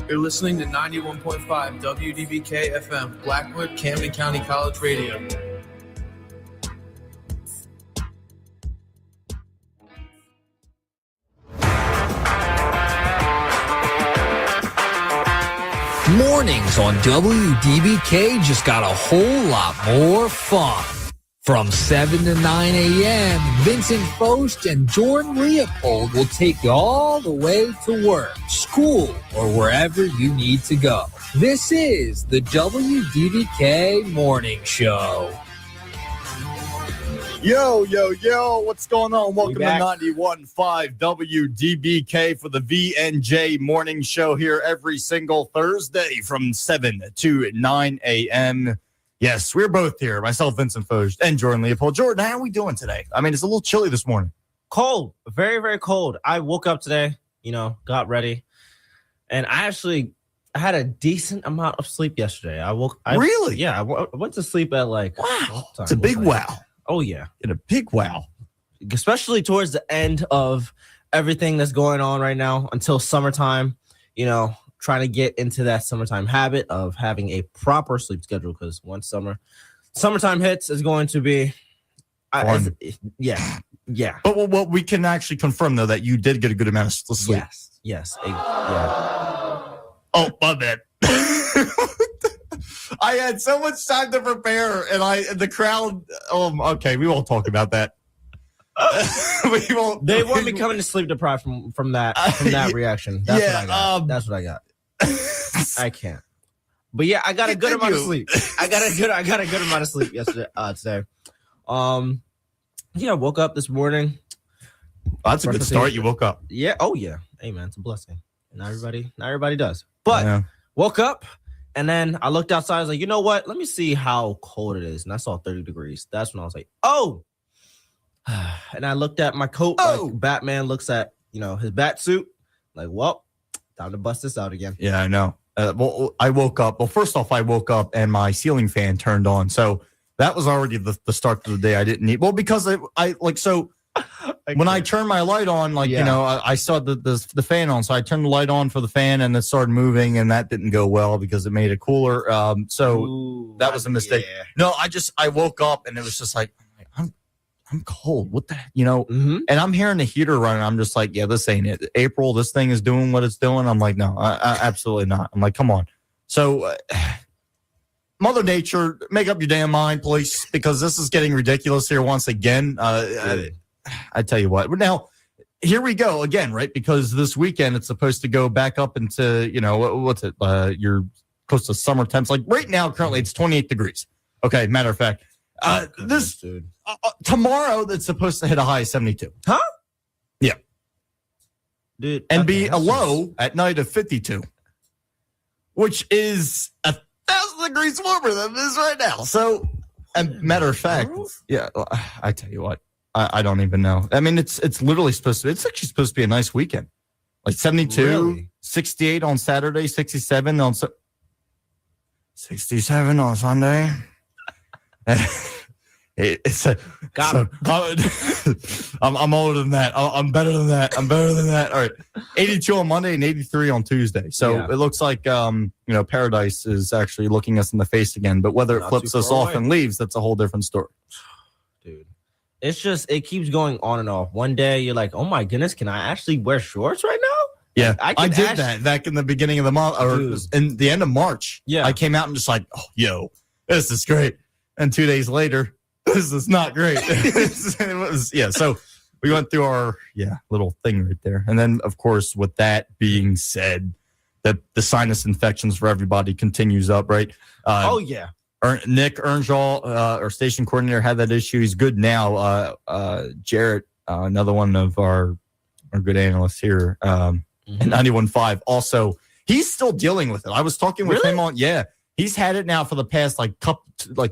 You're listening to 91.5 WDBK-FM, Blackwood, Camden County College Radio. Mornings on WDBK just got a whole lot more fun. From 7 to 9 a.m., Vincent, Focht, and Jordan Leopold will take you all the way to work, school, or wherever you need to go. This is the WDBK Morning Show. Yo, what's going on? Welcome to 91.5 WDBK for the VNJ Morning Show here every single Thursday from 7 to 9 a.m. Yes, we're both here, myself, Vincent Focht, and Jordan Leopold. Jordan, how are we doing today? I mean, it's a little chilly this morning. Cold, very, very cold. I woke up today, got ready, and I had a decent amount of sleep yesterday. Really? Yeah, I went to sleep at wow. It's a big wow. Oh, yeah. And a big wow. Especially towards the end of everything that's going on right now until summertime, trying to get into that summertime habit of having a proper sleep schedule, because once summertime hits, is going to be yeah. But what we can actually confirm, though, that you did get a good amount of sleep. Yes. Yeah. Oh, my bad. I had so much time to prepare, and the crowd. Okay, we won't talk about that. We won't. They want me coming to sleep deprived from that reaction. That's what I got. That's what I got. I can't. But yeah, I got a good amount of sleep. I got a good amount of sleep yesterday. Today. I woke up this morning. That's a good start. You woke up. Yeah. Oh yeah. Hey man, it's a blessing. Not everybody does. But woke up, and then I looked outside. I was like, you know what? Let me see how cold it is, and I saw 30 degrees. That's when I was like, oh. And I looked at my coat like Batman looks at, his bat suit. Like, well, time to bust this out again. Yeah, I know. I woke up. Well, first off, I woke up and my ceiling fan turned on. So that was already the start of the day I didn't need. Well, because when I turned my light on, I saw the fan on. So I turned the light on for the fan and it started moving, and that didn't go well because it made it cooler. That was a mistake. Yeah. No, I woke up and it was just like, I'm cold. What the heck? And I'm hearing the heater running. I'm just like, yeah, this ain't it. April, this thing is doing what it's doing. I'm like, no, absolutely not. I'm like, come on. So, Mother Nature, make up your damn mind, please, because this is getting ridiculous here once again. I tell you what. Now, here we go again, right? Because this weekend it's supposed to go back up into, what's it? You're close to summer temps. Like right now, currently it's 28 degrees. Okay, matter of fact. Tomorrow that's supposed to hit a high of 72. Huh? Yeah. Dude. And be a low at night of 52, which is 1,000 degrees warmer than it is right now. So, and matter of fact, I tell you what, I don't even know. I mean, it's literally it's actually supposed to be a nice weekend. Like 72, really? 68 on Saturday, 67 on 67 on Sunday. I'm older than that. I'm better than that. All right. 82 on Monday and 83 on Tuesday. So it looks like, paradise is actually looking us in the face again. But whether it flips us off and leaves, that's a whole different story. Dude, it's just, it keeps going on and off. One day you're like, oh my goodness, can I actually wear shorts right now? Yeah, I did that back in the beginning of the month, or in the end of March. Yeah, I came out and just like, oh, yo, this is great. And 2 days later, this is not great. So we went through our little thing right there. And then, of course, with that being said, that the sinus infections for everybody continues up, right? Nick Earnshaw, our station coordinator, had that issue. He's good now. Jarrett, another one of our good analysts here, at 91.5, also, he's still dealing with it. I was talking with him on, he's had it now for the past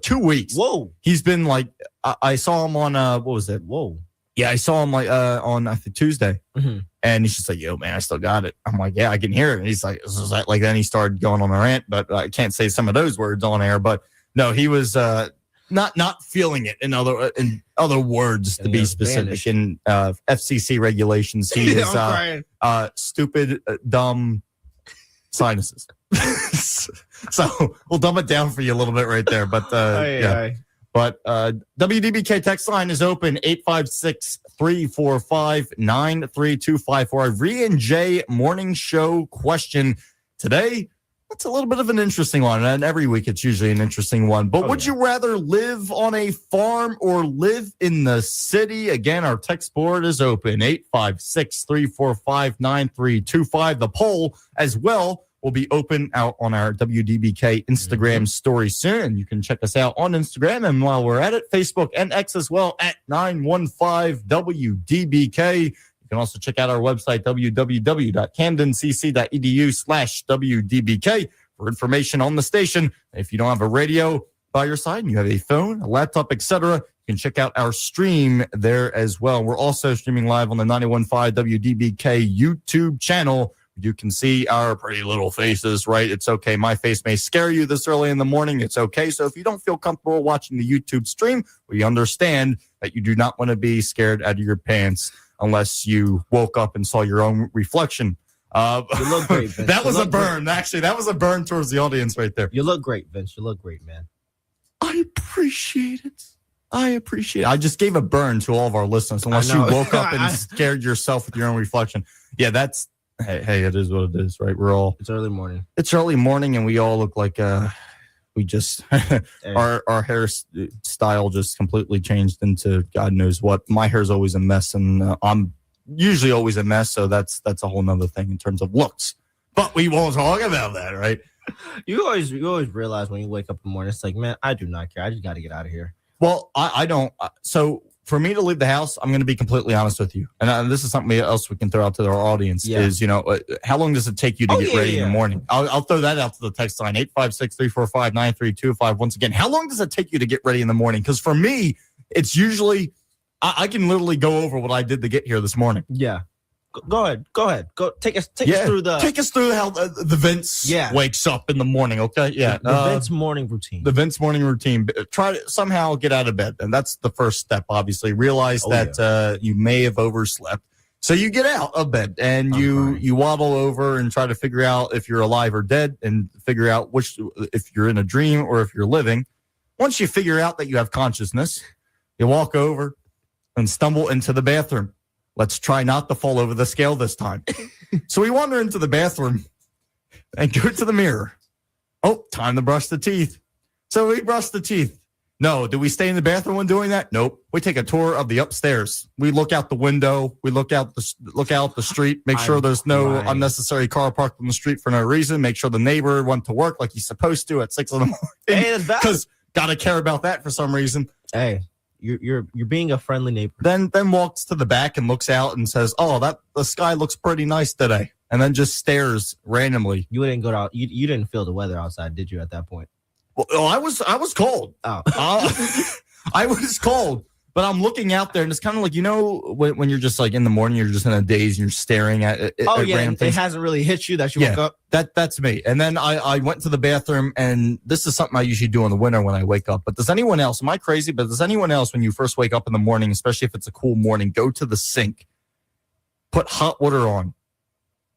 2 weeks. Whoa. He's been like, I saw him on, what was it? Whoa. Yeah, I saw him on I think Tuesday. Mm-hmm. And he's just like, yo, man, I still got it. I'm like, yeah, I can hear it. And he's like, then he started going on a rant, but I can't say some of those words on air. But no, he was not feeling it in other words, to be specific. In FCC regulations, he is stupid, dumb, sinuses. So we'll dumb it down for you a little bit right there. But yeah. But WDBK text line is open 856-345-9325 for our V and J morning show question today. That's a little bit of an interesting one, and every week it's usually an interesting one. But would you rather live on a farm or live in the city? Again, our text board is open 856-345-9325. The poll as well will be open out on our WDBK Instagram story soon. You can check us out on Instagram, and while we're at it, Facebook and X as well at 915WDBK. You can also check out our website, www.camdencc.edu/WDBK for information on the station. If you don't have a radio by your side and you have a phone, a laptop, etc., you can check out our stream there as well. We're also streaming live on the 91.5 WDBK YouTube channel. You can see our pretty little faces, right? It's okay. My face may scare you this early in the morning. It's okay. So if you don't feel comfortable watching the YouTube stream, we understand that you do not want to be scared out of your pants unless you woke up and saw your own reflection. You look great, Vince. That was a burn. Great. Actually, that was a burn towards the audience right there. You look great, Vince. You look great, man. I appreciate it. I just gave a burn to all of our listeners unless you woke up and scared yourself with your own reflection. Yeah, that's... Hey, it is what it is, right? It's early morning. It's early morning, and we all look like we just our hairstyle just completely changed into God knows what. My hair's always a mess, and I'm usually always a mess, so that's a whole nother thing in terms of looks. But we won't talk about that, right? You always realize when you wake up in the morning, it's like, man, I do not care. I just got to get out of here. Well, I don't. So for me to leave the house, I'm going to be completely honest with you. And this is something else we can throw out to our audience is, how long does it take you to get ready in the morning? I'll throw that out to the text line, 856-345-9325. Once again, how long does it take you to get ready in the morning? Because for me, it's usually, I can literally go over what I did to get here this morning. Yeah. Go ahead. Go take us through how the Vince wakes up in the morning. Okay. Yeah. The Vince morning routine. The Vince morning routine. Try to somehow get out of bed. And that's the first step, obviously. Realize that you may have overslept. So you get out of bed and you waddle over and try to figure out if you're alive or dead and figure out if you're in a dream or if you're living. Once you figure out that you have consciousness, you walk over and stumble into the bathroom. Let's try not to fall over the scale this time. So we wander into the bathroom and go to the mirror. Oh, time to brush the teeth. So we brush the teeth. No, do we stay in the bathroom when doing that? Nope. We take a tour of the upstairs. We look out the window. We look out the street. Make sure there's no unnecessary car parked on the street for no reason. Make sure the neighbor went to work like he's supposed to at 6 a.m. Hey, because gotta care about that for some reason. Hey. You're being a friendly neighbor. Then walks to the back and looks out and says, "Oh, the sky looks pretty nice today," and then just stares randomly. You didn't go out. You didn't feel the weather outside, did you? At that point? Well, I was cold. Oh, I was cold. But I'm looking out there, and it's kind of like, when you're just like in the morning, you're just in a daze and you're staring at random things. It hasn't really hit you that you woke up. That's me. And then I went to the bathroom, and this is something I usually do in the winter when I wake up. But does anyone else, am I crazy? But does anyone else, when you first wake up in the morning, especially if it's a cool morning, go to the sink, put hot water on,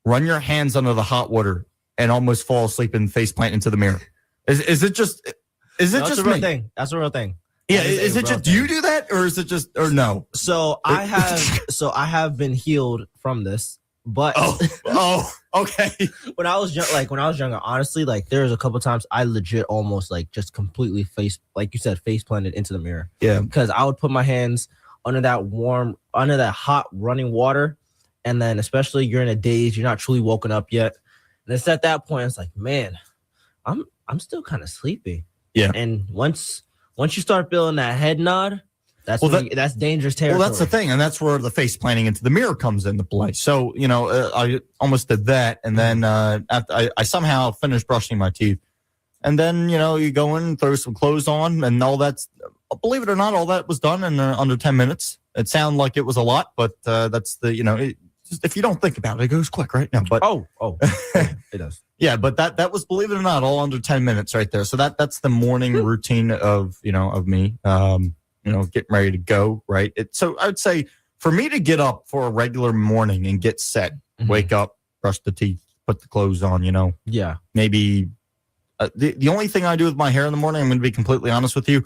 run your hands under the hot water, and almost fall asleep and face plant into the mirror? Is it just me? That's a real thing. That's a real thing. Yeah, is it just, do you do that or is it just, or no? So I have been healed from this, but okay. When I was younger, honestly, like there was a couple times I legit almost like just completely face planted into the mirror. Yeah. Because I would put my hands under that hot running water. And then especially you're in a daze, you're not truly woken up yet. And it's at that point, it's like, man, I'm still kind of sleepy. Yeah. And once you start feeling that head nod, that's dangerous territory. Well, that's the thing, and that's where the face planting into the mirror comes into play. So, I almost did that, and then after I somehow finished brushing my teeth, and then you go in, throw some clothes on, and all that's, believe it or not, all that was done in under 10 minutes. It sounded like it was a lot, but that's the if you don't think about it, it goes quick, right? No, but it does. Yeah, but that was, believe it or not, all under 10 minutes right there. So that's the morning routine of me, getting ready to go, right? So I would say for me to get up for a regular morning and get set, wake up, brush the teeth, put the clothes on, Yeah. Maybe the only thing I do with my hair in the morning, I'm going to be completely honest with you.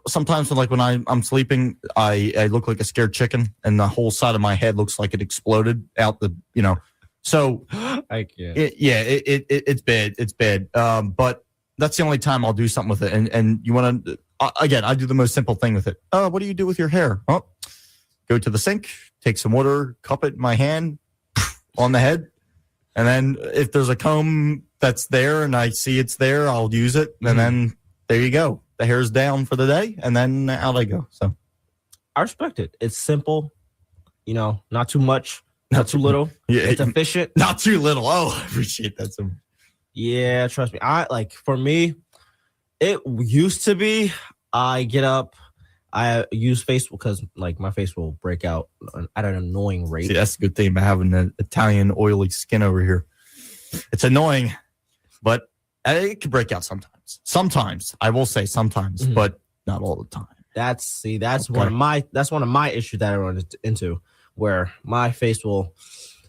Sometimes when I'm sleeping, I look like a scared chicken and the whole side of my head looks like it exploded out so I can't. It's bad. It's bad. But that's the only time I'll do something with it. And you want to, again, I do the most simple thing with it. What do you do with your hair? Oh, go to the sink, take some water, cup it in my hand on the head. And then if there's a comb that's there and I see it's there, I'll use it. And then there you go. The hair's down for the day. And then out I go. So I respect it. It's simple, not too much, not too little. Yeah, it's efficient. Not too little. Oh, I appreciate that. So yeah, trust me. For me, it used to be I get up, I use face because my face will break out at an annoying rate. See, that's the good thing about having an Italian oily skin over here. It's annoying, but it can break out sometimes. Sometimes, I will say sometimes, but not all the time. That's one of my issues that I run into, where my face will.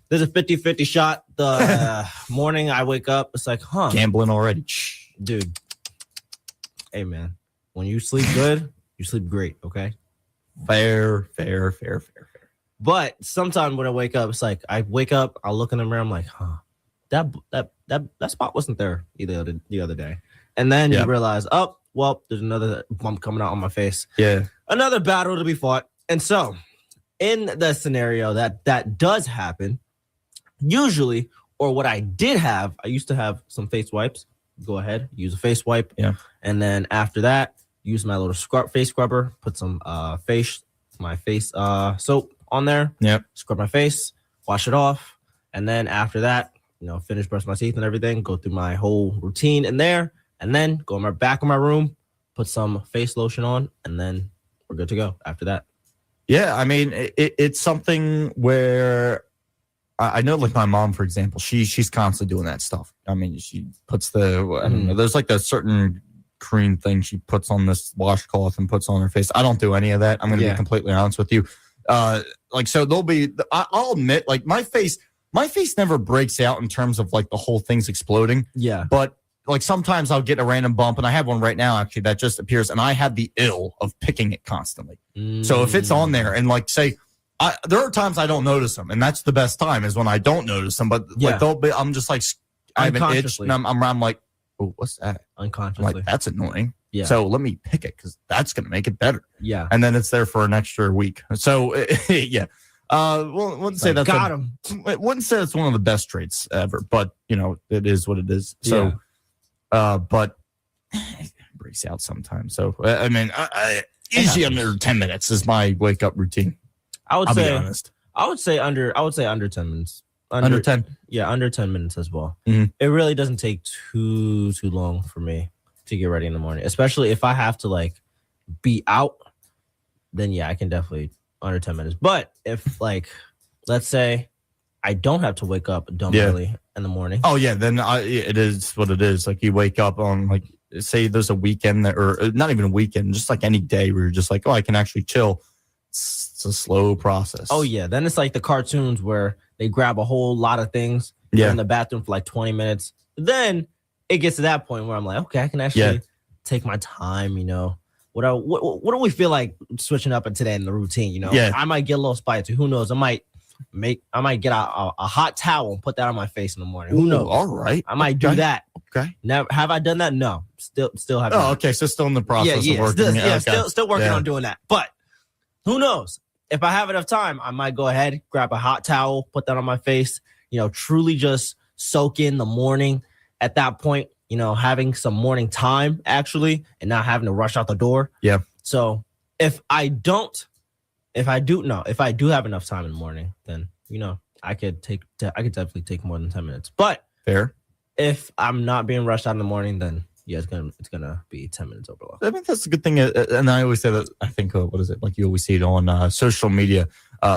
There's a 50-50 shot. The morning I wake up, it's like, gambling already, dude. Hey man, when you sleep good, you sleep great. Okay, fair. But sometimes when I wake up, it's like I wake up, I look in the mirror, I'm like, that spot wasn't there the other day. And then you realize, there's another bump coming out on my face. Yeah. Another battle to be fought. And so in the scenario that does happen, usually, or what I did have, I used to have some face wipes. Go ahead, use a face wipe. Yeah. And then after that, use my little face scrubber, put some face soap on there. Yep. Scrub my face, wash it off. And then after that, finish brush my teeth and everything, go through my whole routine in there. And then go back in my room, put some face lotion on, and then we're good to go after that. Yeah, I mean, it's something where I know, my mom, for example, she's constantly doing that stuff. I mean, she puts I don't know, there's a certain cream thing she puts on this washcloth and puts on her face. I don't do any of that. I'm going to be completely honest with you. So there'll be, I'll admit, my face never breaks out in terms of the whole thing's exploding. Yeah. But sometimes I'll get a random bump, and I have one right now actually that just appears, and I have the ill of picking it constantly. So if it's on there and say, there are times I don't notice them, and that's the best time is when I don't notice them. But they'll be, I'm just I have an itch, and I'm like, oh, what's that? Unconsciously, that's annoying. Yeah. So let me pick it because that's gonna make it better. Yeah. And then it's there for an extra week. So yeah. Wouldn't say that's wouldn't say it's one of the best traits ever, but it is what it is. So. But it breaks out sometimes. So I mean, easy under 10 minutes is my wake up routine. I'll be honest. I would say under 10 minutes. Under 10? Yeah, under 10 minutes as well. Mm-hmm. It really doesn't take too long for me to get ready in the morning, especially if I have to be out. Then I can definitely under 10 minutes. But if let's say I don't have to wake up early in the morning. Oh yeah, then it is what it is. You wake up on say there's a weekend or not even a weekend, just any day where you're just I can actually chill. It's a slow process. Oh yeah, then it's the cartoons where they grab a whole lot of things in the bathroom for 20 minutes. Then it gets to that point where I'm okay, I can actually take my time. What do we feel like switching up today in the routine? I might get a little spicy. Who knows? I might get a hot towel and put that on my face in the morning. Who knows? All right. I might do that. Okay. Never have I done that? No. Still have. Oh, okay. So still in the process of working. Still working on doing that. But who knows? If I have enough time, I might go ahead, grab a hot towel, put that on my face. Truly just soak in the morning. At that point, having some morning time actually, and not having to rush out the door. Yeah. So if I do have enough time in the morning, then I could definitely take more than 10 minutes. But fair. If I'm not being rushed out in the morning, then it's gonna be 10 minutes over. I mean, that's a good thing. And I always say that, I think, what is it? You always see it on social media.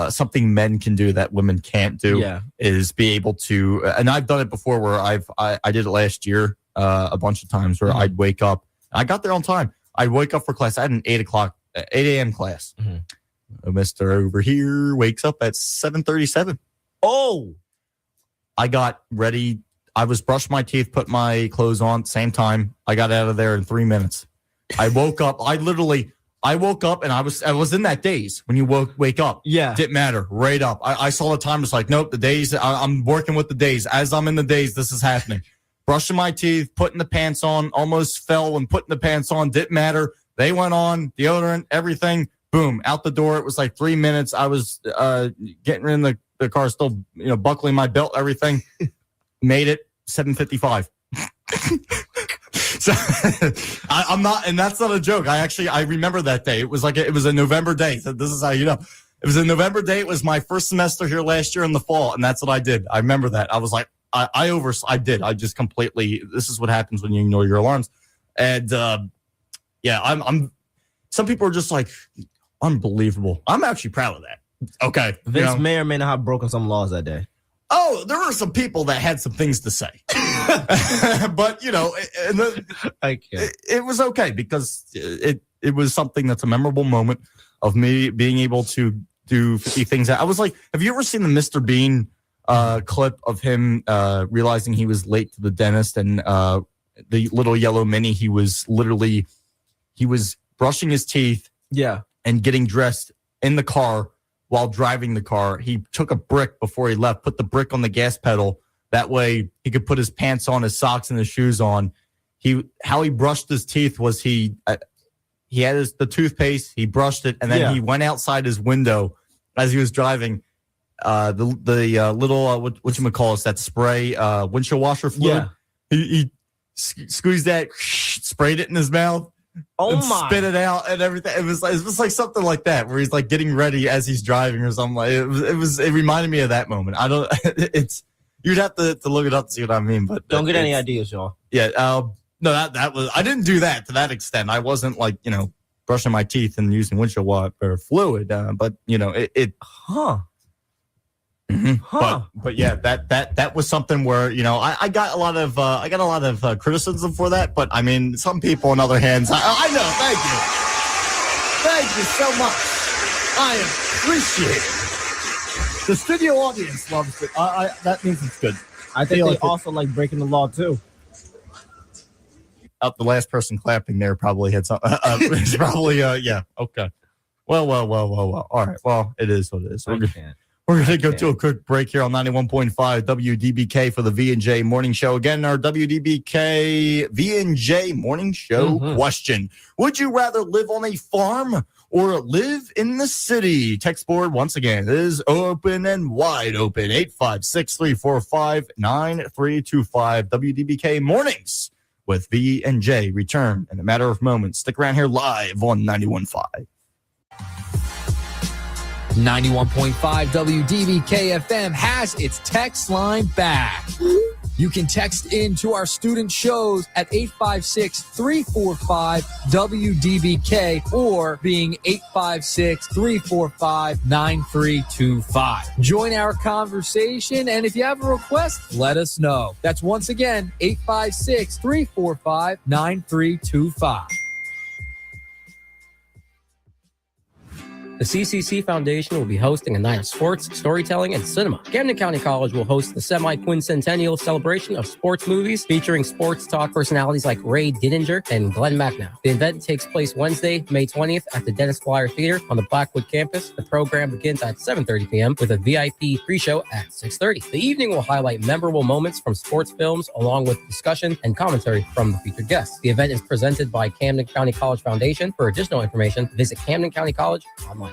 Something men can do that women can't do is be able to, and I've done it before where I did it last year a bunch of times where I'd wake up. I got there on time. I'd wake up for class. I had an 8 a.m. class. Mr. over here wakes up at 7:37. Oh, I got ready. I was brushing my teeth, put my clothes on at the same time. I got out of there in 3 minutes. I woke up. I woke up and I was in that daze when you wake up. Yeah. Didn't matter. Right up. I saw the time. It's like, nope, the daze. I'm working with the daze. As I'm in the daze, this is happening. Brushing my teeth, putting the pants on, almost fell when putting the pants on. Didn't matter. They went on, deodorant, everything. Boom, out the door. It was like 3 minutes. I was getting in the car, still buckling my belt, everything. Made it 7:55. So I'm not, and that's not a joke. I remember that day. It was a November day. So this is how you know. It was a November day. It was my first semester here last year in the fall, and that's what I did. I remember that. I was like, I did. I just completely. This is what happens when you ignore your alarms. And yeah, I'm. Some people are just like, unbelievable. I'm actually proud of that. Okay, Vince may or may not have broken some laws that day. Oh, there were some people that had some things to say, but it was okay because it was something that's a memorable moment of me being able to do 50 things. I was like, have you ever seen the Mr. Bean clip of him realizing he was late to the dentist and the little yellow mini? He was brushing his teeth, and getting dressed in the car. While driving the car, he took a brick before he left, put the brick on the gas pedal. That way he could put his pants on, his socks, and his shoes on. How he brushed his teeth was he had the toothpaste, he brushed it, and then he went outside his window as he was driving. The little whatchamacallit, that spray, windshield washer fluid. Yeah. He squeezed that, sprayed it in his mouth. Oh and my! Spit it out and everything. It was like something like that where he's like getting ready as he's driving or something. Like it reminded me of that moment. I don't. You'd have to look it up to see what I mean. But don't get any ideas, y'all. Yeah. No, that was. I didn't do that to that extent. I wasn't like brushing my teeth and using windshield wiper fluid. But it. Huh. Mm-hmm. Huh. But yeah, that was something where I got a lot of criticism for that. But I mean, some people, on other hands, I know. Thank you so much. I appreciate it. The studio audience loves it. That means it's good. I think they also like breaking the law too. The last person clapping there probably had some. It's probably yeah. Okay. Well. All right. Well, it is what it is. We're going to go to a quick break here on 91.5 WDBK for the V&J Morning Show. Again, our WDBK V&J Morning Show question. Would you rather live on a farm or live in the city? Text board, once again, is open and wide open. 856-345-9325. WDBK Mornings with V&J return in a matter of moments. Stick around here live on 91.5. 91.5 WDBK-FM has its text line back. You can text in to our student shows at 856-345-WDBK or being 856-345-9325. Join our conversation, and if you have a request, let us know. That's once again 856-345-9325. The CCC Foundation will be hosting a night of sports, storytelling, and cinema. Camden County College will host the semi-quincentennial celebration of sports movies featuring sports talk personalities like Ray Didinger and Glenn Macnow. The event takes place Wednesday, May 20th at the Dennis Flyer Theater on the Blackwood campus. The program begins at 7:30 p.m. with a VIP pre-show at 6:30. The evening will highlight memorable moments from sports films along with discussion and commentary from the featured guests. The event is presented by Camden County College Foundation. For additional information, visit Camden County College online.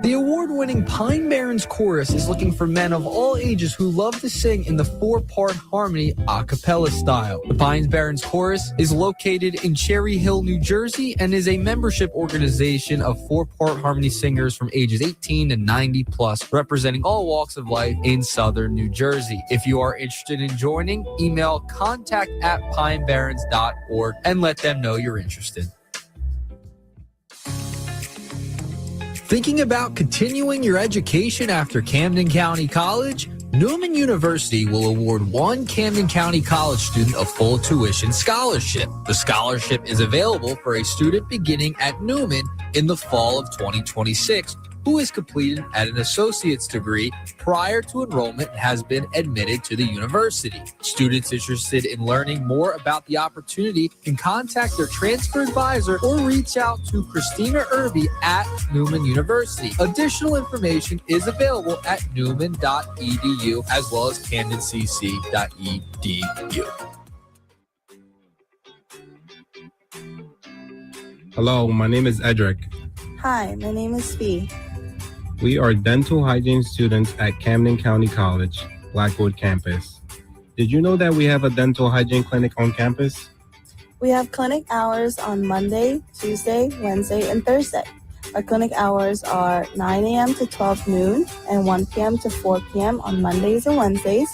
The award-winning Pine Barrens Chorus is looking for men of all ages who love to sing in the 4-part harmony a cappella style. The Pine Barrens Chorus is located in Cherry Hill, New Jersey, and is a membership organization of 4-part harmony singers from ages 18 to 90 plus, representing all walks of life in southern New Jersey. If you are interested in joining, email contact@pinebarrens.org and let them know you're interested. Thinking about continuing your education after Camden County College? Newman University will award one Camden County College student a full tuition scholarship. The scholarship is available for a student beginning at Newman in the fall of 2026 who is completed at an associate's degree prior to enrollment and has been admitted to the university. Students interested in learning more about the opportunity can contact their transfer advisor or reach out to Christina Irby at Newman University. Additional information is available at newman.edu as well as camdencc.edu. Hello, my name is Edric. Hi, my name is Fee. We are dental hygiene students at Camden County College, Blackwood campus. Did you know that we have a dental hygiene clinic on campus? We have clinic hours on Monday, Tuesday, Wednesday, and Thursday. Our clinic hours are 9 a.m. to 12 noon and 1 p.m. to 4 p.m. on Mondays and Wednesdays.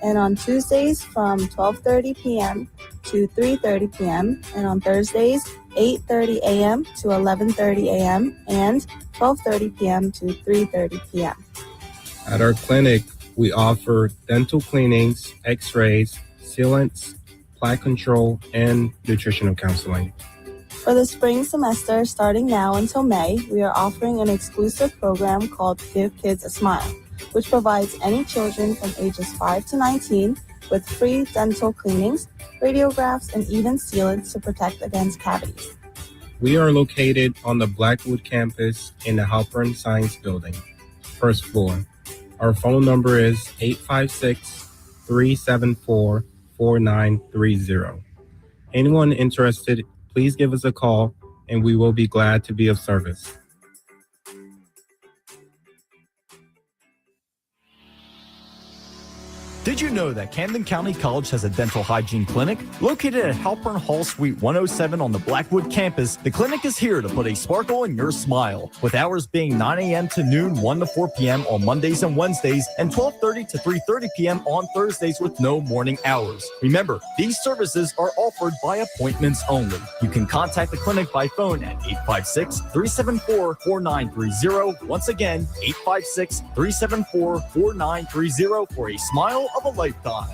And on Tuesdays from 12:30 p.m. to 3:30 p.m. and on Thursdays 8:30 a.m. to 11:30 a.m. and 12:30 p.m. to 3:30 p.m. At our clinic, we offer dental cleanings, x-rays, sealants, plaque control, and nutritional counseling. For the spring semester, starting now until May, we are offering an exclusive program called Give Kids a Smile, which provides any children from ages 5 to 19 with free dental cleanings, radiographs, and even sealants to protect against cavities. We are located on the Blackwood campus in the Halpern Science Building, first floor. Our phone number is 856-374-4930. Anyone interested, please give us a call and we will be glad to be of service. Did you know that Camden County College has a dental hygiene clinic? Located at Halpern Hall Suite 107 on the Blackwood campus, the clinic is here to put a sparkle in your smile. With hours being 9 a.m. to noon, 1 to 4 p.m. on Mondays and Wednesdays, and 12:30 to 3:30 p.m. on Thursdays with no morning hours. Remember, these services are offered by appointments only. You can contact the clinic by phone at 856-374-4930. Once again, 856-374-4930 for a smile of a lifetime.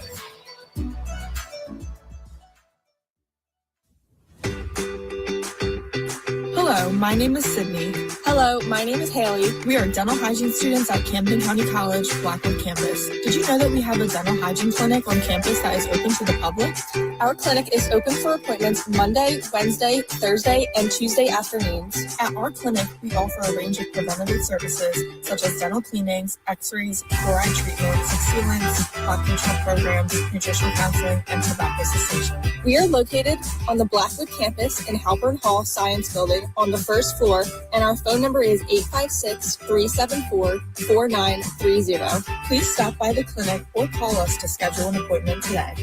Hello, my name is Sydney. Hello, my name is Haley. We are dental hygiene students at Camden County College, Blackwood campus. Did you know that we have a dental hygiene clinic on campus that is open to the public? Our clinic is open for appointments Monday, Wednesday, Thursday, and Tuesday afternoons. At our clinic, we offer a range of preventative services such as dental cleanings, x-rays, fluoride treatments, sealants, plaque control programs, nutritional counseling, and tobacco cessation. We are located on the Blackwood campus in Halpern Hall Science Building on the first floor, and our phone number is 856-374-4930. Please stop by the clinic or call us to schedule an appointment today.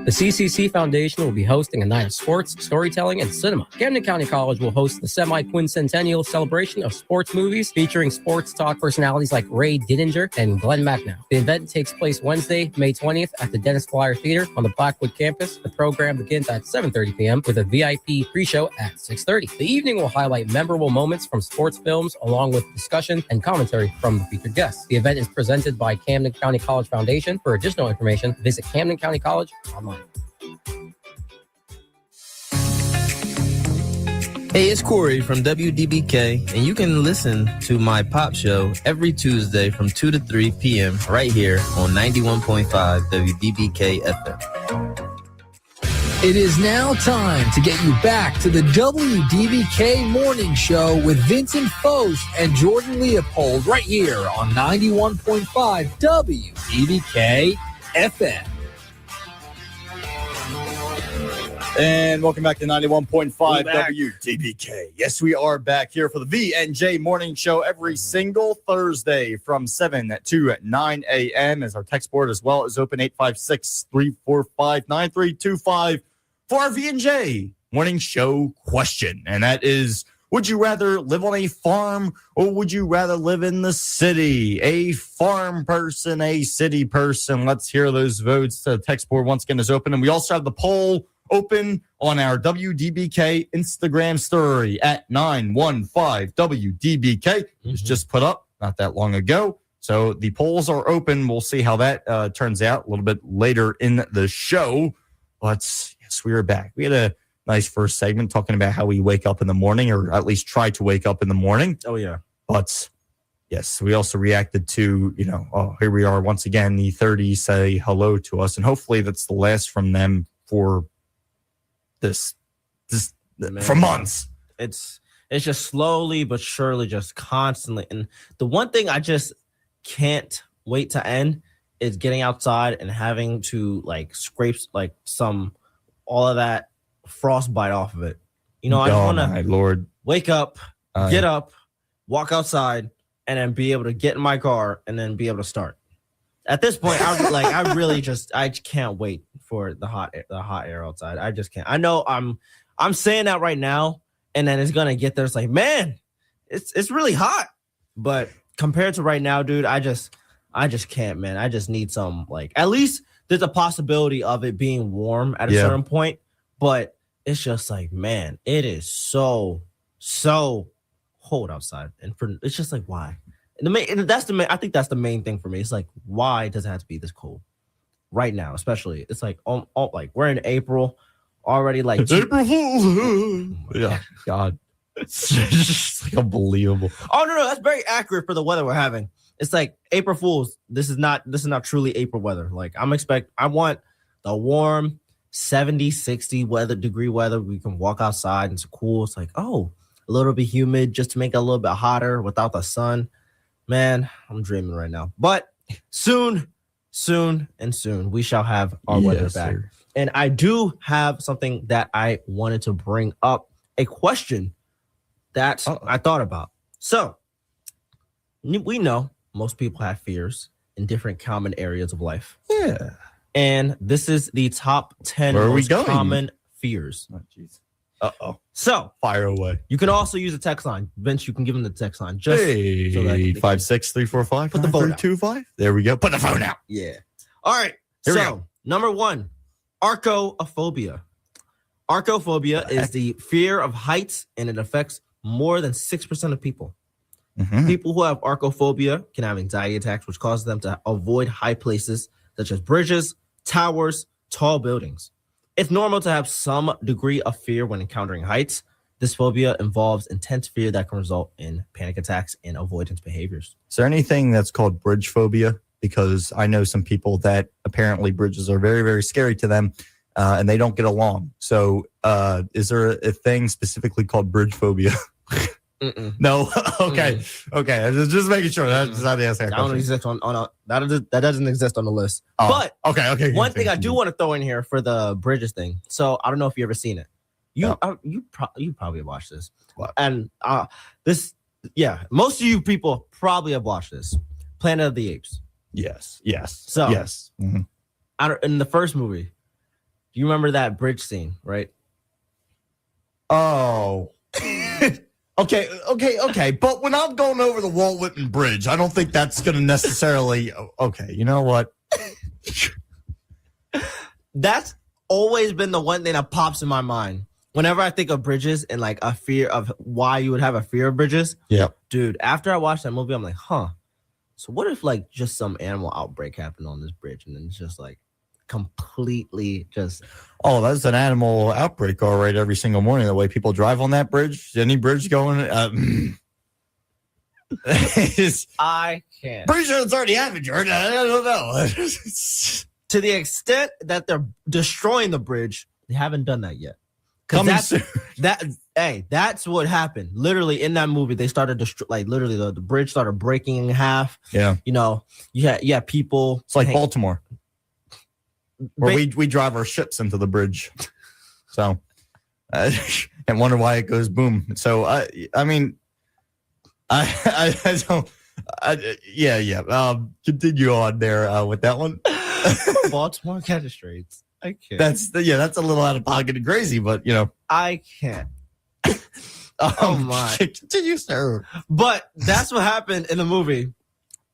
The CCC Foundation will be hosting a night of sports, storytelling, and cinema. Camden County College will host the semi-quincentennial celebration of sports movies featuring sports talk personalities like Ray Didinger and Glenn Macnow. The event takes place Wednesday, May 20th at the Dennis Flyer Theater on the Blackwood campus. The program begins at 7:30 p.m. with a VIP pre-show at 6:30. The evening will highlight memorable moments from sports films along with discussion and commentary from the featured guests. The event is presented by Camden County College Foundation. For additional information, visit Camden County College online. Hey, it's Corey from WDBK, and you can listen to my pop show every Tuesday from 2 to 3 p.m. right here on 91.5 WDBK-FM. It is now time to get you back to the WDBK Morning Show with Vincent Focht and Jordan Leopold right here on 91.5 WDBK-FM. And welcome back to 91.5 WDBK. Yes, we are back here for the VNJ Morning Show every single Thursday from 7 to 9 a.m. as our text board as well is open 856-345-9325 for our VNJ Morning Show question. And that is, would you rather live on a farm or would you rather live in the city? A farm person, a city person. Let's hear those votes. The text board once again is open. And we also have the poll open on our WDBK Instagram story at 915WDBK. It was just put up not that long ago. So the polls are open. We'll see how that turns out a little bit later in the show. But yes, we are back. We had a nice first segment talking about how we wake up in the morning, or at least try to wake up in the morning. Oh, yeah. But yes, we also reacted to, here we are once again, the 30s say hello to us. And hopefully that's the last from them for this for months. It's just slowly but surely, just constantly. And the one thing I just can't wait to end is getting outside and having to like scrape like all of that frostbite off of it. I just want to wake up, get up, walk outside, and then be able to get in my car and then be able to start. At this point, I can't wait for the hot air outside. I just can't. I know I'm saying that right now, and then it's gonna get there. It's like, man, it's really hot. But compared to right now, dude, I just can't, man. I just need some, like, at least there's a possibility of it being warm at a certain point. But it's just like, man, it is so cold outside, and it's just like, why? And I think that's the main thing for me. It's like, why does it have to be this cold right now? Especially, it's like, like we're in April already. Like it's April Fool's. Yeah, God, it's just like unbelievable. Oh no, that's very accurate for the weather we're having. It's like April Fool's. This is not truly April weather. Like I want the warm 70, 60 degree weather. We can walk outside and it's cool. It's like, oh, a little bit humid just to make it a little bit hotter without the sun. Man, I'm dreaming right now. But soon, we shall have our weather back. Sir. And I do have something that I wanted to bring up, a question that I thought about. So, we know most people have fears in different common areas of life. Yeah. And this is the top 10 most common fears. Oh, jeez. Uh-oh. So, fire away. You can also use a text line. Vince, you can give them the text line. Just 856-345. Put the phone out. There we go. Put the phone out. Yeah. All right. Here we so, go. Number 1, archophobia. Archophobia is the fear of heights, and it affects more than 6% of people. Mm-hmm. People who have archophobia can have anxiety attacks, which causes them to avoid high places such as bridges, towers, tall buildings. It's normal to have some degree of fear when encountering heights. This phobia involves intense fear that can result in panic attacks and avoidance behaviors. Is there anything that's called bridge phobia? Because I know some people that apparently bridges are very, very scary to them, and they don't get along. So is there a thing specifically called bridge phobia? No. Okay. Okay. Just making sure. That's not the answer. That doesn't exist on the list. Oh, but okay. One thing I do want to throw in here for the bridges thing. So I don't know if you ever seen it. You probably watched this. What? And most of you people probably have watched this. Planet of the Apes. Yes. So yes. Mm-hmm. In the first movie, do you remember that bridge scene? Right. Oh. Okay. But when I'm going over the Walt Whitman Bridge, I don't think that's going to necessarily. Okay, you know what? That's always been the one thing that pops in my mind whenever I think of bridges and like a fear of why you would have a fear of bridges. Yeah, dude. After I watched that movie, I'm like, huh. So what if like just some animal outbreak happened on this bridge and then it's just like completely just. Oh, that's an animal outbreak, all right, every single morning. The way people drive on that bridge, any bridge going. I can't. Pretty sure it's already happened, Jordan. I don't know. To the extent that they're destroying the bridge, they haven't done that yet. That's what happened. Literally in that movie, they started literally the bridge started breaking in half. Yeah. Yeah, people. It's like Baltimore. Where we drive our ships into the bridge, so and wonder why it goes boom. So I don't. Continue on there with that one. Baltimore magistrates. I can't. That's a little out of pocket and crazy, but I can't. Oh my! Continue, sir. But that's what happened in the movie.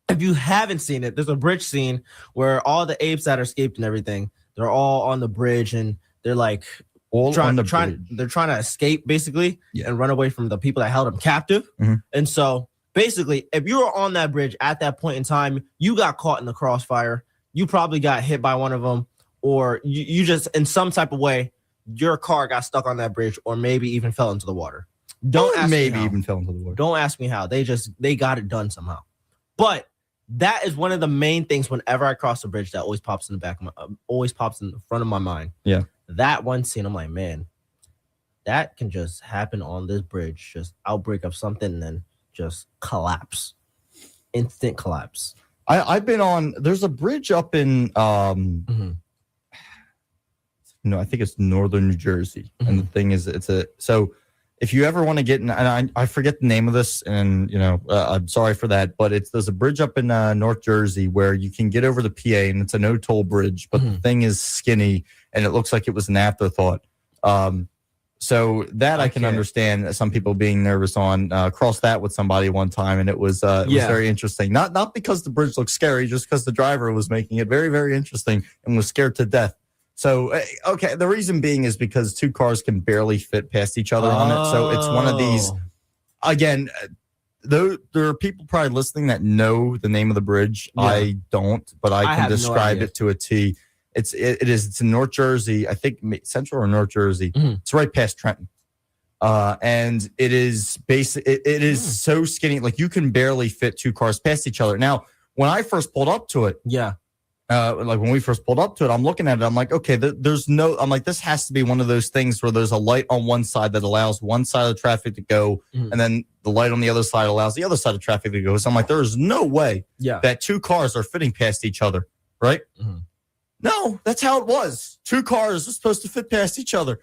If you haven't seen it, there's a bridge scene where all the apes that are escaped and everything, they're all on the bridge and they're like trying to escape basically and run away from the people that held them captive. Mm-hmm. And so basically, if you were on that bridge at that point in time, you got caught in the crossfire. You probably got hit by one of them, or you just in some type of way your car got stuck on that bridge or maybe even fell into the water. Don't ask me how. Even fell into the water. Don't ask me how. They got it done somehow. But that is one of the main things whenever I cross a bridge that always pops in the back of always pops in the front of my mind. Yeah. That one scene, I'm like, man, that can just happen on this bridge. Just outbreak of something and then just collapse. Instant collapse. I've been on, there's a bridge up in no, I think it's northern New Jersey. And the thing is, so if you ever want to get in, and I forget the name of this, and I'm sorry for that, but there's a bridge up in North Jersey where you can get over the PA, and it's a no toll bridge, but the thing is skinny, and it looks like it was an afterthought. So that I can understand some people being nervous on. Crossed that with somebody one time, and it was very interesting. Not because the bridge looked scary, just because the driver was making it very, very interesting and was scared to death. So, okay, the reason being is because two cars can barely fit past each other on it. So it's one of these, again, there are people probably listening that know the name of the bridge. Yeah. I don't, but I can describe it to a T. It's in North Jersey, I think Central or North Jersey. It's right past Trenton. And it is it is so skinny, like you can barely fit two cars past each other. Now, when I first pulled up to it, like when we first pulled up to it, I'm looking at it. I'm like, okay, I'm like, this has to be one of those things where there's a light on one side that allows one side of the traffic to go, and then the light on the other side allows the other side of traffic to go. So I'm like, there is no way that two cars are fitting past each other, right? No, that's how it was. Two cars are supposed to fit past each other.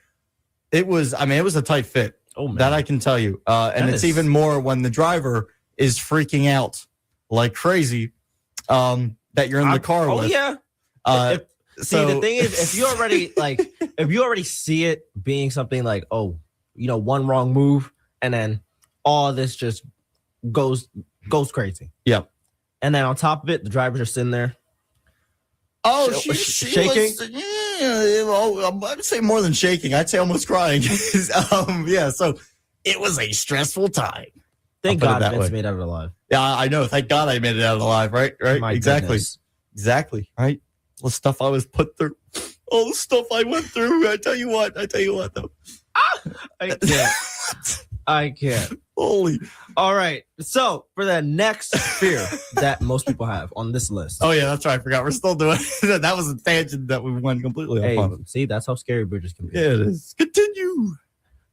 It was a tight fit. Oh man, that I can tell you. And it's even more when the driver is freaking out like crazy. That you're in the car with. Oh yeah. The thing is, if you already see it being something like, one wrong move, and then all this just goes crazy. Yeah. And then on top of it, the drivers are sitting there. Oh, she shaking. I'd say more than shaking. I'd say almost crying. So it was a stressful time. Thank God Vince made it out alive. Yeah, I know. Thank God I made it out alive. Right. My exactly. Goodness. Exactly. Right. All the stuff I was put through. All the stuff I went through. I tell you what, though. I can't. Holy. All right. So for the next fear that most people have on this list. Oh yeah, that's right. I forgot. We're still doing that. Was a tangent that we went completely off on. See, that's how scary bridges can be. Yeah, it is. Continue.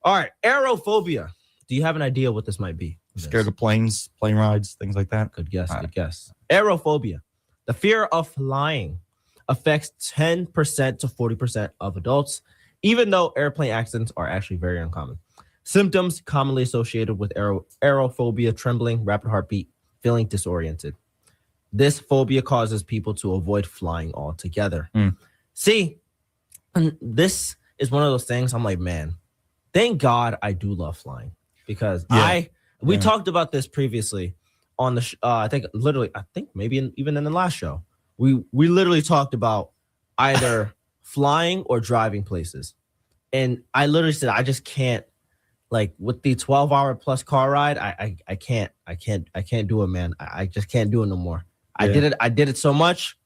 All right. Aerophobia. Do you have an idea what this might be? Scared of planes, plane rides, things like that. Good guess. Good guess. Aerophobia. The fear of flying affects 10% to 40% of adults, even though airplane accidents are actually very uncommon. Symptoms commonly associated with aerophobia: trembling, rapid heartbeat, feeling disoriented. This phobia causes people to avoid flying altogether. See, this is one of those things I'm like, man, thank God I do love flying, because we talked about this previously on the I think maybe even in the last show. We literally talked about either flying or driving places. And I literally said I just can't, like, with the 12-hour plus car ride, I can't do it, man. I just can't do it no more. Yeah. I did it so much.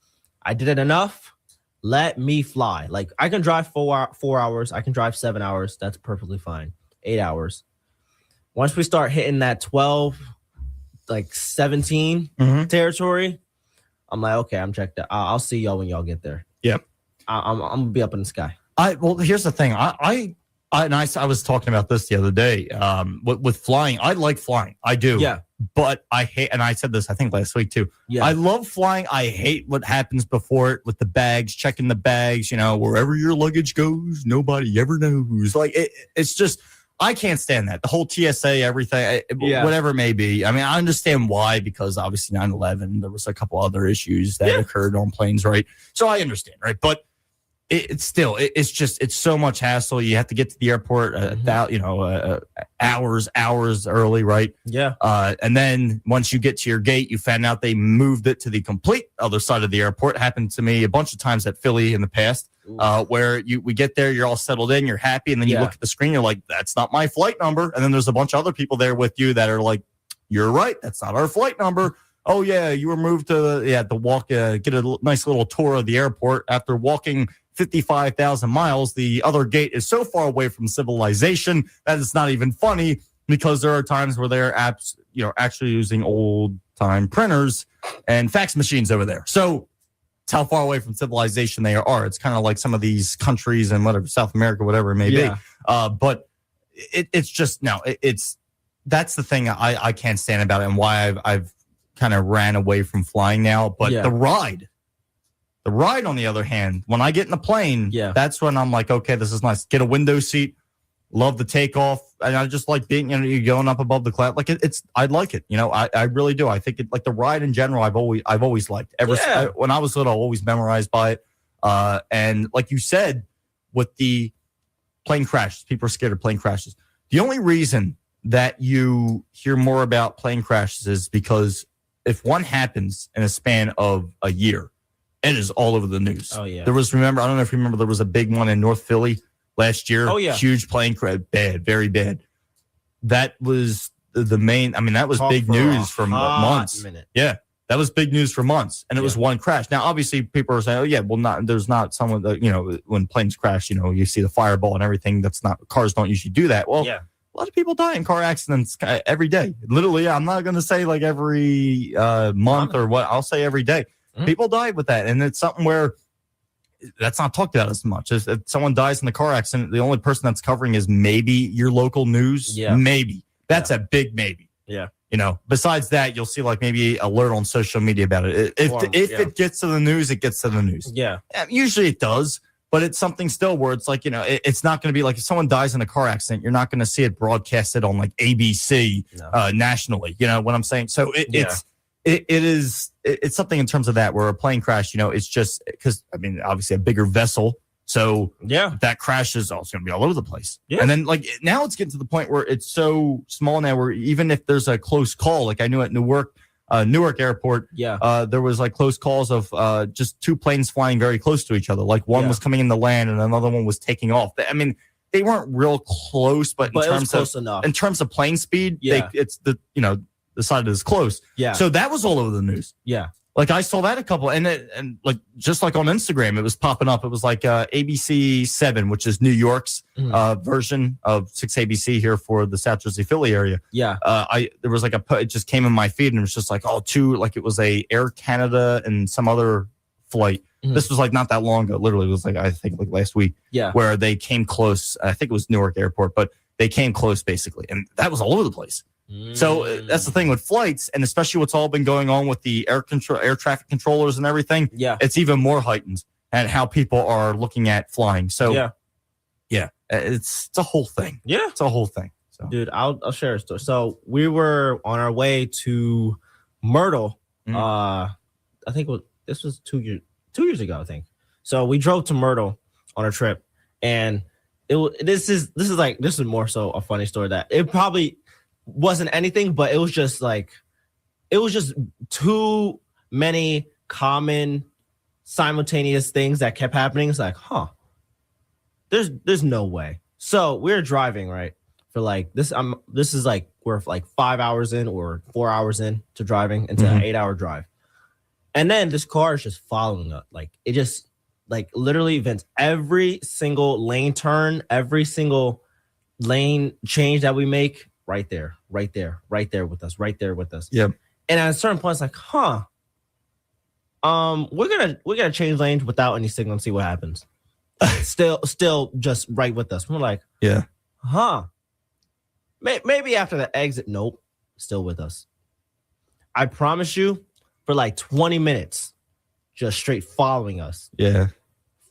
I did it enough. Let me fly. Like, I can drive 4 hours. I can drive 7 hours. That's perfectly fine. 8 hours. Once we start hitting that 12, like 17 territory, I'm like, okay, I'm checked out. I'll see y'all when y'all get there. Yep. I'm gonna be up in the sky. Well, here's the thing. I was talking about this the other day. With flying, I like flying. I do. Yeah. But I hate, and I said this I think last week too. Yeah. I love flying. I hate what happens before it with the bags, checking the bags. Wherever your luggage goes, nobody ever knows. Like it's just. I can't stand that. The whole TSA, everything, whatever it may be. I mean, I understand why, because obviously 9/11, there was a couple other issues that occurred on planes, right? So I understand, right? But it's so much hassle. You have to get to the airport, hours early, right? Yeah. And then once you get to your gate, you find out they moved it to the complete other side of the airport. It happened to me a bunch of times at Philly in the past. Where we get there, you're all settled in, you're happy, and then you look at the screen, you're like, that's not my flight number. And then there's a bunch of other people there with you that are like, you're right, that's not our flight number. Oh yeah, you were moved to walk, get a nice little tour of the airport after walking 55,000 miles. The other gate is so far away from civilization that it's not even funny, because there are times where they're actually using old time printers and fax machines over there. So it's how far away from civilization they are. It's kind of like some of these countries in whatever, South America, whatever it may be. But it's just, no, that's the thing I can't stand about it, and why I've kind of ran away from flying now. But the ride, on the other hand, when I get in the plane, that's when I'm like, okay, this is nice. Get a window seat. Love the takeoff. And I just like being, you're going up above the cloud. Like I like it. I really do. I think it, like the ride in general, I've always liked. When I was little, I always memorized by it. And like you said, with the plane crashes, people are scared of plane crashes. The only reason that you hear more about plane crashes is because if one happens in a span of a year, it is all over the news. Oh yeah. I don't know if you remember, there was a big one in North Philly last year. Oh yeah. Huge plane crash, bad, very bad. That was the main, that was big news for months. Yeah. That was big news for months, and it was one crash. Now, obviously, people are saying, "Oh, yeah, well, there's not someone that when planes crash, you see the fireball and everything. That's not, cars don't usually do that." Well, a lot of people die in car accidents every day. Literally, I'm not going to say like every month or what. I'll say every day. Mm-hmm. People die with that, and it's something where that's not talked about as much. If someone dies in the car accident, the only person that's covering is maybe your local news. Yeah, maybe that's a big maybe. Yeah. Besides that, you'll see like maybe alert on social media about it. If it gets to the news, it gets to the news. Yeah. Usually it does, but it's something still where it's like, it's not going to be like if someone dies in a car accident, you're not going to see it broadcasted on like ABC nationally. You know what I'm saying? So it's something in terms of that, where a plane crash, it's just because, obviously a bigger vessel. So if that crashes, it's going to be all over the place. Yeah. And then like now it's getting to the point where it's so small now, where even if there's a close call, like I knew at Newark Airport, there was like close calls of just two planes flying very close to each other. Like one was coming in to land and another one was taking off. They weren't real close, but in terms of plane speed, it's the side is close. Yeah. So that was all over the news. Yeah. Like I saw that a couple, and like just like on Instagram, it was popping up. It was like ABC 7, which is New York's version of 6 ABC here for the South Jersey Philly area. Yeah, there was like it just came in my feed, and it was just like like it was a Air Canada and some other flight. Mm-hmm. This was like not that long ago. Literally, it was like I think like last week. Yeah, where they came close. I think it was Newark Airport, but they came close basically, and that was all over the place. So that's the thing with flights, and especially what's all been going on with the air traffic controllers and everything. Yeah, it's even more heightened at how people are looking at flying. So yeah, it's a whole thing. Yeah, it's a whole thing. So, dude, I'll share a story. So we were on our way to Myrtle. I think this was 2 years ago. I think. So we drove to Myrtle on a trip, and this is more so a funny story that it probably wasn't anything, but it was just too many common simultaneous things that kept happening. It's like, there's no way. So we're driving, right, for like this. This is like we're like 5 hours in or 4 hours in to driving into an 8-hour drive, and then this car is just following us. Like it just like literally events every single lane turn, every single lane change that we make. Right there with us. Yep. And at a certain point, it's like, we're gonna change lanes without any signal and see what happens. still just right with us. We're like, maybe after the exit, nope, still with us. I promise you, for like 20 minutes, just straight following us. Yeah,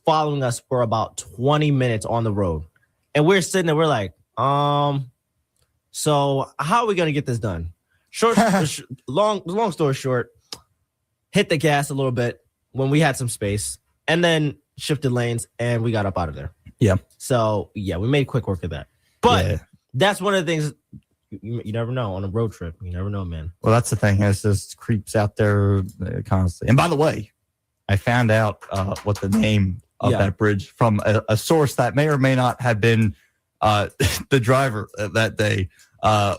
following us for about 20 minutes on the road, and we're sitting there. We're like, So how are we gonna get this done? Long story short, hit the gas a little bit when we had some space, and then shifted lanes, and we got up out of there. Yeah. So yeah, we made quick work of that. But that's one of the things you never know on a road trip. You never know, man. Well, that's the thing. It's just creeps out there constantly. And by the way, I found out what the name of that bridge from a source that may or may not have been the driver that day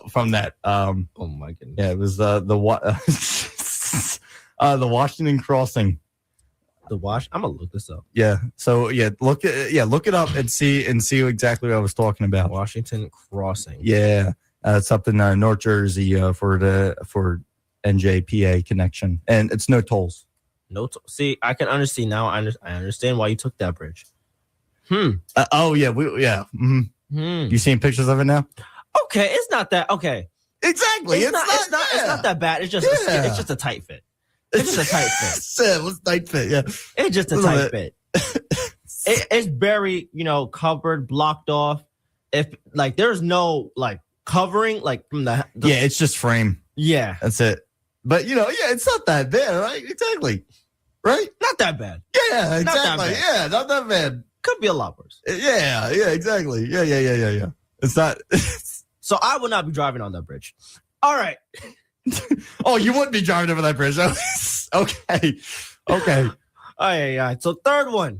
from that. Oh my goodness! Yeah, it was the Washington Crossing The wash. I'm gonna look this up. Yeah. So look it up and see exactly what I was talking about. Washington Crossing. Yeah. It's up in North Jersey for NJPA connection, and it's no tolls. See, I can understand now. I understand why you took that bridge. Oh yeah, You seeing pictures of it now? Okay, it's not that. Okay, exactly. It's not that bad. It's just a tight fit. It's just a tight fit. What's tight fit? Yeah, it's just a tight fit. It's very covered, blocked off. If like there's no like covering like from the it's just frame. Yeah, that's it. But it's not that bad, right? Exactly, right? Not that bad. Yeah, exactly. Yeah, not that bad. Could be a lot worse. Yeah, exactly. Yeah. It's not. So I will not be driving on that bridge. All right. Oh, you wouldn't be driving over that bridge. Okay. All right. So third one,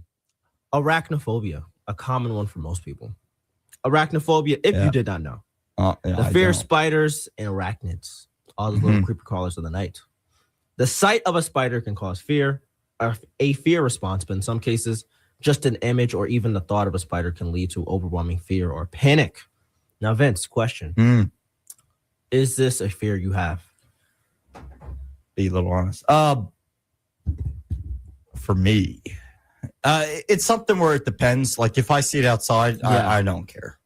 arachnophobia, a common one for most people. Arachnophobia, if you did not know, the fear of spiders and arachnids, all those little creeper crawlers of the night. The sight of a spider can cause fear, a fear response, but in some cases, just an image or even the thought of a spider can lead to overwhelming fear or panic. Now, Vince, question. Is this a fear you have? Be a little honest. For me, it's something where it depends. Like if I see it outside, I don't care.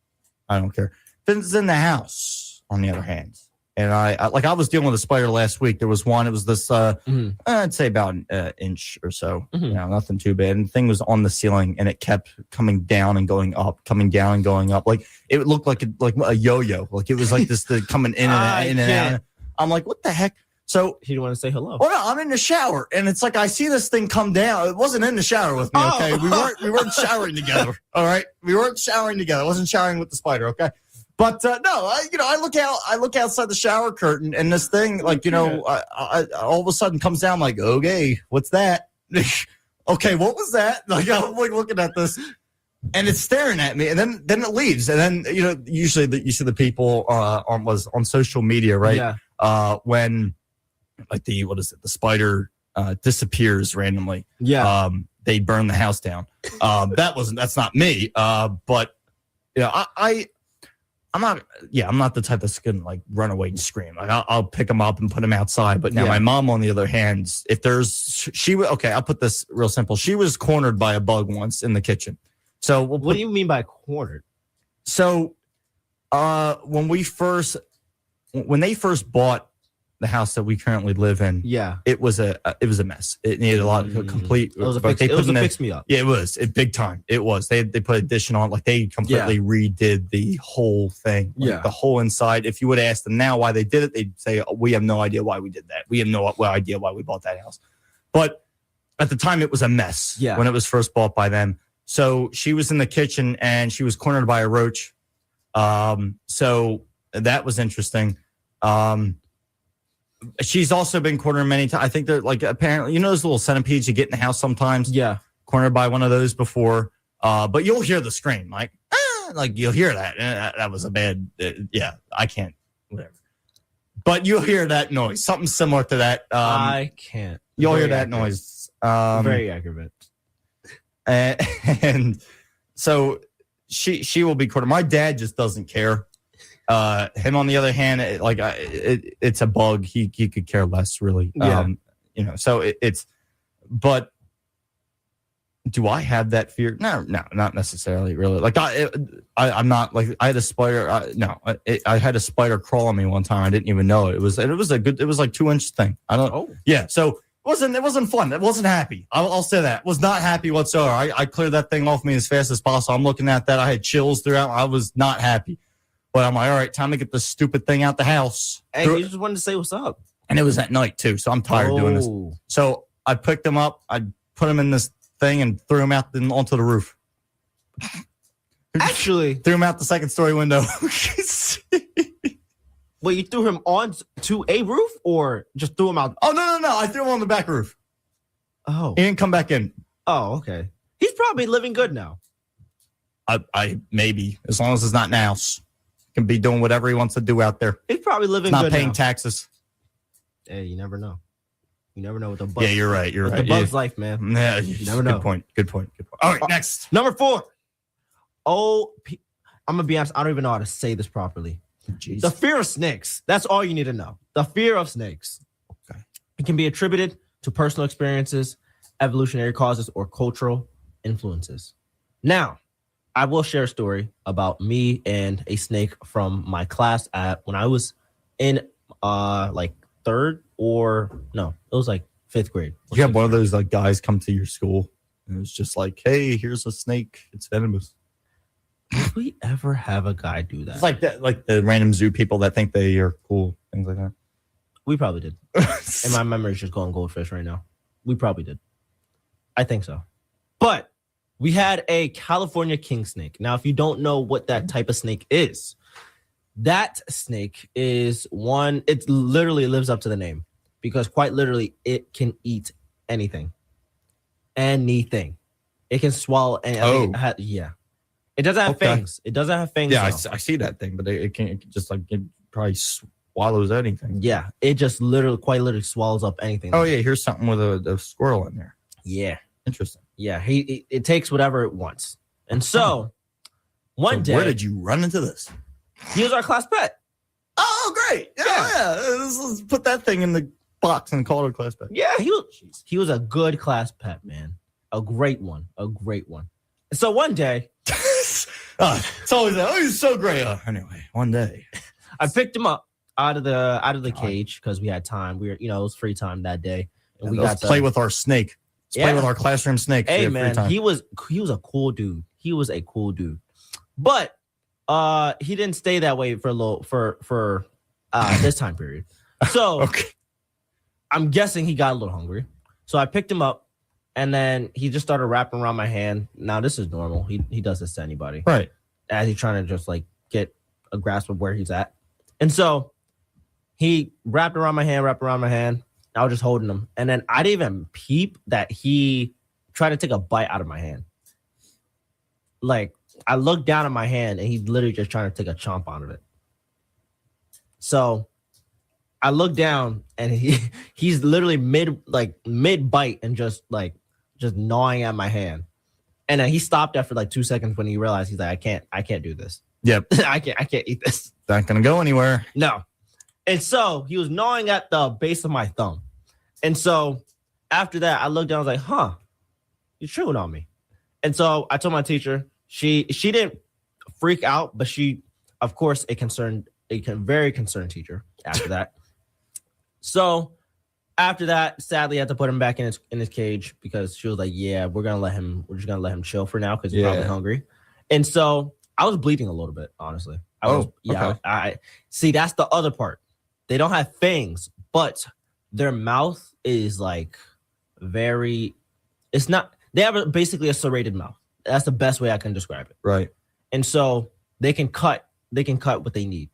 If it's in the house, on the other hand, and I was dealing with a spider last week. There was one. It was this, I'd say about an inch or so. Nothing too bad. And the thing was on the ceiling, and it kept coming down and going up, coming down and going up. Like it looked like a yo-yo. Like it was like this coming in and out. I'm like, what the heck? So he didn't want to say hello. Well, no, I'm in the shower, and it's like I see this thing come down. It wasn't in the shower with me. Okay, we weren't showering together. All right, we weren't showering together. I wasn't showering with the spider. Okay. But no, I look outside the shower curtain, and this thing, like, I all of a sudden comes down. Like, okay, what's that? Okay, what was that? Like, I'm like looking at this, and it's staring at me, and then it leaves, and then usually you see the people on social media, right? Yeah. When like the spider disappears randomly. Yeah. They burn the house down. That's not me. But I'm not the type that's gonna like run away and scream. Like I'll pick them up and put them outside. But now my mom, on the other hand, I'll put this real simple. She was cornered by a bug once in the kitchen. So what do you mean by cornered? So when they first bought the house that we currently live in, it was a mess. It needed a lot of complete. It was a fix me up. Yeah, it was big time. It was. They put addition on, like they completely redid the whole thing, like the whole inside. If you would ask them now why they did it, they'd say, we have no idea why we did that. We have no idea why we bought that house. But at the time, it was a mess. Yeah. When it was first bought by them. So she was in the kitchen and she was cornered by a roach. So that was interesting. She's also been cornered many times. I think they're like, apparently, those little centipedes you get in the house sometimes. Yeah. Cornered by one of those before. But you'll hear the scream, like you'll hear that. That was a bad, I can't, whatever. But you'll hear that noise, something similar to that. I can't. You'll hear that noise. Very accurate. And so she will be cornered. My dad just doesn't care. Him on the other hand, it's a bug. He could care less, really. Yeah. So it's. But do I have that fear? No, not necessarily. Really, like I'm not like I had a spider. I had a spider crawl on me one time. I didn't even know it. It was like 2-inch thing. I don't. Oh. Yeah. So it wasn't fun. It wasn't happy. I'll say that. Was not happy whatsoever. I cleared that thing off me as fast as possible. I'm looking at that. I had chills throughout. I was not happy. But I'm like, all right, time to get this stupid thing out the house. Hey, you just wanted to say what's up. And it was at night, too, so I'm tired of doing this. So I picked them up, I put them in this thing and threw them out onto the roof. Actually. Threw them out the second-story window. Well, you threw him onto a roof or just threw him out? Oh, no. I threw him on the back roof. Oh. He didn't come back in. Oh, okay. He's probably living good now. I maybe, as long as it's not now. Can be doing whatever he wants to do out there. He's probably living not good paying now. Taxes. Hey, you never know. You never know what the bug. Yeah, you're right. You're right. The bug's life, man. Yeah, You never know. Good point. All right, next. Number 4. I'm gonna be honest. I don't even know how to say this properly. Jeez. The fear of snakes. That's all you need to know. The fear of snakes. Okay. It can be attributed to personal experiences, evolutionary causes, or cultural influences. Now, I will share a story about me and a snake from my class when I was in like 3rd or no, it was like 5th grade. You have one of those like guys come to your school and it's just like, hey, here's a snake. It's venomous. Did we ever have a guy do that? It's like that, like the random zoo people that think they are cool, things like that. We probably did. And my memory is just going goldfish right now. We probably did. I think so. But we had a California king snake. Now, if you don't know what that type of snake is, that snake is one, it literally lives up to the name because quite literally it can eat anything. Anything. It can swallow anything. Yeah. It doesn't have fangs. It doesn't have fangs. Yeah, I see that thing, but it just like it probably swallows anything. Yeah, it just quite literally swallows up anything. Oh yeah, here's something with a squirrel in there. Yeah, interesting. Yeah, it takes whatever it wants. And so one day, where did you run into this? He was our class pet. Oh, great! Yeah. Let's put that thing in the box and call it a class pet. Yeah, he was a good class pet, man. A great one. So one day. It's always that. Oh, he's so great. Anyway, one day I picked him up out of the cage because we had time. We were, it was free time that day, and we got to play with our snake. Play with our classroom snake. Hey man, he was a cool dude. He was a cool dude, but he didn't stay that way for this time period. So okay. I'm guessing he got a little hungry. So I picked him up. And then he just started wrapping around my hand. Now, this is normal. He does this to anybody. Right. As he's trying to just like get a grasp of where he's at. And so he wrapped around my hand. I was just holding him. And then I didn't even peep that he tried to take a bite out of my hand. Like, I looked down at my hand and he's literally just trying to take a chomp out of it. So I looked down and he's literally mid bite and just gnawing at my hand. And then he stopped after like 2 seconds when he realized he's like, I can't do this. Yep. I can't eat this. Not gonna go anywhere. No. And so he was gnawing at the base of my thumb. And so after that, I looked down, I was like, you're chewing on me. And so I told my teacher, she didn't freak out, but she, of course, a very concerned teacher after that. So after that, sadly, I had to put him back in his cage because she was like, "Yeah, we're just gonna let him chill for now because he's probably hungry." And so I was bleeding a little bit, honestly. I see. That's the other part. They don't have fangs, but their mouth is like very. It's not. They have basically a serrated mouth. That's the best way I can describe it. Right. And so they can cut. They can cut what they need.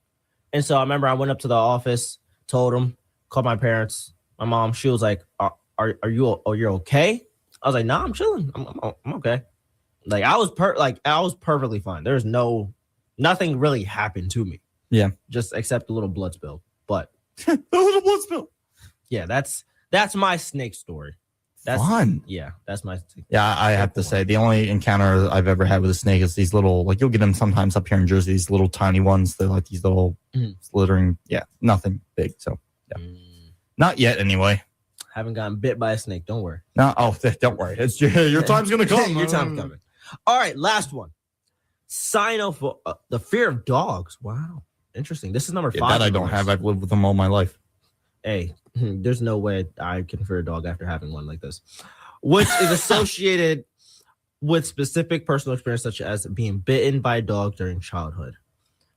And so I remember I went up to the office, told them. Called my parents, my mom. She was like, "Are you? Oh, you're okay?" I was like, "Nah, I'm chilling. I'm okay." Like I was perfectly fine. There's nothing really happened to me. Yeah, just except a little blood spill. But a little blood spill. Yeah, that's my snake story. That's fun. Yeah, that's my. Yeah, I have to say the only encounter I've ever had with a snake is these little, like you'll get them sometimes up here in Jersey. These little tiny ones. They're like these little slithering. Yeah, nothing big. So. Yeah. Not yet, anyway. Haven't gotten bit by a snake. Don't worry. No, don't worry. It's your time's gonna come. Your time's coming. All right, last one. The fear of dogs. Wow, interesting. This is number 5. That I don't have. I've lived with them all my life. Hey, there's no way I can fear a dog after having one like this, which is associated with specific personal experience, such as being bitten by a dog during childhood.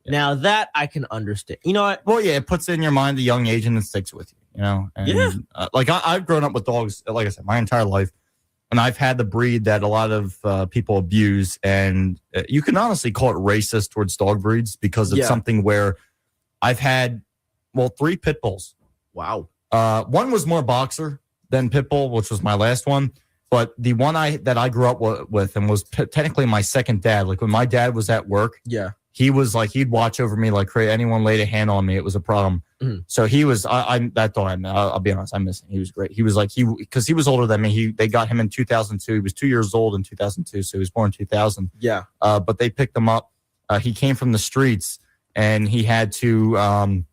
Now that I can understand. You know what? Well, yeah, it puts in your mind the young age and it sticks with you, you know? And, like I've grown up with dogs, like I said, my entire life. And I've had the breed that a lot of people abuse. And you can honestly call it racist towards dog breeds because it's something where I've had, 3 pit bulls. Wow. One was more boxer than pit bull, which was my last one. But the one that I grew up with and was technically my second dad, like when my dad was at work. Yeah. he was like, he'd watch over me like crazy. Anyone laid a hand on me, it was a problem. Mm-hmm. So he was, that dog, I'll be honest, I miss him. He was great. He was like, because he was older than me. They got him in 2002. He was 2 years old in 2002. So he was born in 2000. Yeah. But they picked him up. He came from the streets and he had to,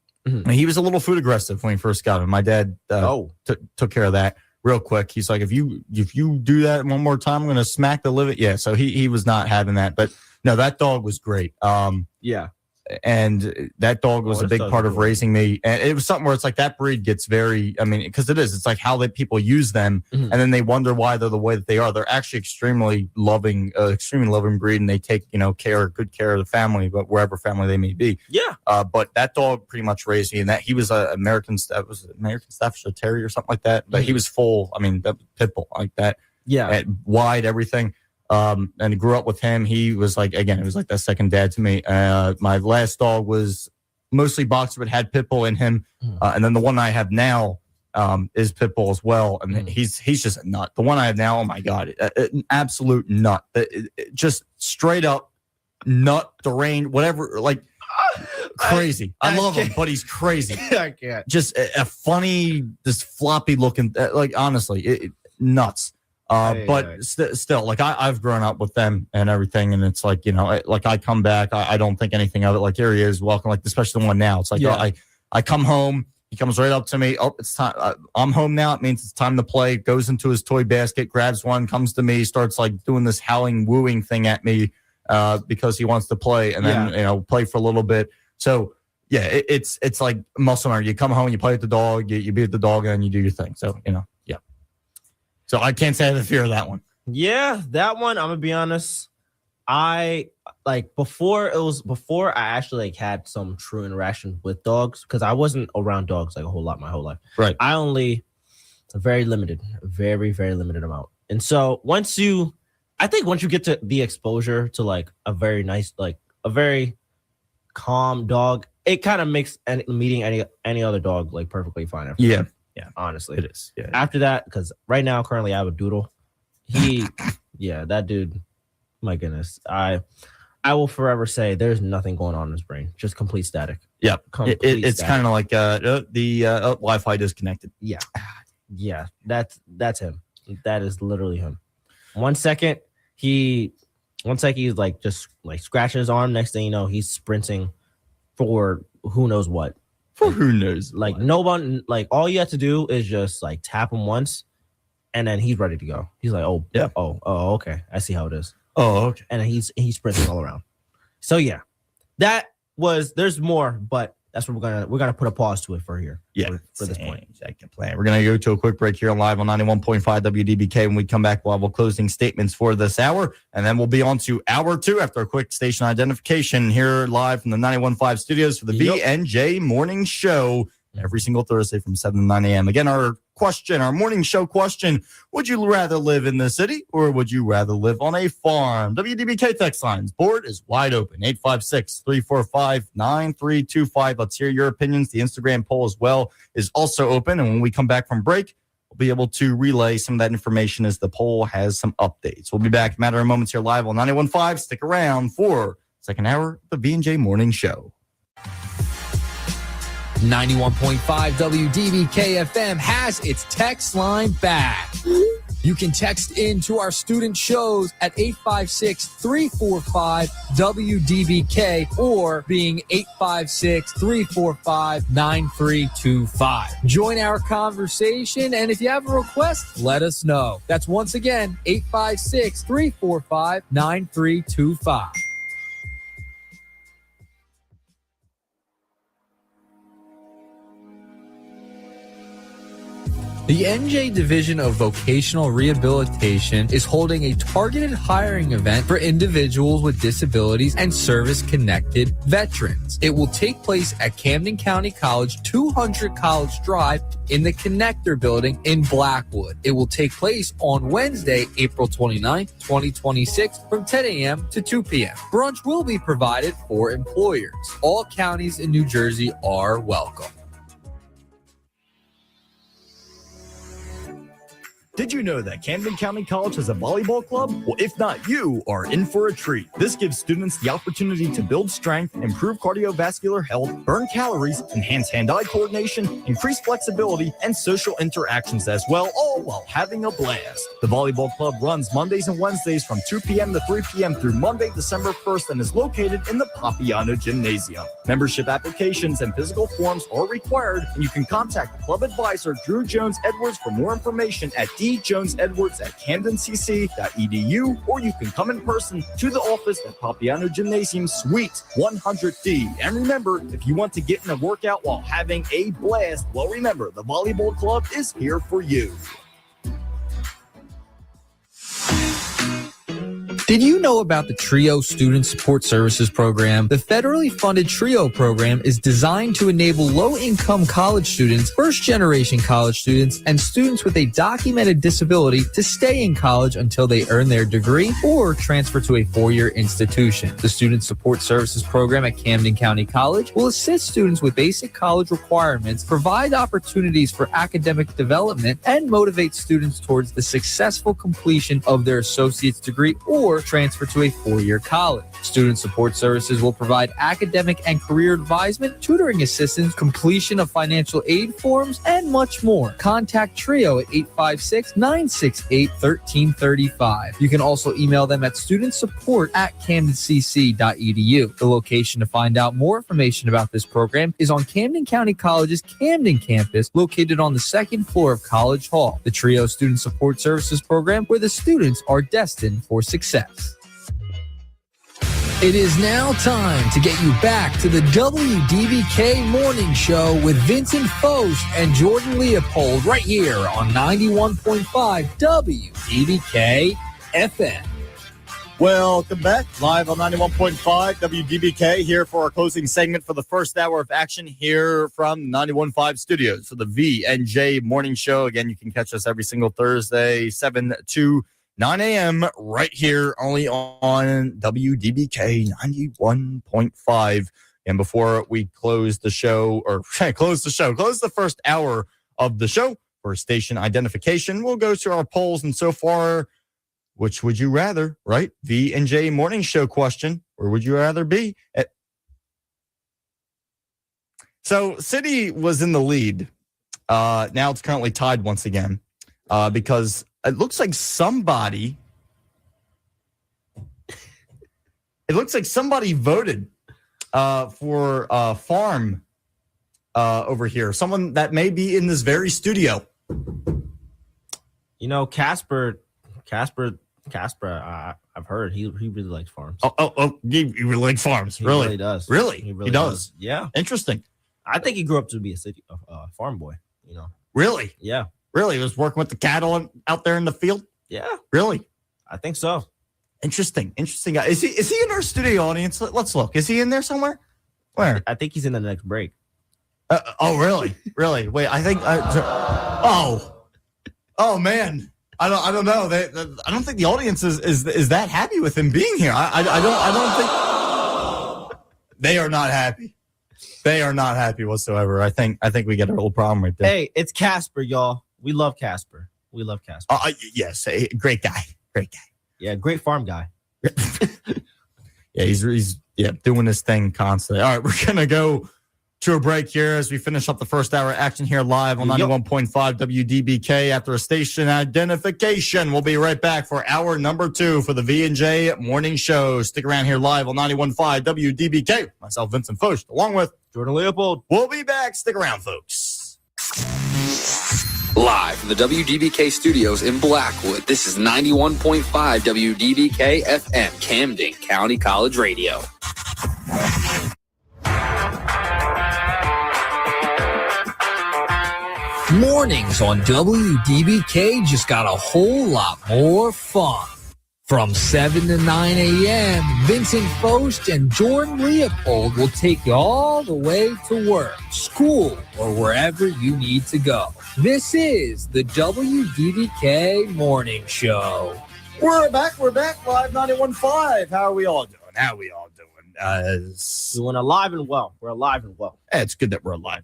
he was a little food aggressive when he first got him. My dad took care of that real quick. He's like, if you do that one more time, I'm going to smack the liver. Yeah. So he was not having that, but no, that dog was great. Yeah. And that dog was a big part of raising me. And it was something where it's like that breed gets very, I mean, because it's like how that people use them and then they wonder why they're the way that they are. They're actually extremely loving breed, and they take, good care of the family, but wherever family they may be. Yeah. But that dog pretty much raised me, and that he was an American Staffordshire Terrier or something like that. But he was full, that pit bull like that. Yeah. Wide, everything. And grew up with him. He was like, again, it was like that second dad to me. My last dog was mostly boxer, but had pit bull in him. And then the one I have now is pit bull as well. And he's just a nut. The one I have now, oh my God, an absolute nut. Just straight up nut, deranged, whatever, like crazy. I love him, but he's crazy. I can't. Just a funny, this floppy looking, like honestly, nuts. But still, like I've grown up with them and everything, and it's like, like I come back, I don't think anything of it. Like, here he is, welcome. Like, especially the one now. It's like I come home, he comes right up to me. Oh, it's time. I'm home now. It means it's time to play. Goes into his toy basket, grabs one, comes to me, starts like doing this howling, wooing thing at me because he wants to play, and then play for a little bit. So yeah, it's like muscle memory. You come home, you play with the dog, you beat the dog, and you do your thing. So yeah. So I can't say I have a fear of that one. Yeah, that one, I'm gonna be honest. I before I actually had some true interaction with dogs, because I wasn't around dogs like a whole lot my whole life. Right. I only very limited amount. And so once you get to the exposure to like a very nice, like a very calm dog, it kind of makes meeting any other dog like perfectly fine. Yeah. Yeah, honestly, it is. Yeah. After that, because right now, currently, I have a doodle. That dude. My goodness, I will forever say there's nothing going on in his brain, just complete static. Yeah, it's kind of like the Wi-Fi disconnected. Yeah, that's him. That is literally him. One second he's like just like scratching his arm. Next thing you know, he's sprinting for who knows what. For who knows? Like no one, like all you have to do is just like tap him once, and then he's ready to go. He's like, oh, yeah, oh, okay, I see how it is. Oh, okay. And then he's sprinting all around. So yeah, there's more, but that's what we're gonna put a pause to it for here. Yeah, for this point. Second plan. We're gonna go to a quick break here live on 91.5 WDBK. When we come back, we'll have closing statements for this hour, and then we'll be on to hour 2 after a quick station identification here live from the 91.5 studios for the VNJ Morning Show every single Thursday from 7 to 9 a.m. Again, our morning show question: would you rather live in the city or would you rather live on a farm? WDBK text lines board is wide open. 856-345-9325. Let's hear your opinions. The Instagram poll as well is also open. And when we come back from break, we'll be able to relay some of that information as the poll has some updates. We'll be back in a matter of moments here live on 91.5. Stick around for second hour of the V&J Morning Show. 91.5 WDBK-FM has its text line back. You can text into our student shows at 856-345-WDBK or being 856-345-9325. Join our conversation, and if you have a request, let us know. That's once again 856-345-9325. The NJ Division of Vocational Rehabilitation is holding a targeted hiring event for individuals with disabilities and service-connected veterans. It will take place at Camden County College, 200 College Drive in the Connector Building in Blackwood. It will take place on Wednesday, April 29th, 2026 from 10 a.m. to 2 p.m. Brunch will be provided for employers. All counties in New Jersey are welcome. Did you know that Camden County College has a volleyball club? Well, if not, you are in for a treat. This gives students the opportunity to build strength, improve cardiovascular health, burn calories, enhance hand-eye coordination, increase flexibility, and social interactions as well, all while having a blast. The volleyball club runs Mondays and Wednesdays from 2 p.m. to 3 p.m. through Monday, December 1st, and is located in the Papiano Gymnasium. Membership applications and physical forms are required, and you can contact the club advisor, Drew Jones Edwards, for more information at djonesedwards@camdencc.edu, or you can come in person to the office at Papiano Gymnasium Suite 100D. And remember, if you want to get in a workout while having a blast, well, remember, the volleyball club is here for you. Did you know about the TRIO Student Support Services Program? The federally funded TRIO program is designed to enable low-income college students, first-generation college students, and students with a documented disability to stay in college until they earn their degree or transfer to a four-year institution. The Student Support Services Program at Camden County College will assist students with basic college requirements, provide opportunities for academic development, and motivate students towards the successful completion of their associate's degree or transfer to a four-year college. Student Support Services will provide academic and career advisement, tutoring assistance, completion of financial aid forms, and much more. Contact TRIO at 856-968-1335. You can also email them at studentsupport@camdencc.edu. The location to find out more information about this program is on Camden County College's Camden campus, located on the second floor of College Hall. The TRIO Student Support Services Program, where the students are destined for success. It is now time to get you back to the WDBK Morning Show with Vincent Focht and Jordan Leopold right here on 91.5 WDBK-FM. Welcome back, live on 91.5 WDBK, here for our closing segment for the first hour of action here from 91.5 studios for the V&J Morning Show. Again, you can catch us every single Thursday, 7 to 9 a.m. right here only on WDBK 91.5. And before we close the first hour of the show for station identification, we'll go to our polls. And so far, which would you rather, right? V&J Morning Show question. Where would you rather be? So City was in the lead. Now it's currently tied once again because it looks like somebody voted for farm over here. Someone that may be in this very studio. You know, Casper, I've heard he really likes farms. He really likes farms. He really? really does. Really? He really does. Yeah. Interesting. I think he grew up to be a farm boy, you know. Really? Yeah. Really? He was working with the cattle out there in the field? Yeah. Really? I think so. Interesting guy. Is he in our studio audience? Let's look. Is he in there somewhere? Where? I think he's in the next break. Really? Really? Wait, I think oh man. I don't know. I don't think the audience is that happy with him being here. I don't think they are not happy. They are not happy whatsoever. I think we get a little problem right there. Hey, it's Casper, y'all. We love Casper. Yes, great guy. Yeah, great farm guy. Yeah, he's doing this thing constantly. All right, we're gonna go to a break here as we finish up the first hour action here live on 91.5 WDBK after a station identification. We'll be right back for hour number 2 for the V&J Morning Show. Stick around here live on 91.5 WDBK. Myself, Vincent Focht, along with Jordan Leopold. We'll be back. Stick around, folks. Live from the WDBK studios in Blackwood, this is 91.5 WDBK-FM, Camden County College Radio. Mornings on WDBK just got a whole lot more fun. From 7 to 9 a.m., Vincent Focht and Jordan Leopold will take you all the way to work, school, or wherever you need to go. This is the WDBK Morning Show. We're back live 91.5. How are we all doing? Doing alive and well. We're alive and well. It's good that we're alive.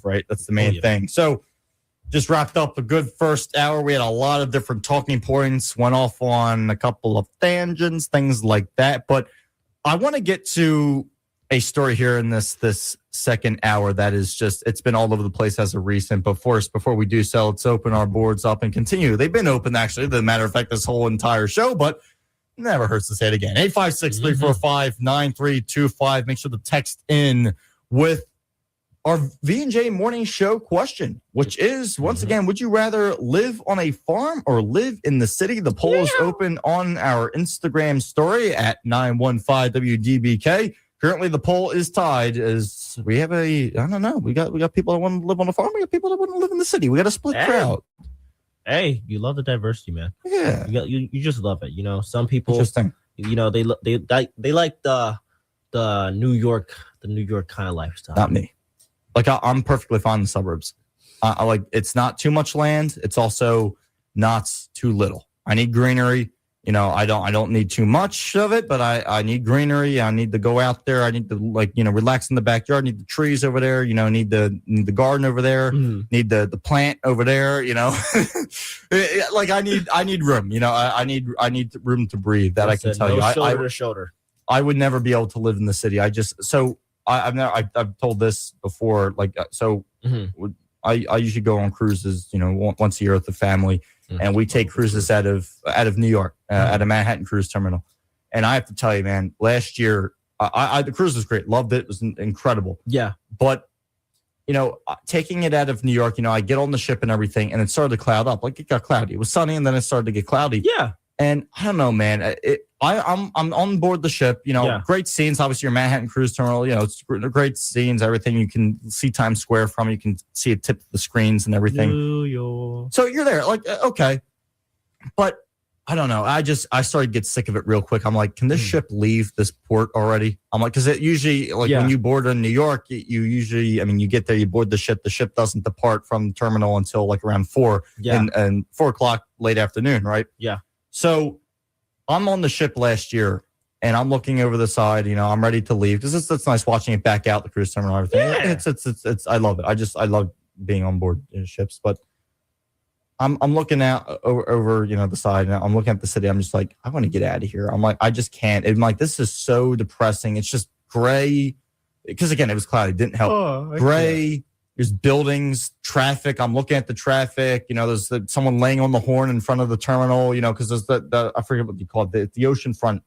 Right? That's the main thing. So just wrapped up a good first hour. We had a lot of different talking points, went off on a couple of tangents, things like that. But I want to get to a story here in this second hour that is just, it's been all over the place as of recent. But first, before we do so, let's open our boards up and continue. They've been open, actually, as a matter of fact, this whole entire show, but never hurts to say it again. 856-345-9325. Make sure to text in with our V&J morning show question, which is, once again, would you rather live on a farm or live in the city? The poll is open on our Instagram story at 915WDBK. Currently, the poll is tied as we have I don't know. We got people that want to live on a farm. We got people that want to live in the city. We got a split crowd. Hey, you love the diversity, man. Yeah. You just love it. You know, some people, Interesting. you know, they like the New York kind of lifestyle. Not me. Like I'm perfectly fine in the suburbs. I like, it's not too much land. It's also not too little. I need greenery. You know, I don't need too much of it, but I need greenery. I need to go out there. I need to, like, you know, relax in the backyard. Need the trees over there. You know, need the garden over there. Need the plant over there. You know, like I need room. You know, I need room to breathe. That I can tell you. Shoulder to shoulder. I would never be able to live in the city. I've told this before. Like, so I usually go on cruises, you know, once a year with the family. And we take cruises out of New York, at a Manhattan cruise terminal. And I have to tell you, man, last year, the cruise was great. Loved it. It was incredible. Yeah. But, you know, taking it out of New York, you know, I get on the ship and everything, and it started to cloud up. Like, it got cloudy. It was sunny, and then it started to get cloudy. Yeah. And I don't know, man. I'm on board the ship. You know, great scenes. Obviously, your Manhattan cruise terminal. You know, it's great scenes. Everything, you can see Times Square from. You can see a tip of the screens and everything. So you're there, like, okay, but I don't know. I started to get sick of it real quick. I'm like, can this ship leave this port already? I'm like, because it usually, like, when you board in New York, you usually, I mean, you get there, you board the ship. The ship doesn't depart from the terminal until like around 4 and 4 o'clock late afternoon, right? Yeah. So I'm on the ship last year, and I'm looking over the side. You know, I'm ready to leave because it's nice watching it back out the cruise terminal and everything. Yeah. It's I love it. I love being on board ships, but I'm looking out over you know, the side, and I'm looking at the city. I'm just like, I want to get out of here. I'm like, I just can't. I'm like, this is so depressing. It's just gray because, again, it was cloudy. It didn't help. Gray. There's buildings, traffic. I'm looking at the traffic. You know, there's someone laying on the horn in front of the terminal, you know, because there's I forget what you call it, the oceanfront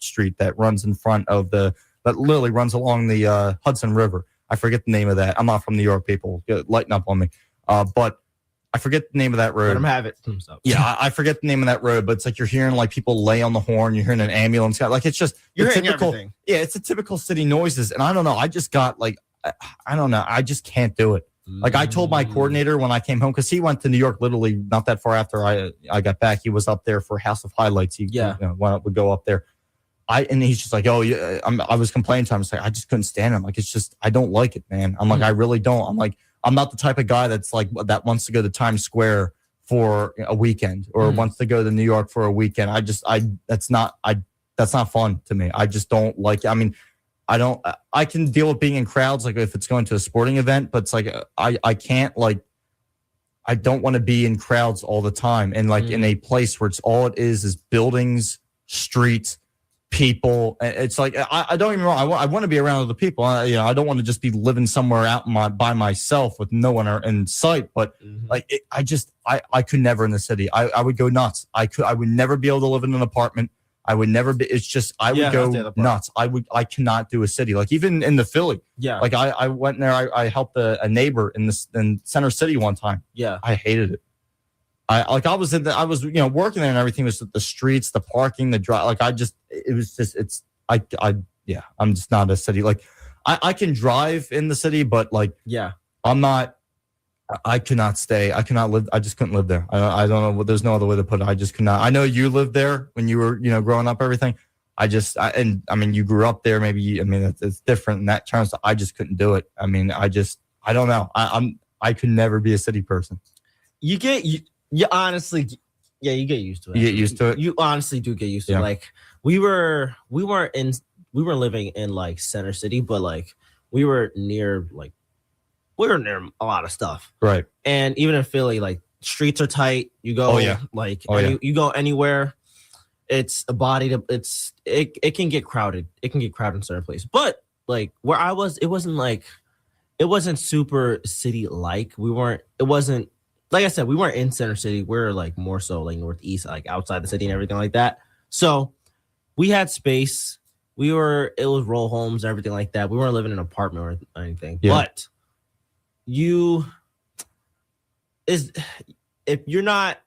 street that runs in front of that literally runs along the Hudson River. I forget the name of that. I'm not from New York, people. Lighten up on me. But I forget the name of that road. Let him have it. Yeah, I forget the name of that road, but it's like you're hearing like people lay on the horn. You're hearing an ambulance. Like, it's just you're hearing typical. Everything. Yeah, it's a typical city noises. And I don't know. I just got like, I don't know. I just can't do it. Like, I told my coordinator when I came home, because he went to New York literally not that far after I got back. He was up there for House of Highlights. He would go up there. And he's just like, oh, yeah. I was complaining to him. I was like, I just couldn't stand him. Like, it's just, I don't like it, man. I'm like, I really don't. I'm like, I'm not the type of guy that's like, that wants to go to Times Square for a weekend or wants to go to New York for a weekend. That's not fun to me. I just don't like it. I mean, I can deal with being in crowds, like if it's going to a sporting event, but it's like, I can't, like, I don't want to be in crowds all the time. And like in a place where it's all it is buildings, streets, people. It's like, I don't even wrong. I want to be around other people. I don't want to just be living somewhere out by myself with no one in sight. But like, I could never in the city. I would go nuts. I would never be able to live in an apartment. I would never be. It's just, I would go nuts. I cannot do a city. Like, even in the Philly. Yeah. Like, I went in there. I helped a neighbor in Center City one time. Yeah. I hated it. I was working there, and everything was the streets, the parking, the drive. Like, I'm just not a city. Like, I can drive in the city, but like, I'm not. I could not stay. I cannot live. I just couldn't live there. I don't know. There's no other way to put it. I just could not. I know you lived there when you were, growing up, everything. I mean, you grew up there. Maybe, it's different in that terms. I just couldn't do it. I mean, I don't know. I could never be a city person. You honestly, you get used to it. You get used to it. You honestly do get used to it. Like, we were living in like Center City, but like we were near like we're near a lot of stuff. Right. And even in Philly, like streets are tight. You go you go anywhere, it's a body to it can get crowded. It can get crowded in certain places. But like where I was, it wasn't super city like. It wasn't like I said, we weren't in center city. We're like more so like northeast, like outside the city and everything like that. So we had space. It was row homes and everything like that. We weren't living in an apartment or anything. Yeah. But if you're not,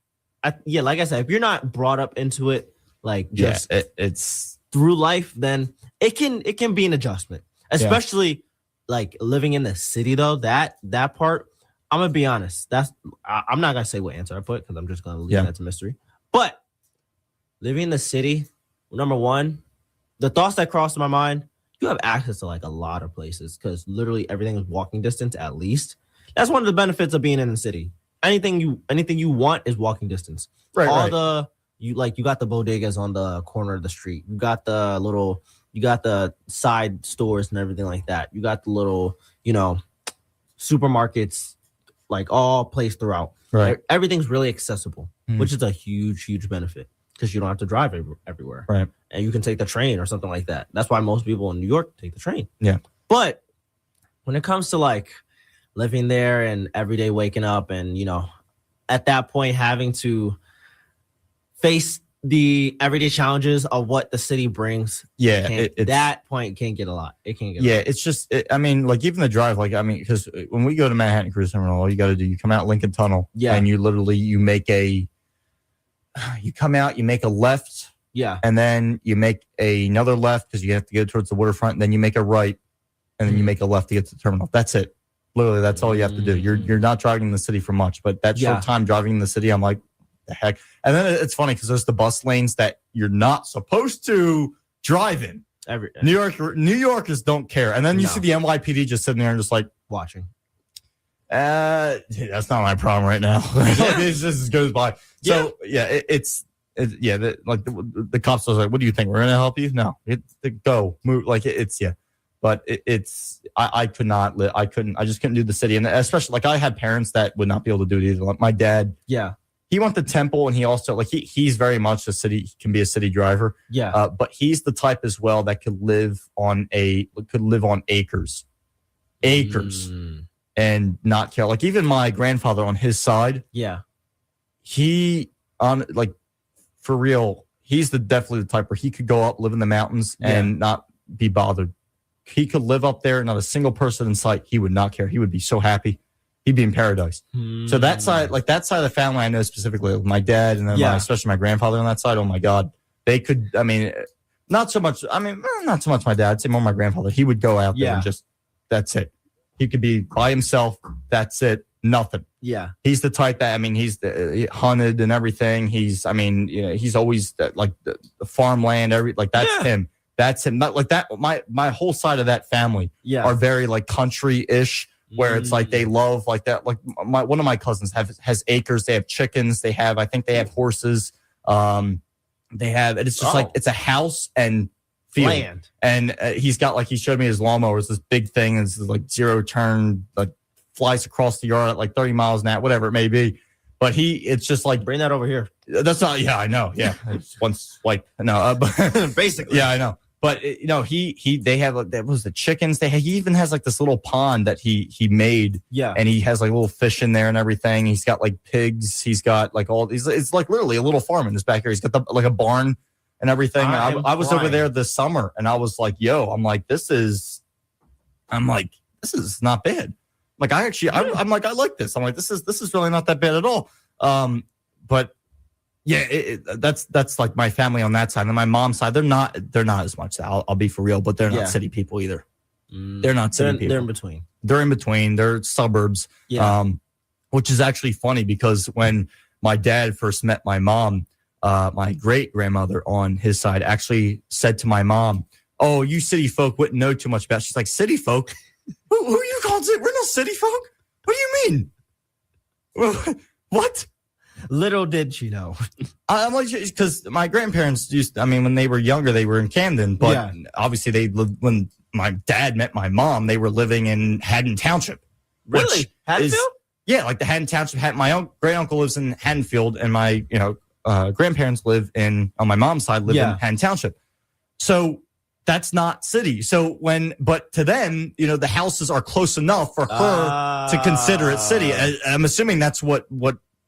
like I said, if you're not brought up into it, like it's through life, then it can be an adjustment, especially like living in the city though. That part, I'm gonna be honest. I'm not gonna say what answer I put because I'm just gonna leave that to mystery. But living in the city, number one, the thoughts that crossed my mind, you have access to like a lot of places because literally everything is walking distance at least. That's one of the benefits of being in the city. Anything you want is walking distance. Right. You got the bodegas on the corner of the street. You got the side stores and everything like that. You got the little, supermarkets like all placed throughout. Right. Everything's really accessible, which is a huge, huge benefit because you don't have to drive everywhere. Right. And you can take the train or something like that. That's why most people in New York take the train. Yeah. But when it comes to like living there and every day waking up and, at that point having to face the everyday challenges of what the city brings. Yeah. That point can get a lot. It can get a lot. It's just, like even the drive, because when we go to Manhattan Cruise Terminal, all you got to do, you come out Lincoln Tunnel and you make a left. Yeah. And then you make another left because you have to go towards the waterfront. And then you make a right and then you make a left to get to the terminal. That's it. Literally, that's all you have to do. You're not driving in the city for much, but that short time driving in the city, I'm like, the heck. And then it's funny because there's the bus lanes that you're not supposed to drive in. New Yorkers don't care. And then you see the NYPD just sitting there and just like watching. That's not my problem right now. It just goes by. So the cops was like, "What do you think? We're gonna help you?" No, go move. But I could not live. I just couldn't do the city, and especially like I had parents that would not be able to do it either. Like my dad, he went to Temple, and he also he's very much he can be a city driver. Yeah, but he's the type as well that could live on acres, and not care. Like even my grandfather on his side, for real, he's definitely the type where he could go up, live in the mountains, and not be bothered. He could live up there, not a single person in sight. He would not care. He would be so happy. He'd be in paradise. So that side of the family, I know specifically, my dad and then especially my grandfather on that side. Oh my God, they could. Not so much my dad. I'd say more my grandfather. He would go out there and just that's it. He could be by himself. That's it. Nothing. Yeah. He's the type that he's hunted and everything. He's he's always the farmland. That's him. That's him. Not like that. My whole side of that family are very like country-ish, where it's like they love like that. Like one of my cousins has acres. They have chickens. I think they have horses. It's just like it's a house and field. Land. And he showed me his lawnmower. It's this big thing. It's like zero turn, like flies across the yard at like 30 miles an hour, whatever it may be. But it's just like bring that over here. That's not. Yeah, I know. Yeah, it's one swipe. No, but basically. Yeah, I know. But they have that was the chickens. He even has like this little pond that he made. Yeah, and he has like little fish in there and everything. He's got like pigs. He's got like all these. It's like literally a little farm in his backyard. He's got like a barn and everything. I was over there this summer and I was like, I'm like, this is not bad. Like I'm like, I like this. I'm like, this is really not that bad at all. But yeah, that's like my family on that side. And my mom's side, they're not as much. I'll be for real, but they're not city people either. They're not city people. They're in between. They're in between. They're suburbs. Yeah. Which is actually funny because when my dad first met my mom, my great grandmother on his side actually said to my mom, "Oh, you city folk wouldn't know too much about." She's like, "City folk? Who are you calling it? We're not city folk. What do you mean? What?" Little did she know. I'm like, because my grandparents when they were younger, they were in Camden, but obviously when my dad met my mom, they were living in Haddon Township. Really? Haddonfield? Yeah, like the Haddon Township. My great uncle lives in Haddonfield, and my grandparents live on my mom's side live in Haddon Township. So that's not city. So but to them, the houses are close enough for her to consider it city. I'm assuming that's what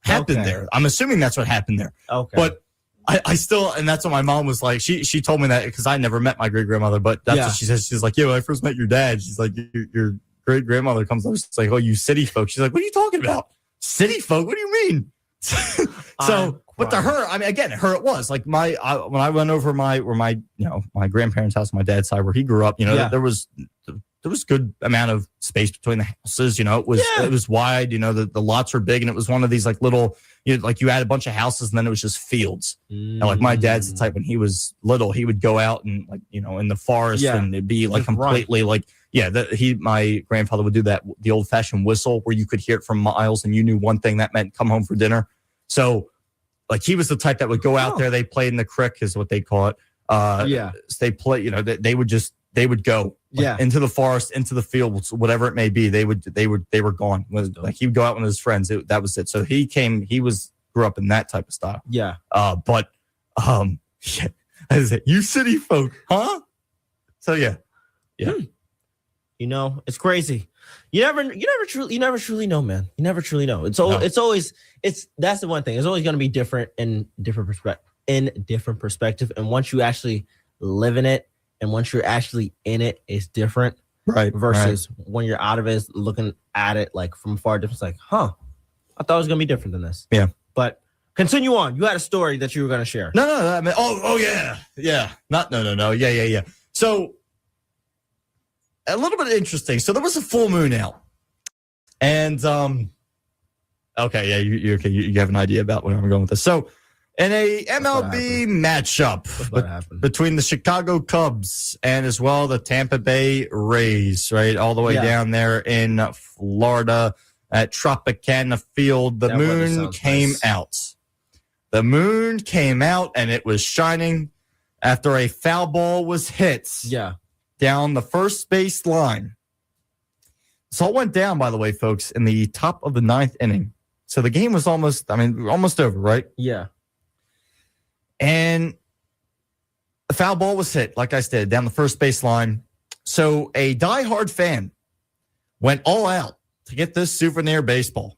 happened there. I'm assuming that's what happened there. Okay. But I still, and that's what my mom was like. She told me that because I never met my great grandmother, but that's what she says. She's like, yeah, when I first met your dad, she's like, your great grandmother comes up. She's like, oh, you city folk. She's like, what are you talking about? City folk? What do you mean? So, but to her, I mean, again, her it was like when I went over my grandparents' house on my dad's side where he grew up. There was good amount of space between the houses. It was wide. The lots were big, and it was one of these like little. You had a bunch of houses, and then it was just fields. And like my dad's the type when he was little, he would go out and in the forest, and it'd be like just completely my grandfather would do that, the old fashioned whistle where you could hear it from miles, and you knew one thing that meant come home for dinner. So like he was the type that would go out there. They played in the creek is what they call it. They play. They would go into the forest, into the fields, whatever it may be. They were gone. Like he would go out with his friends. That was it. So he grew up in that type of style. Yeah. But you city folk, huh? So yeah. It's crazy. You never truly know, man. You never truly know. That's the one thing. It's always going to be different in different perspective. And once you actually live in it, and once you're actually in it, it's different. Right. Versus when you're out of it, looking at it like from far different. It's like, I thought it was going to be different than this. Yeah. But continue on. You had a story that you were going to share. No. I mean, yeah. Yeah. No. Yeah. So a little bit interesting. So there was a full moon out. And, okay. Yeah. You have an idea about where I'm going with this. So, in a MLB matchup between the Chicago Cubs and as well the Tampa Bay Rays, right, all the way down there in Florida at Tropicana Field, the moon came out. The moon came out, and it was shining after a foul ball was hit down the first base line. This all went down, by the way, folks, in the top of the 9th inning. So the game was almost over, right? Yeah. And the foul ball was hit, like I said, down the first base line. So a diehard fan went all out to get this souvenir baseball.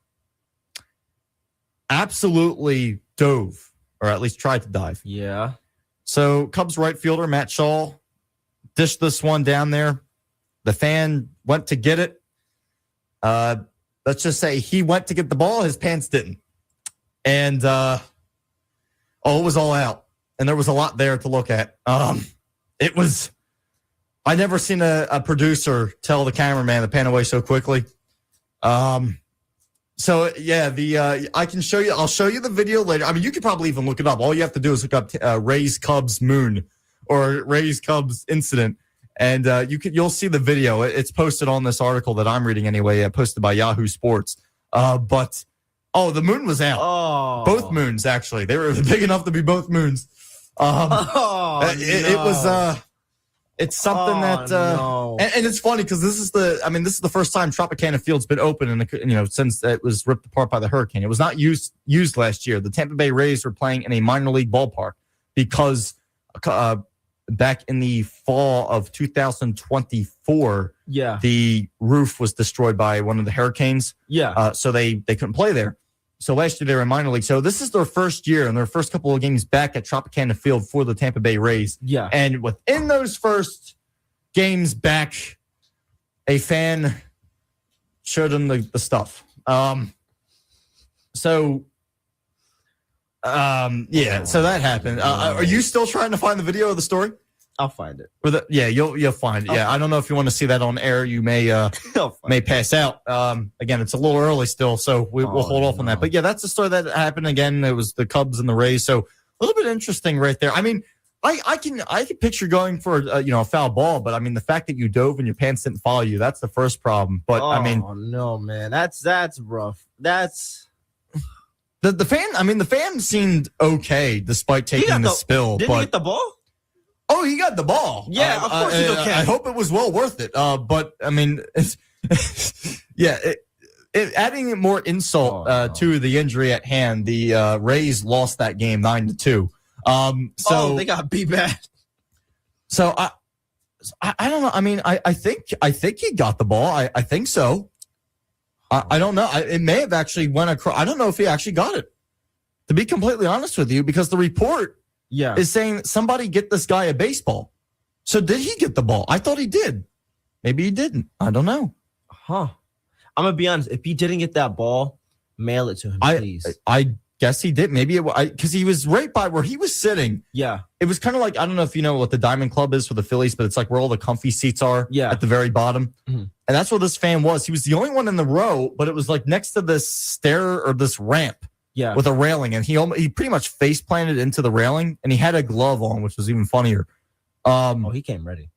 Absolutely dove, or at least tried to dive. Yeah. So Cubs right fielder Matt Shaw dished this one down there. The fan went to get it. Let's just say he went to get the ball. His pants didn't. And, it was all out, and there was a lot there to look at. I never seen a producer tell the cameraman to pan away so quickly. So yeah, I can show you. I'll show you the video later. I mean, you could probably even look it up. All you have to do is look up Rays Cubs moon or Rays Cubs incident, and you'll see the video. It's posted on this article that I'm reading anyway. Posted by Yahoo Sports. Oh, the moon was out. Oh. Both moons, actually. They were big enough to be both moons. It was it's something and it's funny because this is the first time Tropicana Field's been open since it was ripped apart by the hurricane. It was not used last year. The Tampa Bay Rays were playing in a minor league ballpark because back in the fall of 2024, the roof was destroyed by one of the hurricanes. So they couldn't play there. So last year they were in minor league. So this is their first year and their first couple of games back at Tropicana Field for the Tampa Bay Rays. Yeah. And within those first games back, a fan showed them the stuff. So that happened. Are you still trying to find the video of the story? I'll find it. You'll find it. Yeah, I don't know if you want to see that on air. You may pass out. Again, it's a little early still, so we'll hold off on that. But yeah, that's the story that happened. Again, it was the Cubs and the Rays. So a little bit interesting right there. I mean, I can picture going for a foul ball, but I mean the fact that you dove and your pants didn't follow you, that's the first problem. But no, man, that's rough. That's the fan. I mean, the fan seemed okay despite taking the spill. Didn't he get the ball? Oh, he got the ball. Yeah, of course he's okay. I hope it was well worth it. But I mean, adding more insult to the injury at hand, the Rays lost that game 9-2. They got beat bad. So I don't know. I mean, I think he got the ball. I think so. I don't know. It may have actually went across. I don't know if he actually got it, to be completely honest with you, because the report is saying somebody get this guy a baseball. So did he get the ball? I thought he did. Maybe he didn't. I don't know. I'm going to be honest. If he didn't get that ball, mail it to him, please. I guess he did. Maybe because he was right by where he was sitting. Yeah. It was kind of like, I don't know if you know what the Diamond Club is for the Phillies, but it's like where all the comfy seats are at the very bottom. Mm-hmm. And that's where this fan was. He was the only one in the row, but it was like next to this stair or this ramp with a railing. And he pretty much face planted into the railing, and he had a glove on, which was even funnier. He came ready.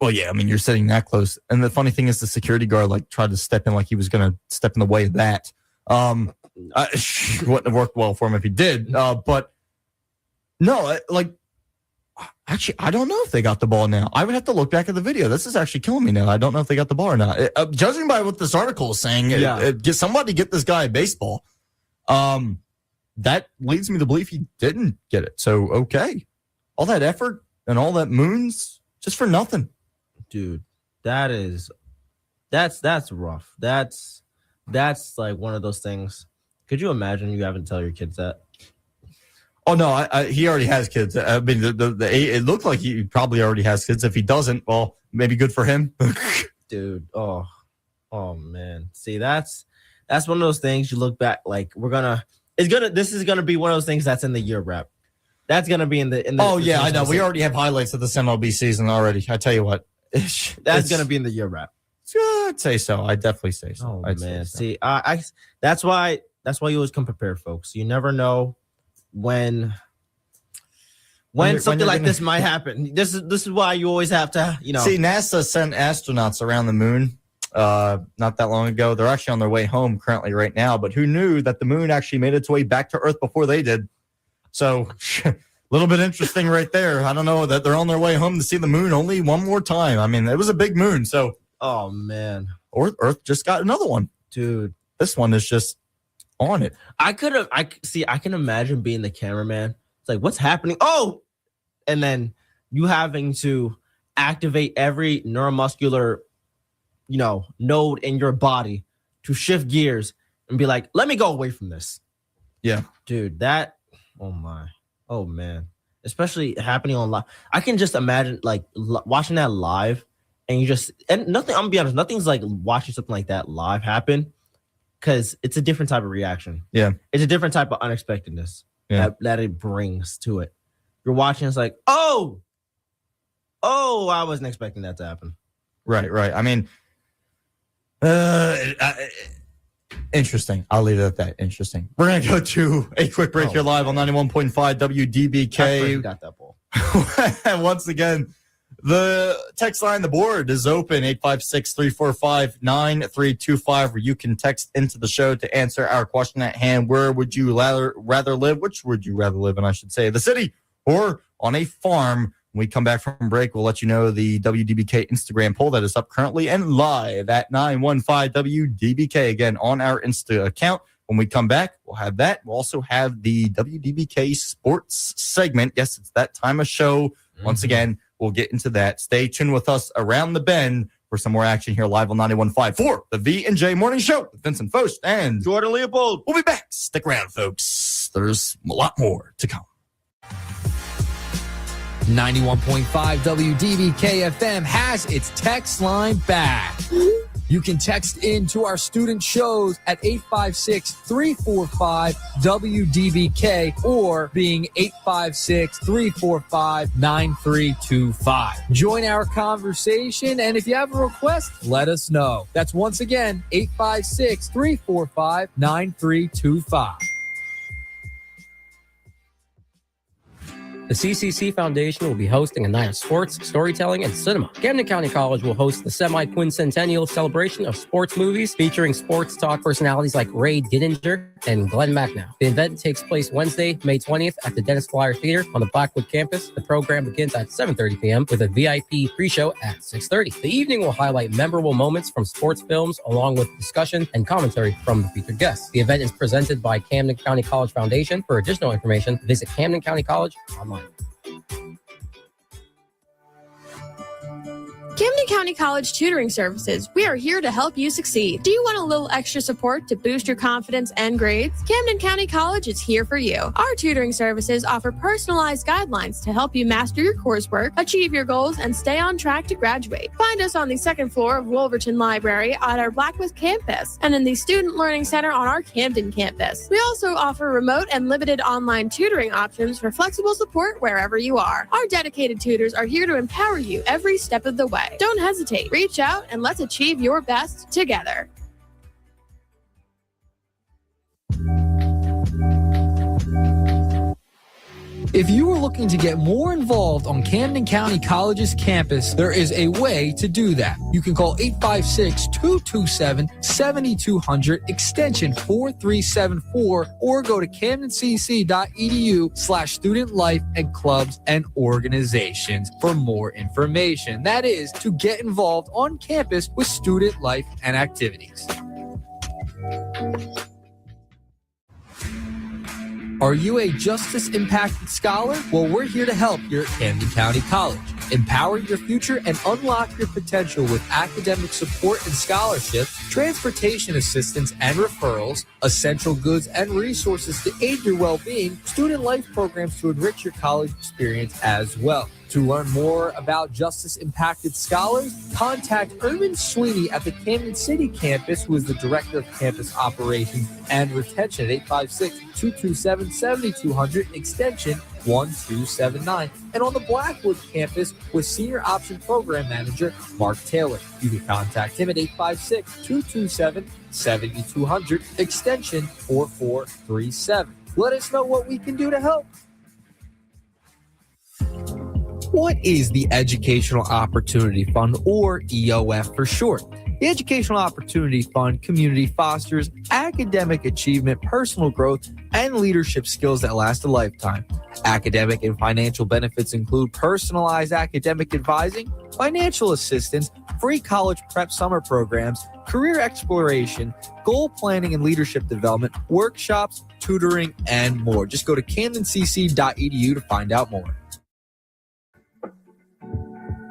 Well, yeah, I mean, you're sitting that close. And the funny thing is the security guard like tried to step in like he was going to step in the way of that. Wouldn't have worked well for him if he did. But no, actually, I don't know if they got the ball now. I would have to look back at the video. This is actually killing me now. I don't know if they got the ball or not. Judging by what this article is saying, somebody get this guy a baseball. That leads me to believe he didn't get it. So, okay. All that effort and all that moons just for nothing. Dude, that's rough. That's like one of those things. Could you imagine you having to tell your kids that? Oh no, he already has kids. I mean, it looked like he probably already has kids. If he doesn't, well, maybe good for him. Dude, oh man. See, that's one of those things you look back like this is gonna be one of those things that's in the year wrap. That's gonna be in the. Oh yeah, I know. We already have highlights of this MLB season already. I tell you what, that's gonna be in the year wrap. I'd say so. I'd definitely say so. Oh man, see, that's why you always come prepared, folks. You never know when something like this might happen. This is why you always have to, See, NASA sent astronauts around the moon not that long ago. They're actually on their way home currently right now, but who knew that the moon actually made its way back to Earth before they did? So a little bit interesting right there. I don't know that they're on their way home to see the moon only one more time. I mean, it was a big moon, so. Oh man. Or Earth just got another one. Dude. This one is just on it. I can imagine being the cameraman. It's like, what's happening? Oh! And then you having to activate every neuromuscular, node in your body to shift gears and be like, let me go away from this. Yeah. Dude, oh man. Especially happening on live. I can just imagine like watching that live and nothing, I'm gonna be honest, nothing's like watching something like that live happen because it's a different type of reaction. Yeah. It's a different type of unexpectedness that it brings to it. You're watching, it's like, oh, I wasn't expecting that to happen. Right. I mean, interesting. I'll leave it at that. Interesting. We're going to go to a quick break here live on 91.5 WDBK. Got that ball. And once again, the text line, the board is open, 856-345-9325, where you can text into the show to answer our question at hand. Where would you rather live? Which would you rather live in, I should say, the city or on a farm? When we come back from break, we'll let you know the WDBK Instagram poll that is up currently and live at 915 WDBK, again, on our Insta account. When we come back, we'll have that. We'll also have the WDBK Sports segment. Yes, it's that time of show. Mm-hmm. Once again, we'll get into that. Stay tuned with us around the bend for some more action here live on 91.5 for the V&J Morning Show with Vincent Focht and Jordan Leopold. We'll be back. Stick around, folks. There's a lot more to come. 91.5 WDBK-FM has its text line back. You can text into our student shows at 856-345-WDBK or being 856-345-9325. Join our conversation, and if you have a request, let us know. That's once again, 856-345-9325. The The CCC Foundation will be hosting a night of sports, storytelling, and cinema. Camden County College will host the semi-quincentennial celebration of sports movies featuring sports talk personalities like Ray Didinger and Glenn Macnow. The event takes place Wednesday, May 20th at the Dennis Flyer Theater on the Blackwood campus. The program begins at 7:30 p.m. with a VIP pre-show at 6:30. The evening will highlight memorable moments from sports films along with discussion and commentary from the featured guests. The event is presented by Camden County College Foundation. For additional information, visit Camden County College online. Camden County College Tutoring Services. We are here to help you succeed. Do you want a little extra support to boost your confidence and grades? Camden County College is here for you. Our tutoring services offer personalized guidelines to help you master your coursework, achieve your goals, and stay on track to graduate. Find us on the second floor of Wolverton Library at our Blackwood campus and in the Student Learning Center on our Camden campus. We also offer remote and limited online tutoring options for flexible support wherever you are. Our dedicated tutors are here to empower you every step of the way. Don't hesitate. Reach out and let's achieve your best together. If you are looking to get more involved on Camden County College's campus, there is a way to do that. You can call 856-227-7200 extension 4374 or go to camdencc.edu/student life and clubs and organizations for more information. That is to get involved on campus with student life and activities. Are you a justice-impacted scholar? Well, we're here to help here at Camden County College. Empower your future and unlock your potential with academic support and scholarships, transportation assistance and referrals, essential goods and resources to aid your well-being, student life programs to enrich your college experience as well. To learn more about justice-impacted scholars, contact Erwin Sweeney at the Camden City campus, who is the Director of Campus Operations and Retention at 856-227-7200, extension 1279. And on the Blackwood campus with Senior Option Program Manager Mark Taylor. You can contact him at 856-227-7200, extension 4437. Let us know what we can do to help. What is the Educational Opportunity Fund, or EOF for short? The Educational Opportunity Fund community fosters academic achievement, personal growth, and leadership skills that last a lifetime. Academic and financial benefits include personalized academic advising, financial assistance, free college prep summer programs, career exploration, goal planning and leadership development, workshops, tutoring, and more. Just go to camdencc.edu to find out more.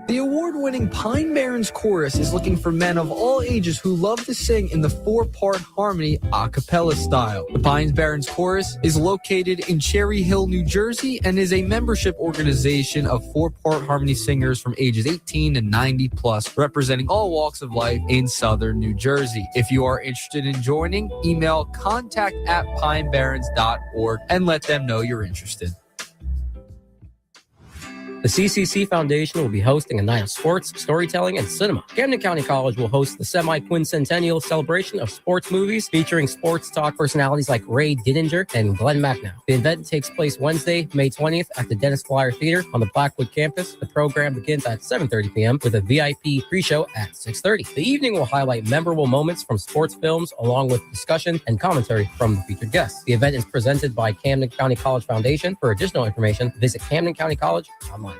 The award-winning Pine Barrens Chorus is looking for men of all ages who love to sing in the four-part harmony a cappella style. The Pine Barrens Chorus is located in Cherry Hill, New Jersey, and is a membership organization of four-part harmony singers from ages 18 to 90 plus, representing all walks of life in southern New Jersey. If you are interested in joining, email contact@pinebarrens.org and let them know you're interested. The CCC Foundation will be hosting a night of sports, storytelling, and cinema. Camden County College will host the semi-quincentennial celebration of sports movies featuring sports talk personalities like Ray Didinger and Glenn Macnow. The event takes place Wednesday, May 20th at the Dennis Flyer Theater on the Blackwood campus. The program begins at 7:30 p.m. with a VIP pre-show at 6:30. The evening will highlight memorable moments from sports films along with discussion and commentary from the featured guests. The event is presented by Camden County College Foundation. For additional information, visit Camden County College online.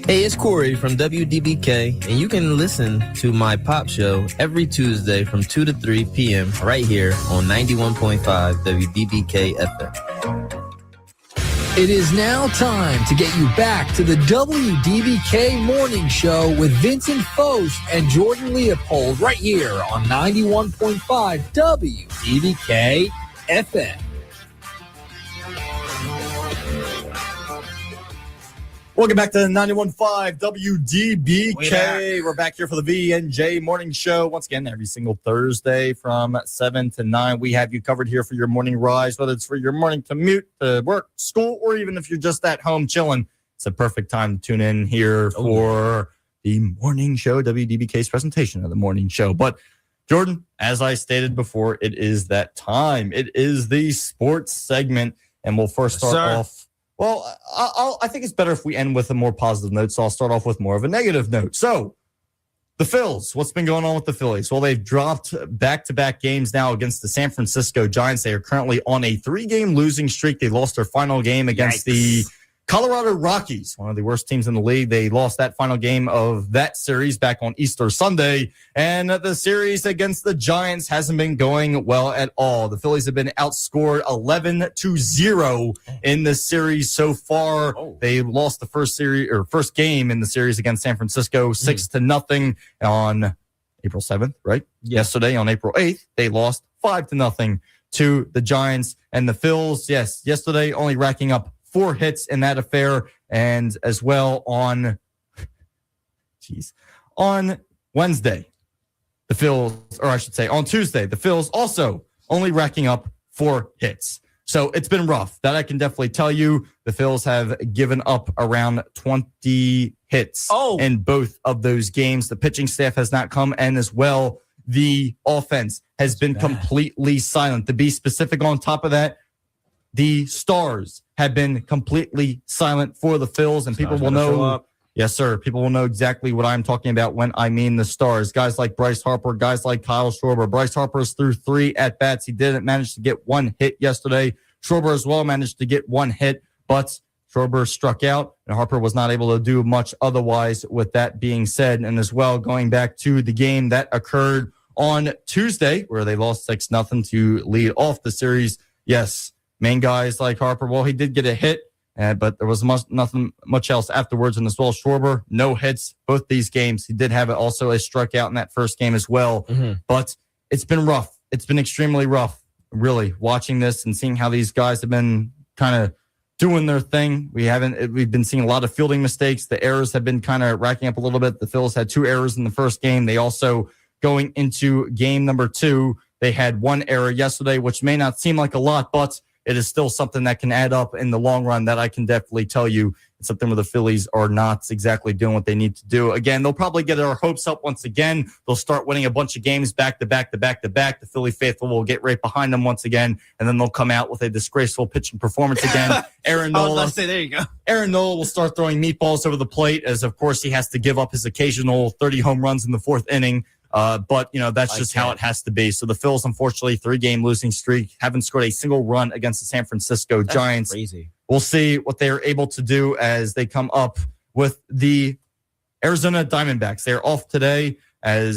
Hey, it's Corey from WDBK, and you can listen to my pop show every Tuesday from 2 to 3 p.m. right here on 91.5 WDBK-FM. It is now time to get you back to the WDBK Morning Show with Vincent Focht and Jordan Leopold right here on 91.5 WDBK-FM. Welcome back to 91.5 WDBK. We're back here for the V&J Morning Show. Once again, every single Thursday from 7 to 9. We have you covered here for your morning rise, whether it's for your morning commute to work, school, or even if you're just at home chilling. It's a perfect time to tune in here for the morning show, WDBK's presentation of the morning show. But Jordan, as I stated before, it is that time. It is the sports segment, and we'll first start off. Well, I think it's better if we end with a more positive note, so I'll start off with more of a negative note. So, the Phils, what's been going on with the Phillies? Well, they've dropped back-to-back games now against the San Francisco Giants. They are currently on a 3-game losing streak. They lost their final game against the Colorado Rockies, one of the worst teams in the league. They lost that final game of that series back on Easter Sunday. And the series against the Giants hasn't been going well at all. The Phillies have been outscored 11-0 in this series so far. They lost the first game in the series against San Francisco 6-0 on April 7th, right? Yesterday on April 8th, they lost 5-0 to the Giants. And the Phils, yesterday only racking up 4 hits in that affair, and as well on Wednesday, the Phils, or I should say on Tuesday, the Phils also only racking up 4 hits. So it's been rough. That I can definitely tell you. The Phils have given up around 20 hits in both of those games. The pitching staff has not come, and as well, the offense has been completely silent. To be specific on top of that, the Stars have been completely silent for the Phils, and people will know. Yes, sir. People will know exactly what I'm talking about when I mean the Stars. Guys like Bryce Harper, guys like Kyle Schwarber. Bryce Harper's through 3 at-bats. He didn't manage to get 1 hit yesterday. Schwarber as well managed to get 1 hit, but Schwarber struck out, and Harper was not able to do much otherwise with that being said. And as well, going back to the game that occurred on Tuesday, where they lost 6-0 to lead off the series. Yes, main guys like Harper, well, he did get a hit, but there was nothing much else afterwards. And as well, Schwarber, no hits both these games. He did have also a strikeout in that first game as well. But it's been rough. It's been extremely rough, really, watching this and seeing how these guys have been kind of doing their thing. We've been seeing a lot of fielding mistakes. The errors have been kind of racking up a little bit. The Phils had 2 errors in the first game. They also, going into game number 2, they had 1 error yesterday, which may not seem like a lot, but it is still something that can add up in the long run. That I can definitely tell you. It's something where the Phillies are not exactly doing what they need to do. Again, they'll probably get our hopes up once again. They'll start winning a bunch of games back to back. The Philly faithful will get right behind them once again, and then they'll come out with a disgraceful pitching performance again. Aaron Nola, there you go. Aaron Nola will start throwing meatballs over the plate, as of course he has to give up his occasional 30 home runs in the 4th inning. But, that's just how it has to be. So the Phils, unfortunately, 3-game losing streak, haven't scored a single run against the San Francisco Giants. Crazy. We'll see what they are able to do as they come up with the Arizona Diamondbacks. They're off today I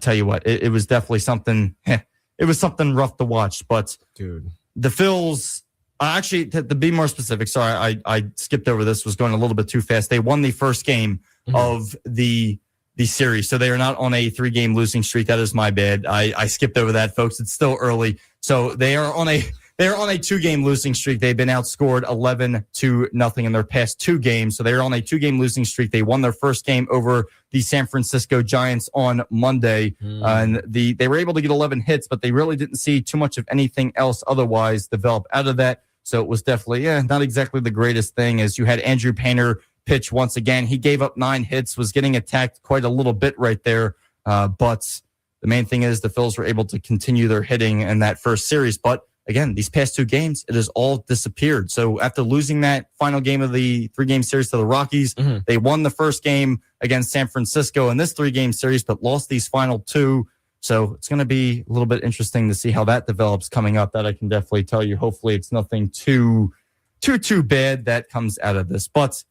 tell you what, it was definitely something. It was something rough to watch. But, dude, the Phils, actually, to be more specific, sorry, I skipped over this, was going a little bit too fast. They won the first game of the series. So they are not on a 3-game losing streak. That is my bad. I skipped over that, folks. It's still early. So they are on a 2-game losing streak. They've been outscored 11-0 in their past 2 games. So they're on a 2-game losing streak. They won their first game over the San Francisco Giants on Monday. And they were able to get 11 hits, but they really didn't see too much of anything else otherwise develop out of that. So it was definitely, not exactly the greatest thing, as you had Andrew Painter pitch once again. He gave up 9 hits, was getting attacked quite a little bit right there. But the main thing is the Phils were able to continue their hitting in that first series. But again, these past 2 games, it has all disappeared. So after losing that final game of the 3-game series to the Rockies, they won the first game against San Francisco in this 3-game series, but lost these final 2. So it's going to be a little bit interesting to see how that develops coming up. That I can definitely tell you. Hopefully it's nothing too bad that comes out of this. But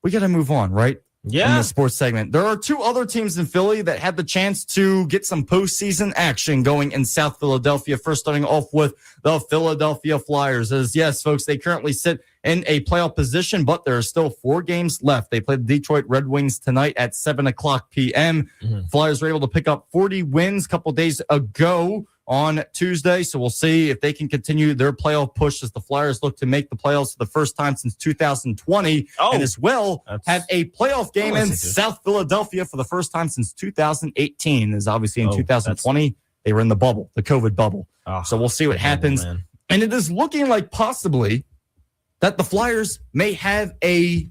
we got to move on, right? Yeah. In the sports segment. There are 2 other teams in Philly that had the chance to get some postseason action going in South Philadelphia. First, starting off with the Philadelphia Flyers. As yes, folks, they currently sit in a playoff position, but there are still 4 games left. They played the Detroit Red Wings tonight at 7:00 p.m. Flyers were able to pick up 40 wins a couple days ago on Tuesday. So we'll see if they can continue their playoff push as the Flyers look to make the playoffs for the first time since 2020. And as well have a playoff game in South Philadelphia for the first time since 2018. As obviously in 2020, they were in the bubble, the COVID bubble. So we'll see what happens. And it is looking like possibly that the Flyers may have a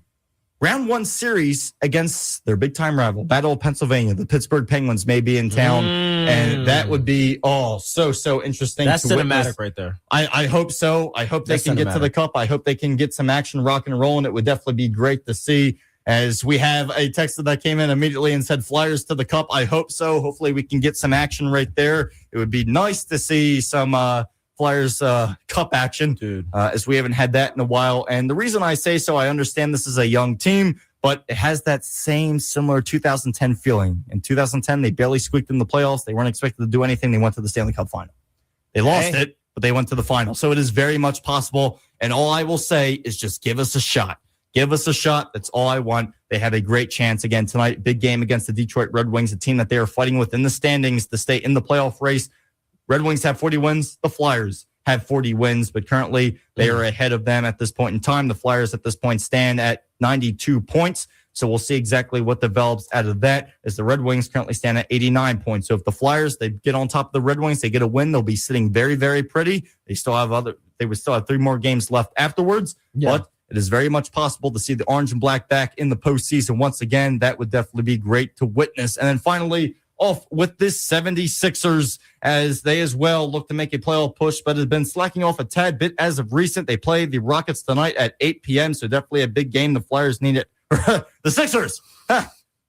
round one series against their big-time rival, Battle of Pennsylvania. The Pittsburgh Penguins may be in town, and that would be so interesting. That's to cinematic witness. right there. I hope so. I hope they can get to the Cup. I hope they can get some action rocking and rolling. It would definitely be great to see. As we have a text that came in immediately and said Flyers to the Cup. I hope so. Hopefully we can get some action right there. It would be nice to see some Flyers Cup action, dude, as we haven't had that in a while. And the reason I say so, I understand this is a young team, but it has that same similar 2010 feeling. In 2010, they barely squeaked in the playoffs. They weren't expected to do anything. They went to the Stanley Cup final. They lost it, but they went to the final. So it is very much possible. And all I will say is just give us a shot. Give us a shot. That's all I want. They have a great chance again tonight. Big game against the Detroit Red Wings, a team that they are fighting with in the standings to stay in the playoff race. Red Wings have 40 wins. The Flyers have 40 wins, but currently they are ahead of them at this point in time. The Flyers at this point stand at 92 points. So we'll see exactly what develops out of that, as the Red Wings currently stand at 89 points. So if the Flyers, they get on top of the Red Wings, they get a win, they'll be sitting very, very pretty. They would still have 3 more games left afterwards, but it is very much possible to see the orange and black back in the postseason once again. That would definitely be great to witness. And then finally, off with this 76ers, as they as well look to make a playoff push, but has been slacking off a tad bit as of recent. They play the Rockets tonight at 8 p.m., so definitely a big game. The Flyers need it. The Sixers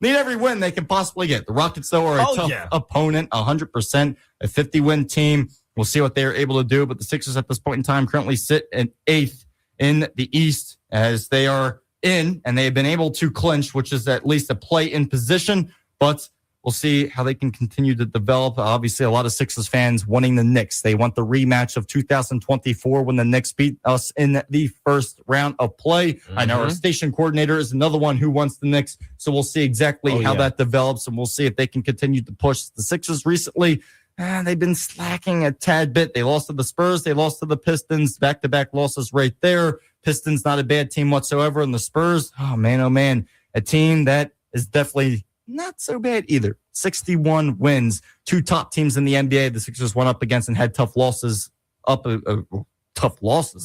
need every win they can possibly get. The Rockets, though, are a tough opponent, 100%, a 50-win team. We'll see what they're able to do, but the Sixers at this point in time currently sit in 8th in the East, as they are in, and they have been able to clinch, which is at least a play-in position, but we'll see how they can continue to develop. Obviously, a lot of Sixers fans wanting the Knicks. They want the rematch of 2024 when the Knicks beat us in the first round of play. I know our station coordinator is another one who wants the Knicks, so we'll see exactly how that develops, and we'll see if they can continue to push. The Sixers recently, they've been slacking a tad bit. They lost to the Spurs. They lost to the Pistons. Back-to-back losses right there. Pistons, not a bad team whatsoever. And the Spurs, oh, man, a team that is definitely not so bad either. 61 wins. 2 top teams in the NBA. The Sixers went up against and had tough losses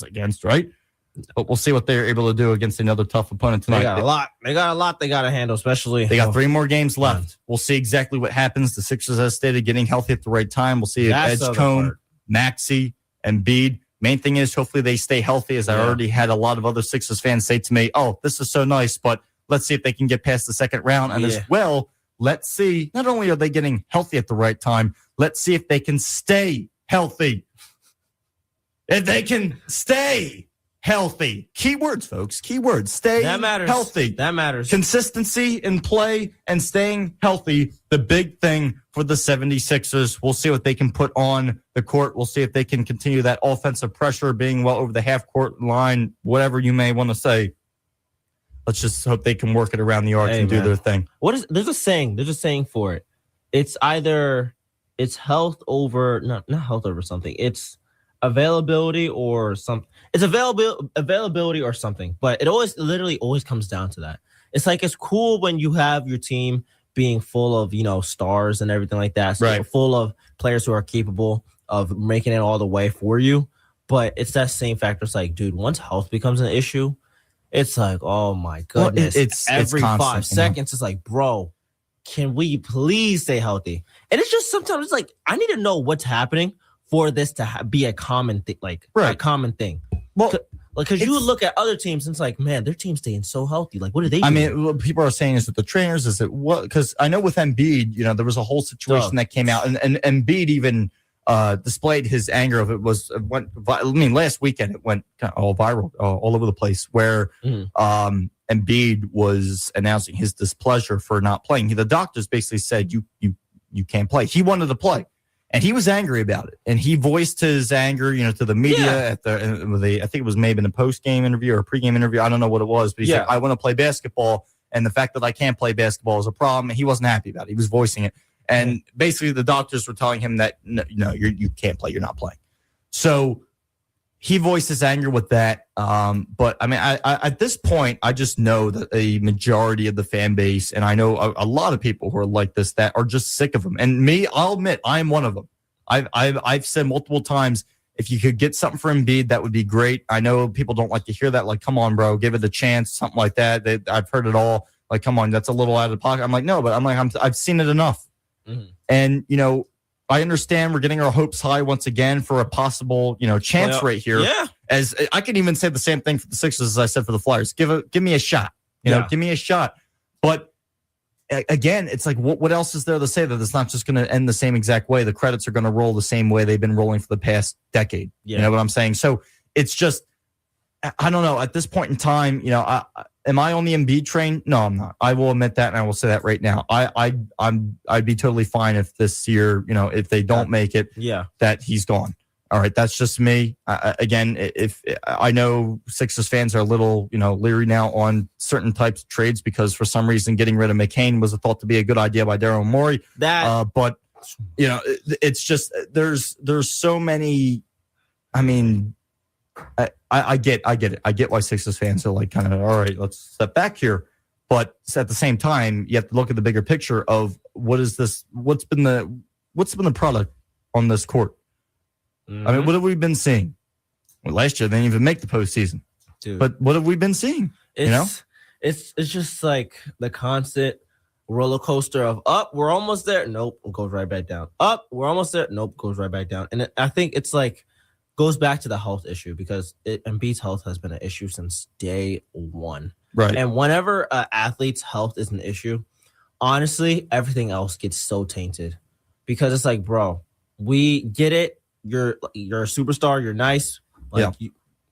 against, right? But we'll see what they're able to do against another tough opponent tonight. They got a lot they got to handle, especially. They got 3 more games left. We'll see exactly what happens. The Sixers, as stated, getting healthy at the right time. We'll see if Edgecombe, Maxey, and Embiid. Main thing is hopefully they stay healthy, as I already had a lot of other Sixers fans say to me, oh, this is so nice, but let's see if they can get past the second round. And as well, let's see, not only are they getting healthy at the right time, let's see if they can stay healthy. If they can stay healthy. Keywords, folks. Keywords. Stay healthy. That matters. Consistency in play and staying healthy. The big thing for the 76ers. We'll see what they can put on the court. We'll see if they can continue that offensive pressure, being well over the half-court line, whatever you may want to say. Let's just hope they can work it around the arc and do their thing. There's a saying for it. It's either health over, not health over something. It's availability or something. It's availability or something, but it literally always comes down to that. It's like, it's cool when you have your team being full of, stars and everything like that. So full of players who are capable of making it all the way for you. But it's that same factor. It's like, dude, once health becomes an issue, it's like, oh my goodness. Well, it's every constant, 5 seconds. It's like, bro, can we please stay healthy? And it's just sometimes it's like, I need to know what's happening for this to be a common thing, a common thing. Well, because you would look at other teams and it's like, man, their team's staying so healthy. Like, what are they doing? I mean, what people are saying is that the trainers, is it what? Because I know with Embiid, there was a whole situation that came out, and Embiid even displayed his anger of it. Last weekend it went kind of all viral, all over the place, where Embiid was announcing his displeasure for not playing. The doctors basically said, you can't play. He wanted to play. And he was angry about it, and he voiced his anger, to the media I think it was maybe in a post-game interview or a pre-game interview. I don't know what it was, but he said, "I want to play basketball, and the fact that I can't play basketball is a problem." And he wasn't happy about it. He was voicing it, and basically the doctors were telling him that no, you can't play. You're not playing. So he voiced his anger with that. But I mean, I at this point, I just know that a majority of the fan base, and I know a lot of people who are like this, that are just sick of him. And me, I'll admit, I am one of them. I've said multiple times, If you could get something for Embiid, that would be great. I know people don't like to hear that. Like, come on, bro, give it a chance, something like that. I've heard it all. Like, come on, that's a little out of the pocket. I'm like, no, but I've seen it enough. Mm-hmm. And, I understand we're getting our hopes high once again for a possible, chance right here. Yeah. As I can even say the same thing for the Sixers as I said for the Flyers. Give me a shot. Give me a shot. But again, it's like, what else is there to say that it's not just going to end the same exact way? The credits are going to roll the same way they've been rolling for the past decade. Yeah. You know what I'm saying? So it's just, I don't know. At this point in time, am I on the Embiid train? No, I'm not. I will admit that, and I will say that right now. I'd be totally fine if this year, if they don't make it, that he's gone. All right, that's just me. Again, if I know Sixers fans are a little, leery now on certain types of trades because for some reason getting rid of McCain was thought to be a good idea by Daryl Morey. But it's just there's so many. I mean, I get it. I get why Sixers fans are like kind of all right. Let's step back here, but at the same time, you have to look at the bigger picture of what is this? What's been the product on this court? Mm-hmm. I mean, what have we been seeing? Well, last year they didn't even make the postseason. Dude. But what have we been seeing? It's just like the constant roller coaster of up, we're almost there. Nope, it goes right back down. Up, we're almost there. Nope, goes right back down. And I think it's like goes back to the health issue because Embiid's health has been an issue since day one. Right. And whenever an athlete's health is an issue, honestly, everything else gets so tainted because it's like, bro, we get it. You're a superstar. You're nice. Like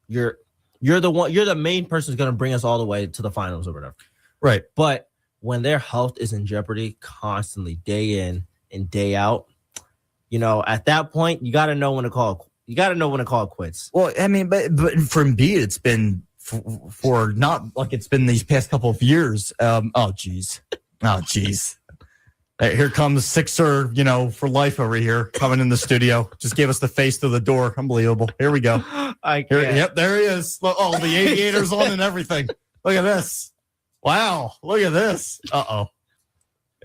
you're the one. You're the main person who's gonna bring us all the way to the finals or whatever. Right. But when their health is in jeopardy constantly, day in and day out, at that point, you got to know when to call. You got to know when to call it quits. Well, I mean, but for Embiid, it's been for not like it's been these past couple of years. Oh geez. Here comes Sixer, for life over here, coming in the studio. Just gave us the face to the door. Unbelievable. Here we go. Yep, there he is. Oh, the aviators on and everything. Look at this. Wow, look at this. Uh-oh.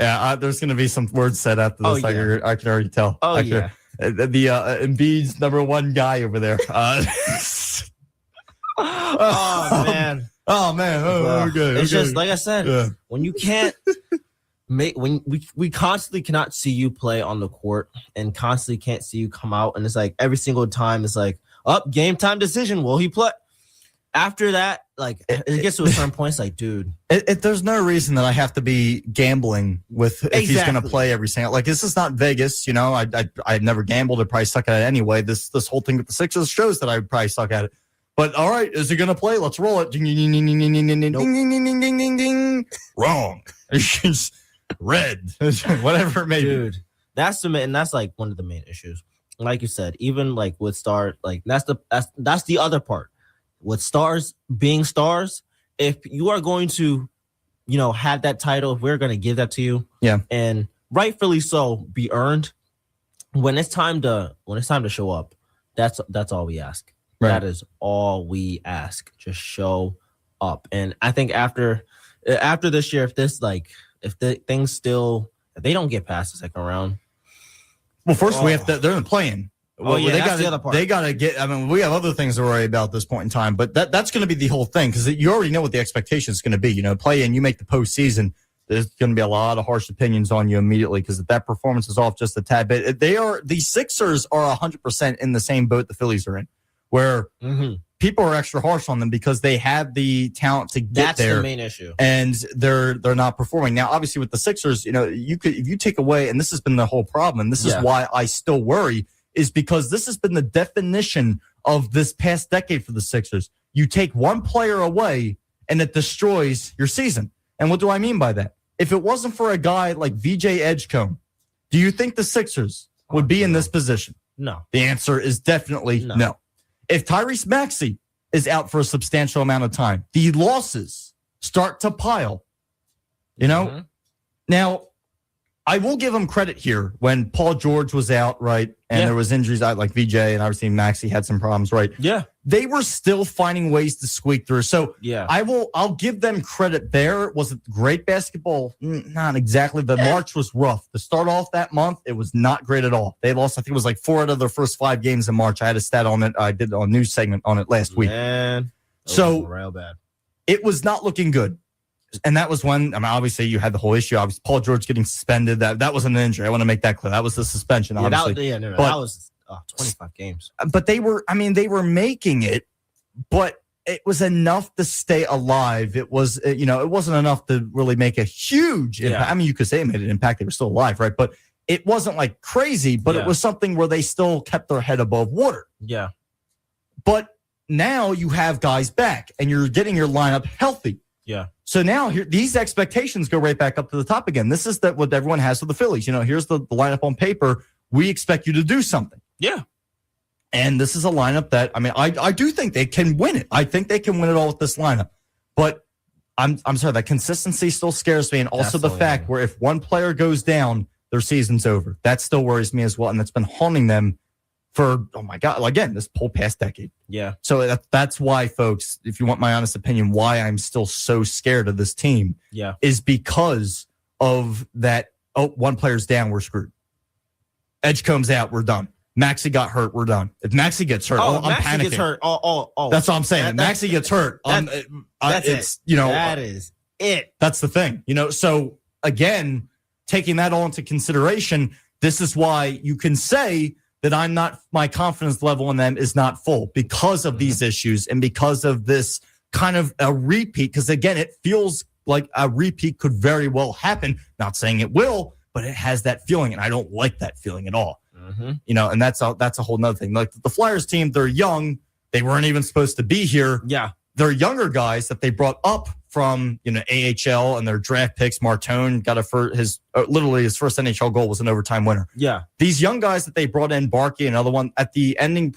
Yeah, there's going to be some words said after this. I can already tell. Oh, yeah. The Embiid's number one guy over there. Oh, man. Oh, man. Oh, okay. It's just, like I said, when you can't when we constantly cannot see you play on the court and constantly can't see you come out, and it's like every single time it's like game time decision, will he play? After that, like it gets to a certain point, it's like, dude, there's no reason that I have to be gambling with if he's going to play every single. Like this is not Vegas, I've never gambled. I probably suck at it anyway. This whole thing with the Sixers shows that I probably suck at it. But all right, is he going to play? Let's roll it. Ding, ding, ding, ding, ding, ding, ding, ding, ding, ding, ding, ding, ding. Wrong. Red, whatever it may be. Dude, that's like one of the main issues. Like you said, even like with stars, like that's the other part. With stars being stars, if you are going to, have that title, if we're going to give that to you, and rightfully so, be earned. When it's time to show up, that's all we ask. Right. That is all we ask. Just show up. And I think after this year, if they don't get past the second round. Well, first we have to. They're playing. Well, that's the other part. They got to get. I mean, we have other things to worry about at this point in time, but that's going to be the whole thing because you already know what the expectation is going to be. Play in, you make the postseason. There's going to be a lot of harsh opinions on you immediately because if that performance is off just a tad bit, the Sixers are 100% in the same boat the Phillies are in, where people are extra harsh on them because they have the talent to get there. That's the main issue, and they're not performing. Now, obviously, with the Sixers, you could if you take away, and this has been the whole problem, and this is why I still worry. Is because this has been the definition of this past decade for the Sixers. You take one player away and it destroys your season. And what do I mean by that? If it wasn't for a guy like VJ Edgecombe, do you think the Sixers would be in this position? No. The answer is definitely no. If Tyrese Maxey is out for a substantial amount of time, the losses start to pile. Now, I will give them credit here. When Paul George was out, right, and there was injuries, like VJ and obviously Maxey had some problems, right? Yeah. They were still finding ways to squeak through. So yeah, I'll give them credit there. Was it great basketball? Not exactly. The March was rough. To start off that month, it was not great at all. They lost, I think it was like 4 out of their first 5 games in March. I had a stat on it. I did a news segment on it last week. So real bad. It was not looking good. And that was when, I mean, obviously you had the whole issue. Obviously, Paul George getting suspended. That wasn't an injury. I want to make that clear. That was the suspension, obviously. That was 25 games. But they were making it, but it was enough to stay alive. It was, it wasn't enough to really make a huge impact. I mean, you could say it made an impact. They were still alive, right? But it wasn't like crazy, but it was something where they still kept their head above water. Yeah. But now you have guys back and you're getting your lineup healthy. Yeah. So now these expectations go right back up to the top again. This is what everyone has for the Phillies. Here's the lineup on paper. We expect you to do something. Yeah. And this is a lineup that, I mean, I do think they can win it. I think they can win it all with this lineup. But I'm sorry, that consistency still scares me. And also the fact where if one player goes down, their season's over. That still worries me as well. And that's been haunting them for, oh my God, again, this whole past decade. Yeah. So that's why, folks, if you want my honest opinion, why I'm still so scared of this team is because of that, one player's down, we're screwed. Edgecombe's out, we're done. Maxey got hurt, we're done. If Maxey gets hurt, I'm Maxey panicking. Gets hurt. That's what I'm saying. If Maxey gets hurt, that's that is it. That's the thing. So again, taking that all into consideration, this is why you can say that my confidence level in them is not full because of these issues and because of this kind of a repeat. Because again, it feels like a repeat could very well happen. Not saying it will, but it has that feeling, and I don't like that feeling at all. And that's a whole nother thing. Like the Flyers team, they're young. They weren't even supposed to be here. Yeah. They're younger guys that they brought up from, AHL and their draft picks. Martone got literally his first NHL goal was an overtime winner. Yeah. These young guys that they brought in, Barkey, another one at the ending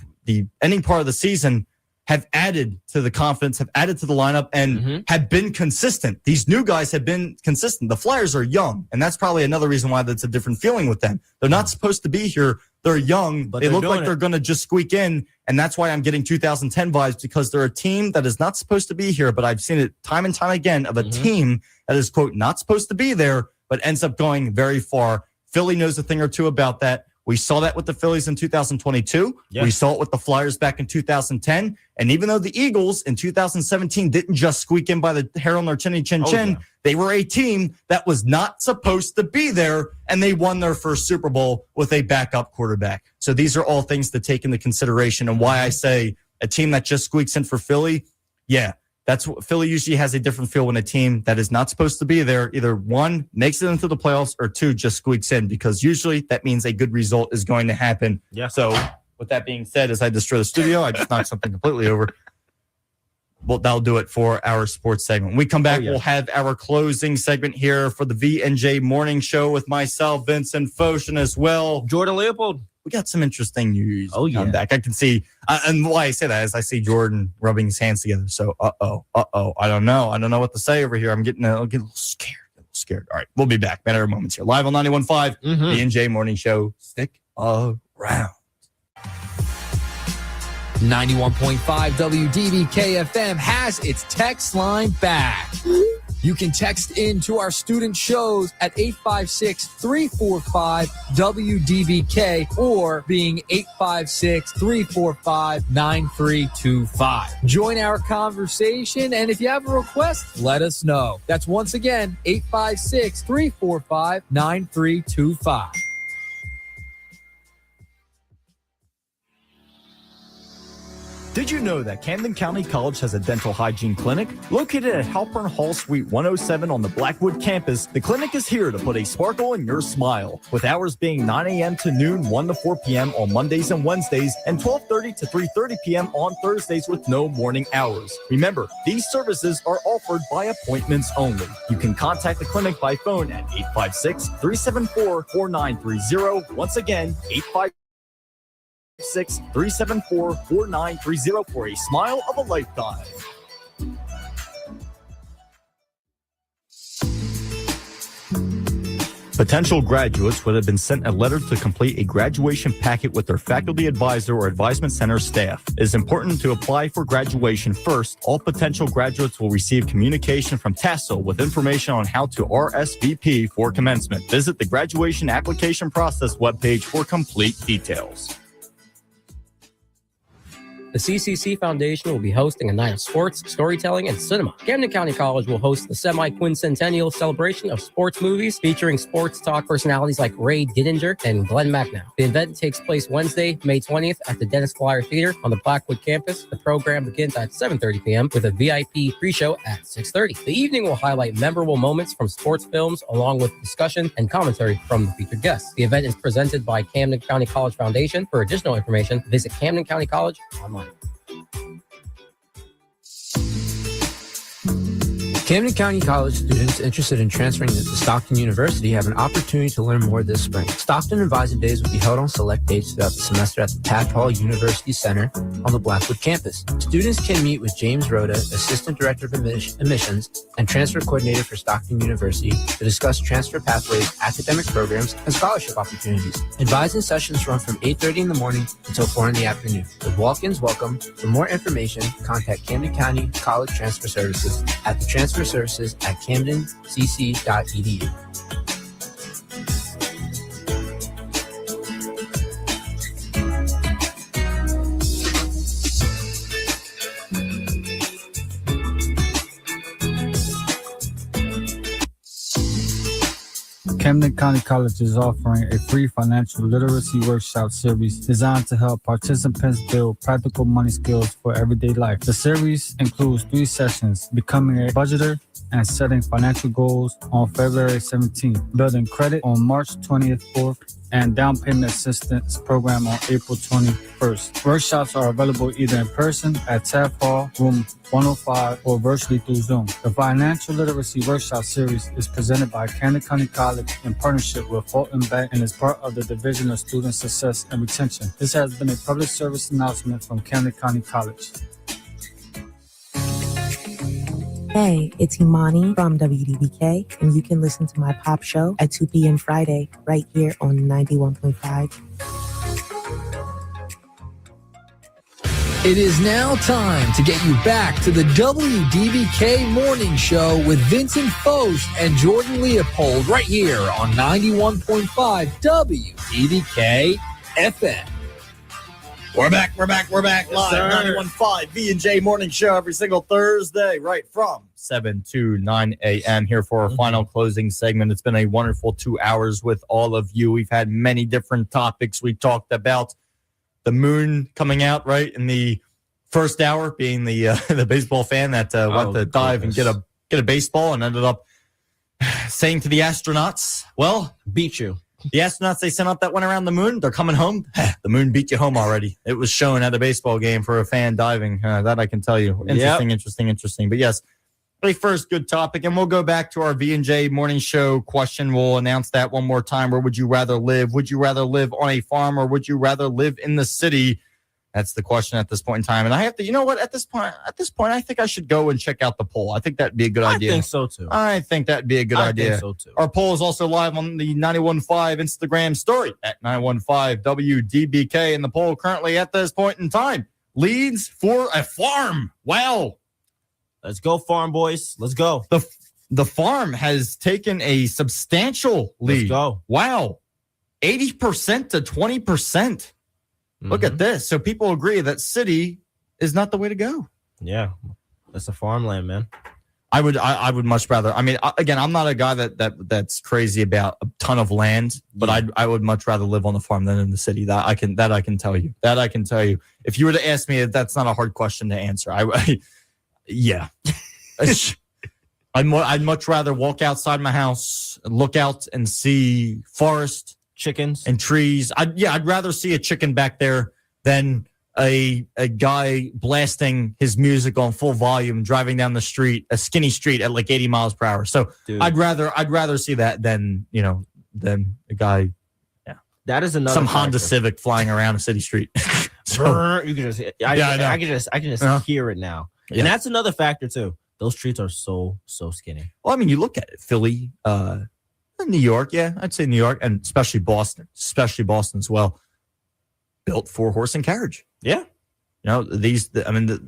part of the season, have added to the confidence, have added to the lineup, and have been consistent. These new guys have been consistent. The Flyers are young, and that's probably another reason why that's a different feeling with them. They're not supposed to be here. They're young. But they look like they're going to just squeak in, and that's why I'm getting 2010 vibes, because they're a team that is not supposed to be here, but I've seen it time and time again of a team that is, quote, not supposed to be there, but ends up going very far. Philly knows a thing or two about that. We saw that with the Phillies in 2022. Yes. We saw it with the Flyers back in 2010. And even though the Eagles in 2017 didn't just squeak in by the hair on their chinny chin, they were a team that was not supposed to be there, and they won their first Super Bowl with a backup quarterback. So these are all things to take into consideration, and why I say a team that just squeaks in for Philly, that's what Philly usually has a different feel when a team that is not supposed to be there either one makes it into the playoffs or two just squeaks in, because usually that means a good result is going to happen. Yeah. So with that being said, as I destroy the studio, I just knocked something completely over. Well, that'll do it for our sports segment. When we come back, we'll have our closing segment here for the V&J Morning Show with myself, Vincent, Focht, and as well Jordan Leopold. We got some interesting news. Come back. I can see, and why I say that is I see Jordan rubbing his hands together. So, I don't know. I don't know what to say over here. I'm getting a little scared. All right, we'll be back. Matter of moments here, live on 91.5, V&J Morning Show. Stick around. 91.5 WDBK-FM has its text line back. You can text in to our student shows at 856-345-WDBK or being 856-345-9325. Join our conversation, and if you have a request, let us know. That's once again 856-345-9325. Did you know that Camden County College has a dental hygiene clinic? Located at Halpern Hall Suite 107 on the Blackwood campus, the clinic is here to put a sparkle in your smile, with hours being 9 a.m. to noon, 1 to 4 p.m. on Mondays and Wednesdays, and 12:30 to 3:30 p.m. on Thursdays with no morning hours. Remember, these services are offered by appointments only. You can contact the clinic by phone at 856-374-4930. Once again, 856-374-4930 for a smile of a lifetime. Potential graduates would have been sent a letter to complete a graduation packet with their faculty advisor or advisement center staff. It is important to apply for graduation first. All potential graduates will receive communication from TASL with information on how to RSVP for commencement. Visit the graduation application process webpage for complete details. The CCC Foundation will be hosting a night of sports, storytelling, and cinema. Camden County College will host the semi-quincentennial celebration of sports movies featuring sports talk personalities like Ray Didinger and Glenn Macnow. The event takes place Wednesday, May 20th at the Dennis Flyer Theater on the Blackwood campus. The program begins at 7:30 p.m. with a VIP pre-show at 6:30. The evening will highlight memorable moments from sports films along with discussion and commentary from the featured guests. The event is presented by Camden County College Foundation. For additional information, visit Camden County College online. Camden County College students interested in transferring to Stockton University have an opportunity to learn more this spring. Stockton Advising Days will be held on select dates throughout the semester at the Taft Hall University Center on the Blackwood campus. Students can meet with James Rhoda, Assistant Director of Admissions and Transfer Coordinator for Stockton University, to discuss transfer pathways, academic programs, and scholarship opportunities. Advising sessions run from 8:30 in the morning until 4 in the afternoon. With walk-ins welcome. For more information, contact Camden County College Transfer Services at the Transfer Services at camdencc.edu. Camden County College is offering a free financial literacy workshop series designed to help participants build practical money skills for everyday life. The series includes 3 sessions: becoming a budgeter and setting financial goals on February 17th, building credit on March 20th, 4th, and down payment assistance program on April 21st. Workshops are available either in person at Taft Hall, room 105, or virtually through Zoom. The Financial Literacy Workshop Series is presented by Camden County College in partnership with Focht and is part of the Division of Student Success and Retention. This has been a public service announcement from Camden County College. Hey, it's Imani from WDBK, and you can listen to my pop show at 2 p.m. Friday right here on 91.5. It is now time to get you back to the WDBK Morning Show with Vincent Focht and Jordan Leopold right here on 91.5 WDBK-FM. We're back live. 91.5 V&J Morning Show every single Thursday, right from 7 to 9 a.m. here for our final closing segment. It's been a wonderful 2 hours with all of you. We've had many different topics. We talked about the moon coming out, right, in the first hour, being the baseball fan that went to dive and get a baseball and ended up saying to the astronauts, well, beat you. The astronauts they sent up that went around the moon, they're coming home. The moon beat you home already. It was shown at a baseball game for a fan diving. That I can tell you. Interesting. But yes, a first good topic. And we'll go back to our V&J morning show question. We'll announce that one more time. Where would you rather live? Would you rather live on a farm or would you rather live in the city? That's the question at this point in time. And I have to, you know what, at this point, I think I should go and check out the poll. I think that'd be a good idea. I think so too. I think that'd be a good idea. I think so too. Our poll is also live on the 91.5 Instagram story at 915 WDBK. And the poll currently at this point in time leads for a farm. Wow. Let's go, farm boys. Let's go. The farm has taken a substantial lead. Let's go. Wow. 80% to 20%. Look at this. So people agree that city is not the way to go. Yeah. That's a farmland, man. I would much rather. I mean, again, I'm not a guy that's crazy about a ton of land, but I would much rather live on the farm than in the city. That I can tell you. If you were to ask me, that's not a hard question to answer. Yeah. I'd much rather walk outside my house, look out and see forest, chickens and trees. I'd rather see a chicken back there than a guy blasting his music on full volume driving down the street, a skinny street at like 80 miles per hour. So dude, I'd rather see that than a guy. Yeah, that is another some factor. Honda Civic flying around a city street. So, you can just I can just hear it now. Yeah. And that's another factor too. Those streets are so skinny. Well, I mean, you look at it, Philly, New York, yeah, I'd say New York, and especially Boston as well. Built for horse and carriage. Yeah. It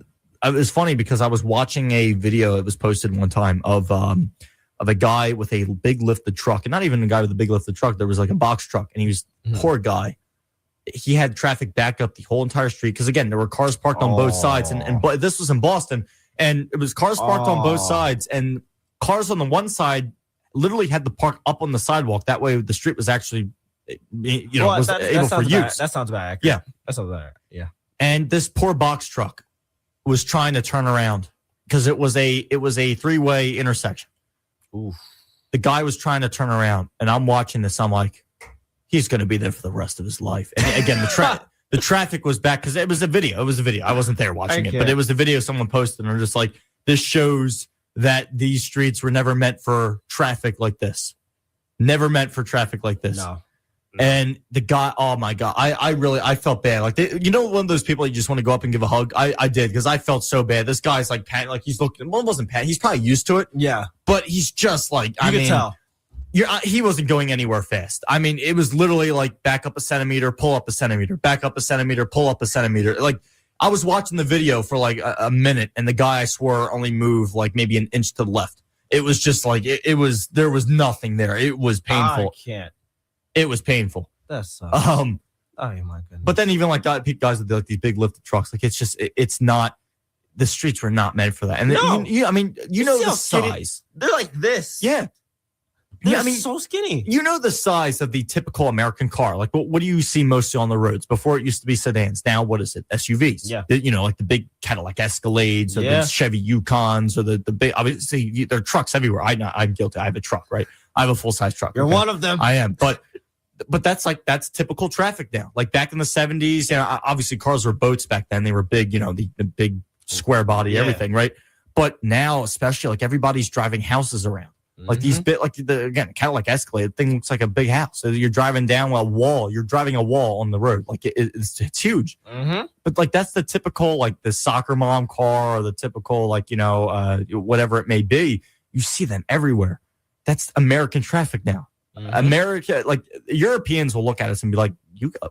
was funny because I was watching a video that was posted one time of a guy with a big lifted truck, and not even a guy with a big lifted truck. There was like a box truck, and he was poor guy. He had traffic back up the whole entire street because again, there were cars parked on both sides, and this was in Boston, and it was cars parked on both sides, and cars on the one side literally had to park up on the sidewalk. That way, the street was actually, was able for use. That sounds bad. Yeah, that sounds bad. Yeah. And this poor box truck was trying to turn around because it was a 3-way intersection. Oof. The guy was trying to turn around, and I'm watching this. I'm like, he's going to be there for the rest of his life. And again, the traffic was back because it was a video. I wasn't there watching it, but it was a video someone posted, and they're just like, this shows that these streets were never meant for traffic like this. Never meant for traffic like this. No. And the guy, oh my God, I felt bad. Like, one of those people you just want to go up and give a hug. I did because I felt so bad. This guy's like, like he's looking. Well, it wasn't Pat. He's probably used to it. Yeah, but he's just like, you can tell. He wasn't going anywhere fast. I mean, it was literally like back up a centimeter, pull up a centimeter, back up a centimeter, pull up a centimeter. Like I was watching the video for like a minute, and the guy I swore only moved like maybe an inch to the left. It was just like there was nothing there. It was painful. I can't. It was painful. That's oh my goodness. But then even like guys with like these big lifted trucks, like it's not. The streets were not meant for that. And no. you know the size. They're like this. Yeah. They're so skinny. You know the size of the typical American car. Like what do you see mostly on the roads? Before it used to be sedans. Now what is it? SUVs. Yeah. Like the big Cadillac Escalades or the Chevy Yukons or the big. Obviously, there are trucks everywhere. I'm guilty. I have a truck, right? I have a full size truck. You're one of them. I am, but that's typical traffic now. Like back in the 70s, obviously cars were boats back then. They were big, the big square body, everything, right? But now, especially, like everybody's driving houses around. Like these Cadillac Escalade thing looks like a big house. So you're driving down a wall. You're driving a wall on the road. Like it's huge. Mm-hmm. But like that's the typical like the soccer mom car or the typical like whatever it may be. You see them everywhere. That's American traffic now. Mm-hmm. America, like Europeans will look at us and be like,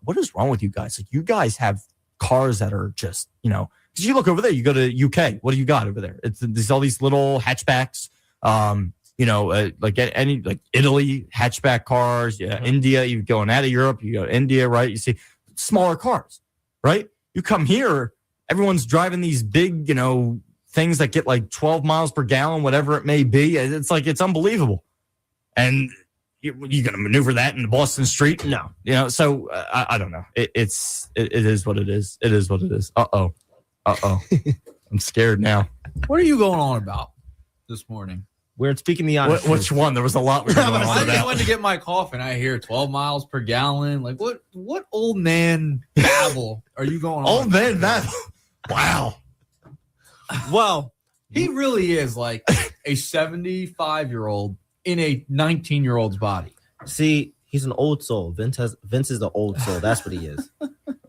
what is wrong with you guys? Like you guys have cars that are just because you look over there. You go to UK. What do you got over there? It's all these little hatchbacks. Like any like Italy hatchback cars, India, you going out of Europe, you go to India, right? You see smaller cars, right? You come here, everyone's driving these big, things that get like 12 miles per gallon, whatever it may be. It's like, it's unbelievable. And you're going to maneuver that in the Boston street? No. So I don't know. It is what it is. It is what it is. Uh-oh. I'm scared now. What are you going on about this morning? We're speaking the honest. Which one? There was a lot. I went to get my coffee and I hear 12 miles per gallon. Like what old man babble are you going on? Old man babble. Wow. Well, he really is like a 75-year-old in a 19-year-old's body. See, he's an old soul. Vince is the old soul. That's what he is.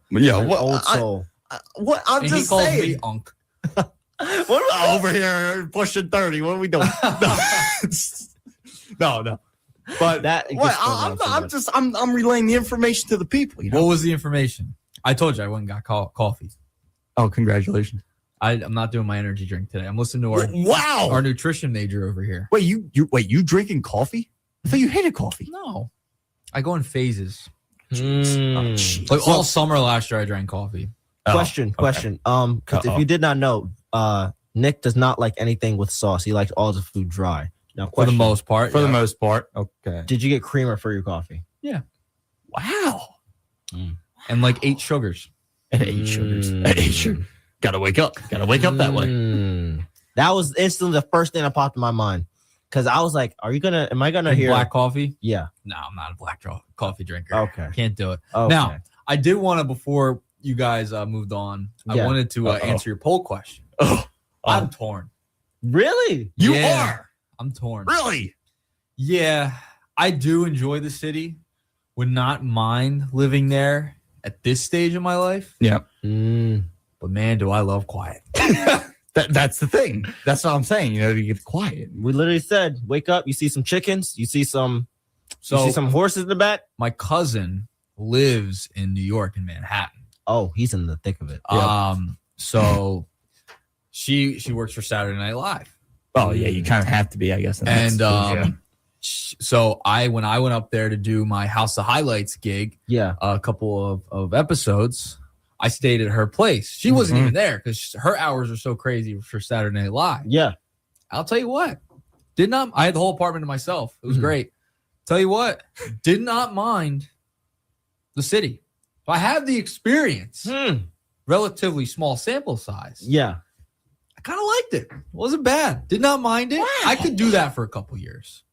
Yeah, old soul. I'm just saying. He calls me Unk. What over here pushing 30? What are we doing? No. But I'm relaying the information to the people. What was the information? I told you I went and got coffee. Oh, congratulations. I'm not doing my energy drink today. I'm listening to our nutrition major over here. Wait, you drinking coffee? I thought you hated coffee. No, I go in phases. Like all summer last year, I drank coffee. Question. Because if you did not know, Nick does not like anything with sauce. He likes all the food dry. Now, for the most part. The most part. Okay. Did you get creamer for your coffee? Yeah. Wow. And like 8 sugars. And 8 sugars. Gotta wake up that way. That was instantly the first thing that popped in my mind. Because I was like, am I gonna hear black coffee? Yeah. No, I'm not a black coffee drinker. Okay. Can't do it. Okay. Now, I did want to, before you guys moved on, I wanted to answer your poll question. I'm torn. Really? You are? I'm torn. Really? Yeah. I do enjoy the city. Would not mind living there at this stage of my life. Yeah. But man, do I love quiet. That's the thing. That's what I'm saying. You get quiet. We literally said, wake up, you see some chickens, you see some So you see some horses in the back? My cousin lives in New York, in Manhattan. Oh, he's in the thick of it. So she works for Saturday Night Live. Oh yeah, you kind of have to be, I guess. And so when I went up there to do my House of Highlights gig, a couple of episodes, I stayed at her place. She wasn't even there because her hours are so crazy for Saturday Night Live. Yeah, I'll tell you what. I had the whole apartment to myself. It was great. Tell you what, did not mind the city. So I have the experience. Relatively small sample size. Yeah. I kind of liked it. Wasn't bad. Did not mind it. Wow. I could do that for a couple years.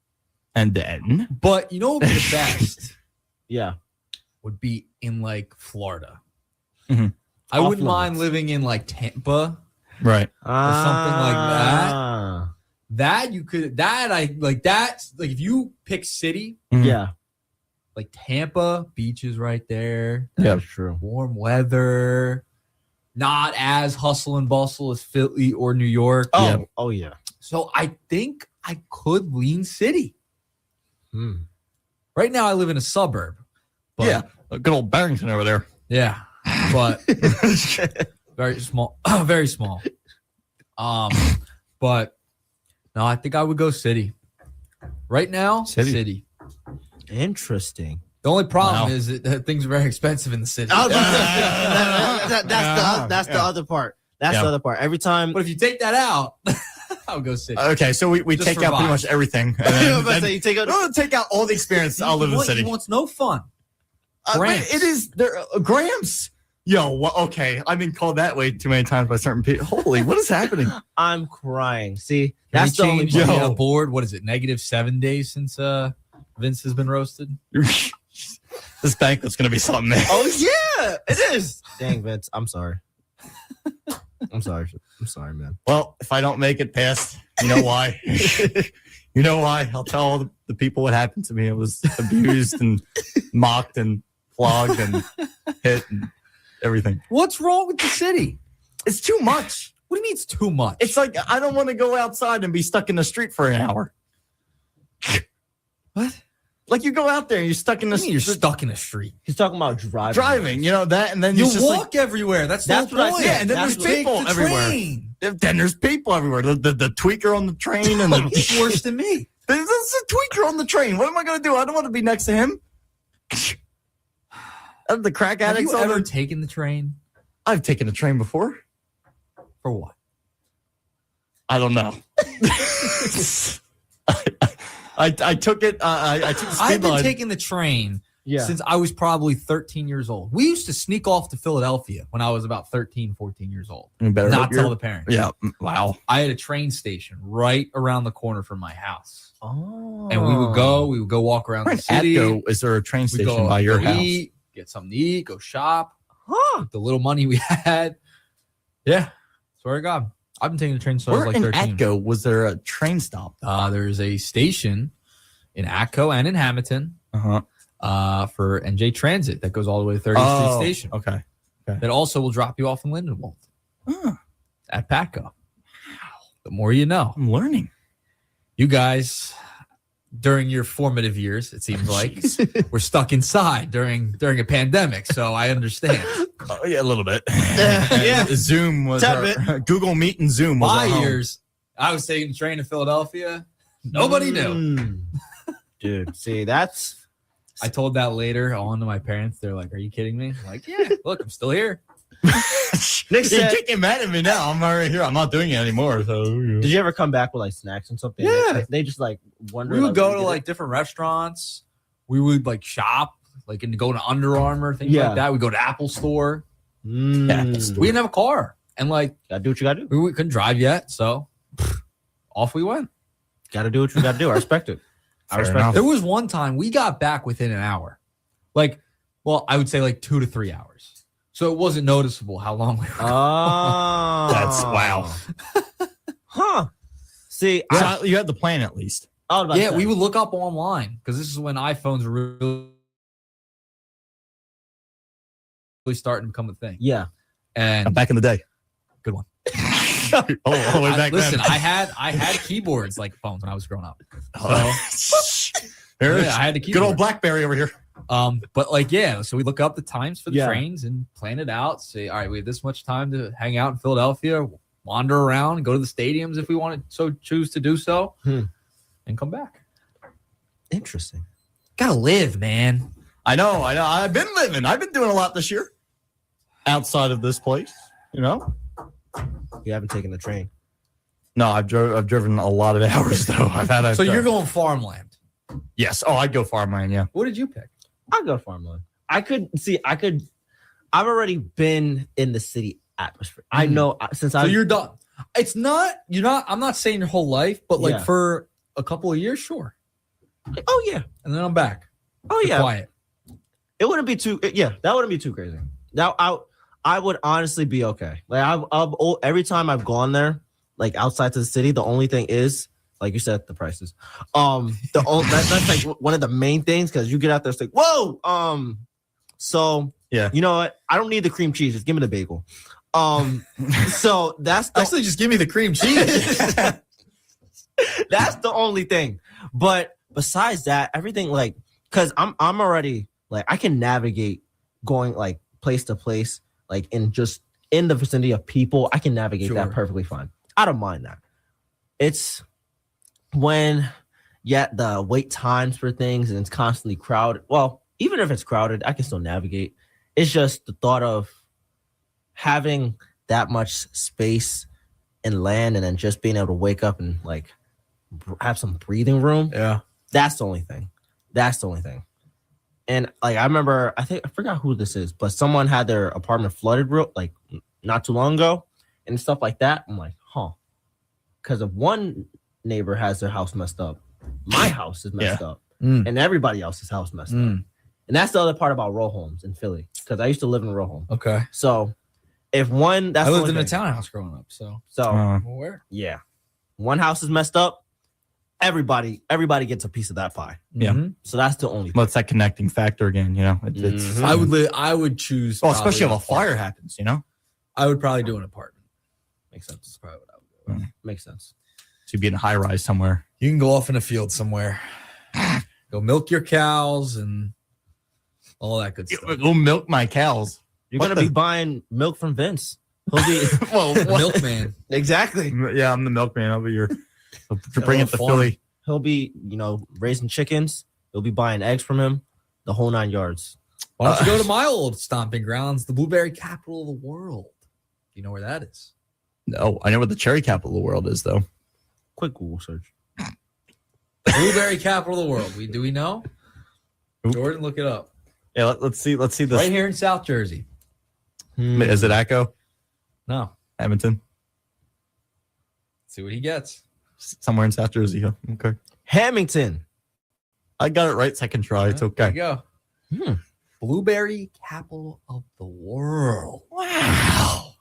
And then? But you know what would be the best? Yeah. Would be in like Florida. Mm-hmm. I wouldn't mind living in like Tampa. Right. Or something like that. That you could, I like that. Like if you pick city. Yeah. Like Tampa, beaches right there. That's true. Warm weather. Not as hustle and bustle as Philly or New York. Oh yeah. So I think I could lean city. Right now I live in a suburb. But a good old Barrington over there. Yeah. But very small. Very small. But no, I think I would go city. Right now, city. Interesting. The only problem is that things are very expensive in the city. That's the other part. That's the other part. Every time. But if you take that out, I'll go city. Okay, so we take out pretty much everything. You take out all the experience. I'll live in the city. He wants no fun. It is there. Gramps. Yo, okay. I've been called that way too many times by certain people. Holy, what is happening? I'm crying. See, that's the only board. What is it? -7 days since Vince has been roasted. This banquet's gonna be something, man. Oh yeah, it is. Dang, Vince, I'm sorry. I'm sorry, man. Well, if I don't make it past, you know why? You know why? I'll tell all the people what happened to me. I was abused and mocked and flogged and hit and everything. What's wrong with the city? It's too much. What do you mean it's too much? It's like I don't want to go outside and be stuck in the street for an hour. What? Like you go out there and you're stuck in the street. You're stuck in the street. He's talking about driving. You know that, and then you just walk everywhere. That's the what I point. said. And then there's people everywhere. Then there's people everywhere. The tweaker on the train and he's worse than me. There's a tweaker on the train. What am I going to do? I don't want to be next to him. The crack addicts. Have you ever taken the train? I've taken the train before. For what? I don't know. I took it. I took the speed I've been line. taking the train since I was probably 13 years old. We used to sneak off to Philadelphia when I was about 13, 14 years old. You better not tell the parents. Yeah. Wow. I had a train station right around the corner from my house. Oh. And we would go walk around the city. Is there a train station by your house? Eat, get something to eat, go shop. With the little money we had. Yeah. Swear to God. I've been taking the train since I was like 13. In Atco, was there a train stop? There's a station in Atco and in Hamilton for NJ Transit that goes all the way to 30th Street Station. Okay. That also will drop you off in Lindenwold at Patco. Wow. The more you know. I'm learning. You guys, during your formative years, it seems like, we're stuck inside during a pandemic, so I understand. Yeah, a little bit. Yeah. Zoom was Google Meet and Zoom was my our home. years. I was taking the train to Philadelphia. Nobody knew. Dude, see, that's... I told that later on to my parents. They're like, are you kidding me? I'm like, yeah, look, I'm still here. You're kicking mad at me now. I'm already here. I'm not doing it anymore. So Did you ever come back with like snacks and something? Yeah. They just like wonder. We would go to like different restaurants. We would like shop, like and go to Under Armour, things like that. We go to Apple Store. Apple Store. We didn't have a car. And like, gotta do what you gotta do. We couldn't drive yet. So off we went. Gotta do what you gotta do. I respect it. There was one time we got back within an hour. Like, well, I would say like 2 to 3 hours. So it wasn't noticeable how long we were gone. Oh. That's wow. Huh. See, so you had the plan at least. Yeah, we would look up online because this is when iPhones were really starting to become a thing. Yeah. And back in the day. Good one. Way back listen, then. I had keyboards like phones when I was growing up. So There it is. I had to keep good old BlackBerry over here. But like, yeah, so we look up the times for the trains and plan it out. Say, all right, we have this much time to hang out in Philadelphia, wander around, go to the stadiums if we want to so choose to do so, and come back. Interesting. Gotta live, man. I know. I've been living. I've been doing a lot this year outside of this place. You know, you haven't taken the train. No, I've driven a lot of hours though. So you're going farmland? Yes. Oh, I'd go farmland. Yeah. What did you pick? I'd go farmland. I've already been in the city atmosphere. I know So you're done. I'm not saying your whole life, but like for a couple of years, sure. Oh yeah. And then I'm back. Oh yeah. Quiet. It wouldn't be too. Yeah, that wouldn't be too crazy. Now I would honestly be okay. Like every time I've gone there, like outside to the city, the only thing is, like you said, the prices. That's like one of the main things because you get out there, it's like, whoa. So yeah, you know what? I don't need the cream cheese. Just give me the bagel. So that's actually just give me the cream cheese. That's the only thing. But besides that, everything like because I'm already like I can navigate going like place to place, like in the vicinity of people. I can navigate that perfectly fine. I don't mind that. It's when the wait times for things and it's constantly crowded. Well, even if it's crowded, I can still navigate. It's just the thought of having that much space and land and then just being able to wake up and like have some breathing room. Yeah. That's the only thing. And like I remember, I forgot who this is, but someone had their apartment flooded like not too long ago and stuff like that. I'm like, because if one neighbor has their house messed up, my house is messed up, and everybody else's house messed up. And that's the other part about row homes in Philly, because I used to live in a row home. Okay. So if one, I lived in a townhouse growing up, so I'm aware. Yeah, one house is messed up, everybody gets a piece of that pie. Yeah. So that's the only. Well, it's that connecting factor again. You know, it's. I would choose. Well, especially if a fire happens. You know, I would probably do an apartment. Makes sense. That's probably what I would do. Makes sense. So you'd be in a high rise somewhere. You can go off in a field somewhere. Go milk your cows and all that good stuff. Go milk my cows. You're going to be buying milk from Vince. He'll be the milkman. Exactly. Yeah, I'm the milkman over here. To bring it to Philly. He'll be, raising chickens. He'll be buying eggs from him. The whole 9 yards. Why don't you go to my old stomping grounds, the blueberry capital of the world? You know where that is? No, I know where the cherry capital of the world is, though. Quick Google search. Blueberry capital of the world. Do we know? Jordan, look it up. Yeah, let's see this. Right here in South Jersey. Is it Echo? No. Edmonton? See what he gets. Somewhere in South Jersey. Huh? Okay. Hamilton. I got it right second try. It's okay. There you go. Blueberry capital of the world. Wow.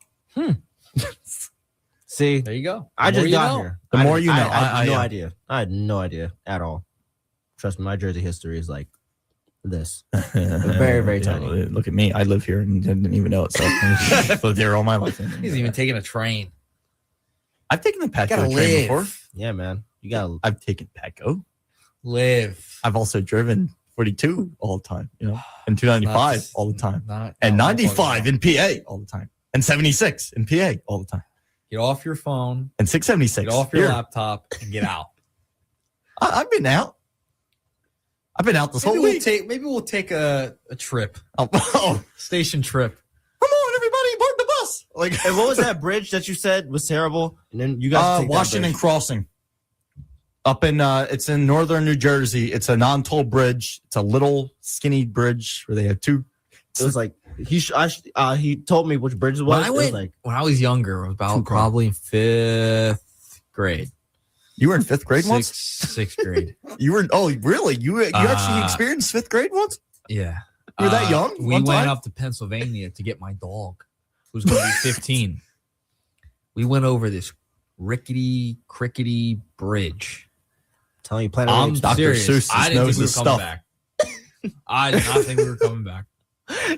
See, there you go. I just got here. The more you know. I had no idea. I had no idea at all. Trust me, my Jersey history is like this. Very, very tiny. Look at me. I live here and didn't even know it. So I've lived here all my life. He's even taking a train. I've taken the Petco train before. Yeah, man. I've taken Petco. Live. I've also driven 42 all the time, and 295 all the time, and 95 in PA all the time, and 76 in PA all the time. Get off your phone. And 676. Get off your laptop and get out. I've been out. I've been out this whole week. Maybe we'll take a trip. Station trip. Come on, everybody, board the bus. Like, and what was that bridge that you said was terrible? And then you guys take Washington Crossing. Up in it's in northern New Jersey. It's a non-toll bridge. It's a little skinny bridge where they have two. It was like he told me which bridge it was. When I was younger, I was about probably in 5th grade. You were in 5th grade once? 6th grade. You were? Oh, really? You actually experienced 5th grade once? Yeah. You were that young? We went up to Pennsylvania to get my dog, who's going to be 15. We went over this rickety bridge. Telling you, Planet I'm Dr. Seuss. I didn't think we were coming back. I did not think we were coming back.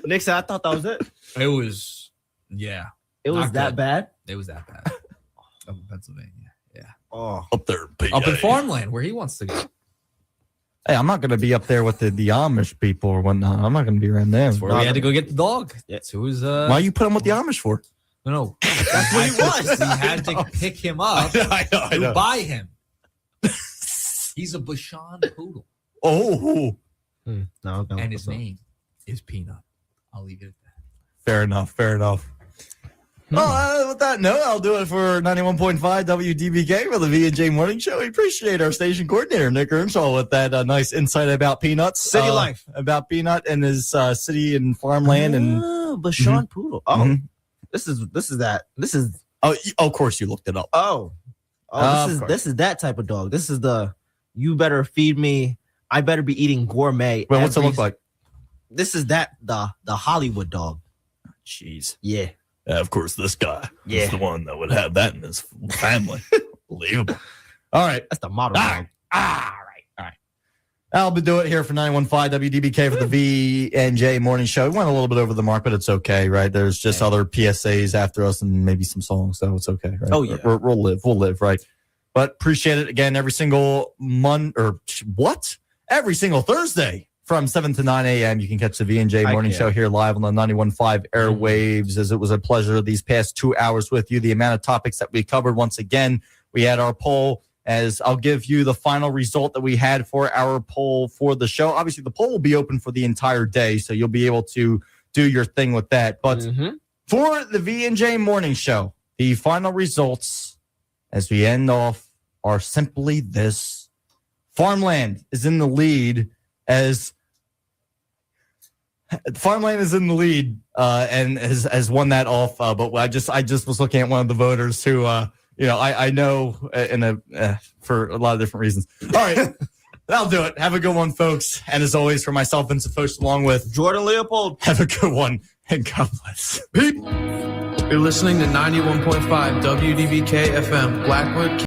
Nick said, I thought that was it. It was, yeah. It was that bad? It was that bad. Up in Pennsylvania, yeah. Oh, up there, up in farmland where he wants to go. Hey, I'm not going to be up there with the Amish people or whatnot. I'm not going to be around them. Where we had to go get the dog. That's who was. Why you put him with the Amish for? No, that's what he was. We had to pick him up I know. to buy him. He's a Bashan poodle. Oh, no, and his name is Peanut. I'll leave it at that. Fair enough. Well, with that note, I'll do it for 91.5 WDBK for the V&J Morning Show. We appreciate our station coordinator, Nick Earnshaw, with that nice insight about Peanuts. City life. About Peanut and his city and farmland. And Bashan Poodle. Oh, this is that. This is. Oh, of course you looked it up. This is that type of dog. This is the, you better feed me. I better be eating gourmet. Well, what's it look like? This is that, the Hollywood dog. Jeez. Yeah. Of course, this guy is the one that would have that in his family. Unbelievable. All right. That's the model dog. All right. I'll be doing it here for 91.5 WDBK for the V&J Morning Show. We went a little bit over the mark, but it's okay, right? There's just other PSAs after us and maybe some songs, so it's okay, right? Oh, yeah. We'll live, right? But appreciate it again every single every single Thursday from 7 to 9 a.m. You can catch the V&J Morning Show here live on the 91.5 airwaves, as it was a pleasure these past 2 hours with you. The amount of topics that we covered, once again, we had our poll, as I'll give you the final result that we had for our poll for the show. Obviously, the poll will be open for the entire day, so you'll be able to do your thing with that. But for the V&J Morning Show, the final results as we end off are simply this. Farmland is in the lead and has won that off. But I just was looking at one of the voters who, I know for a lot of different reasons. All right, that'll do it. Have a good one, folks. And as always, for myself, Vincent Focht, along with Jordan Leopold, have a good one and God bless. You're listening to 91.5 WDBK-FM, Blackwood.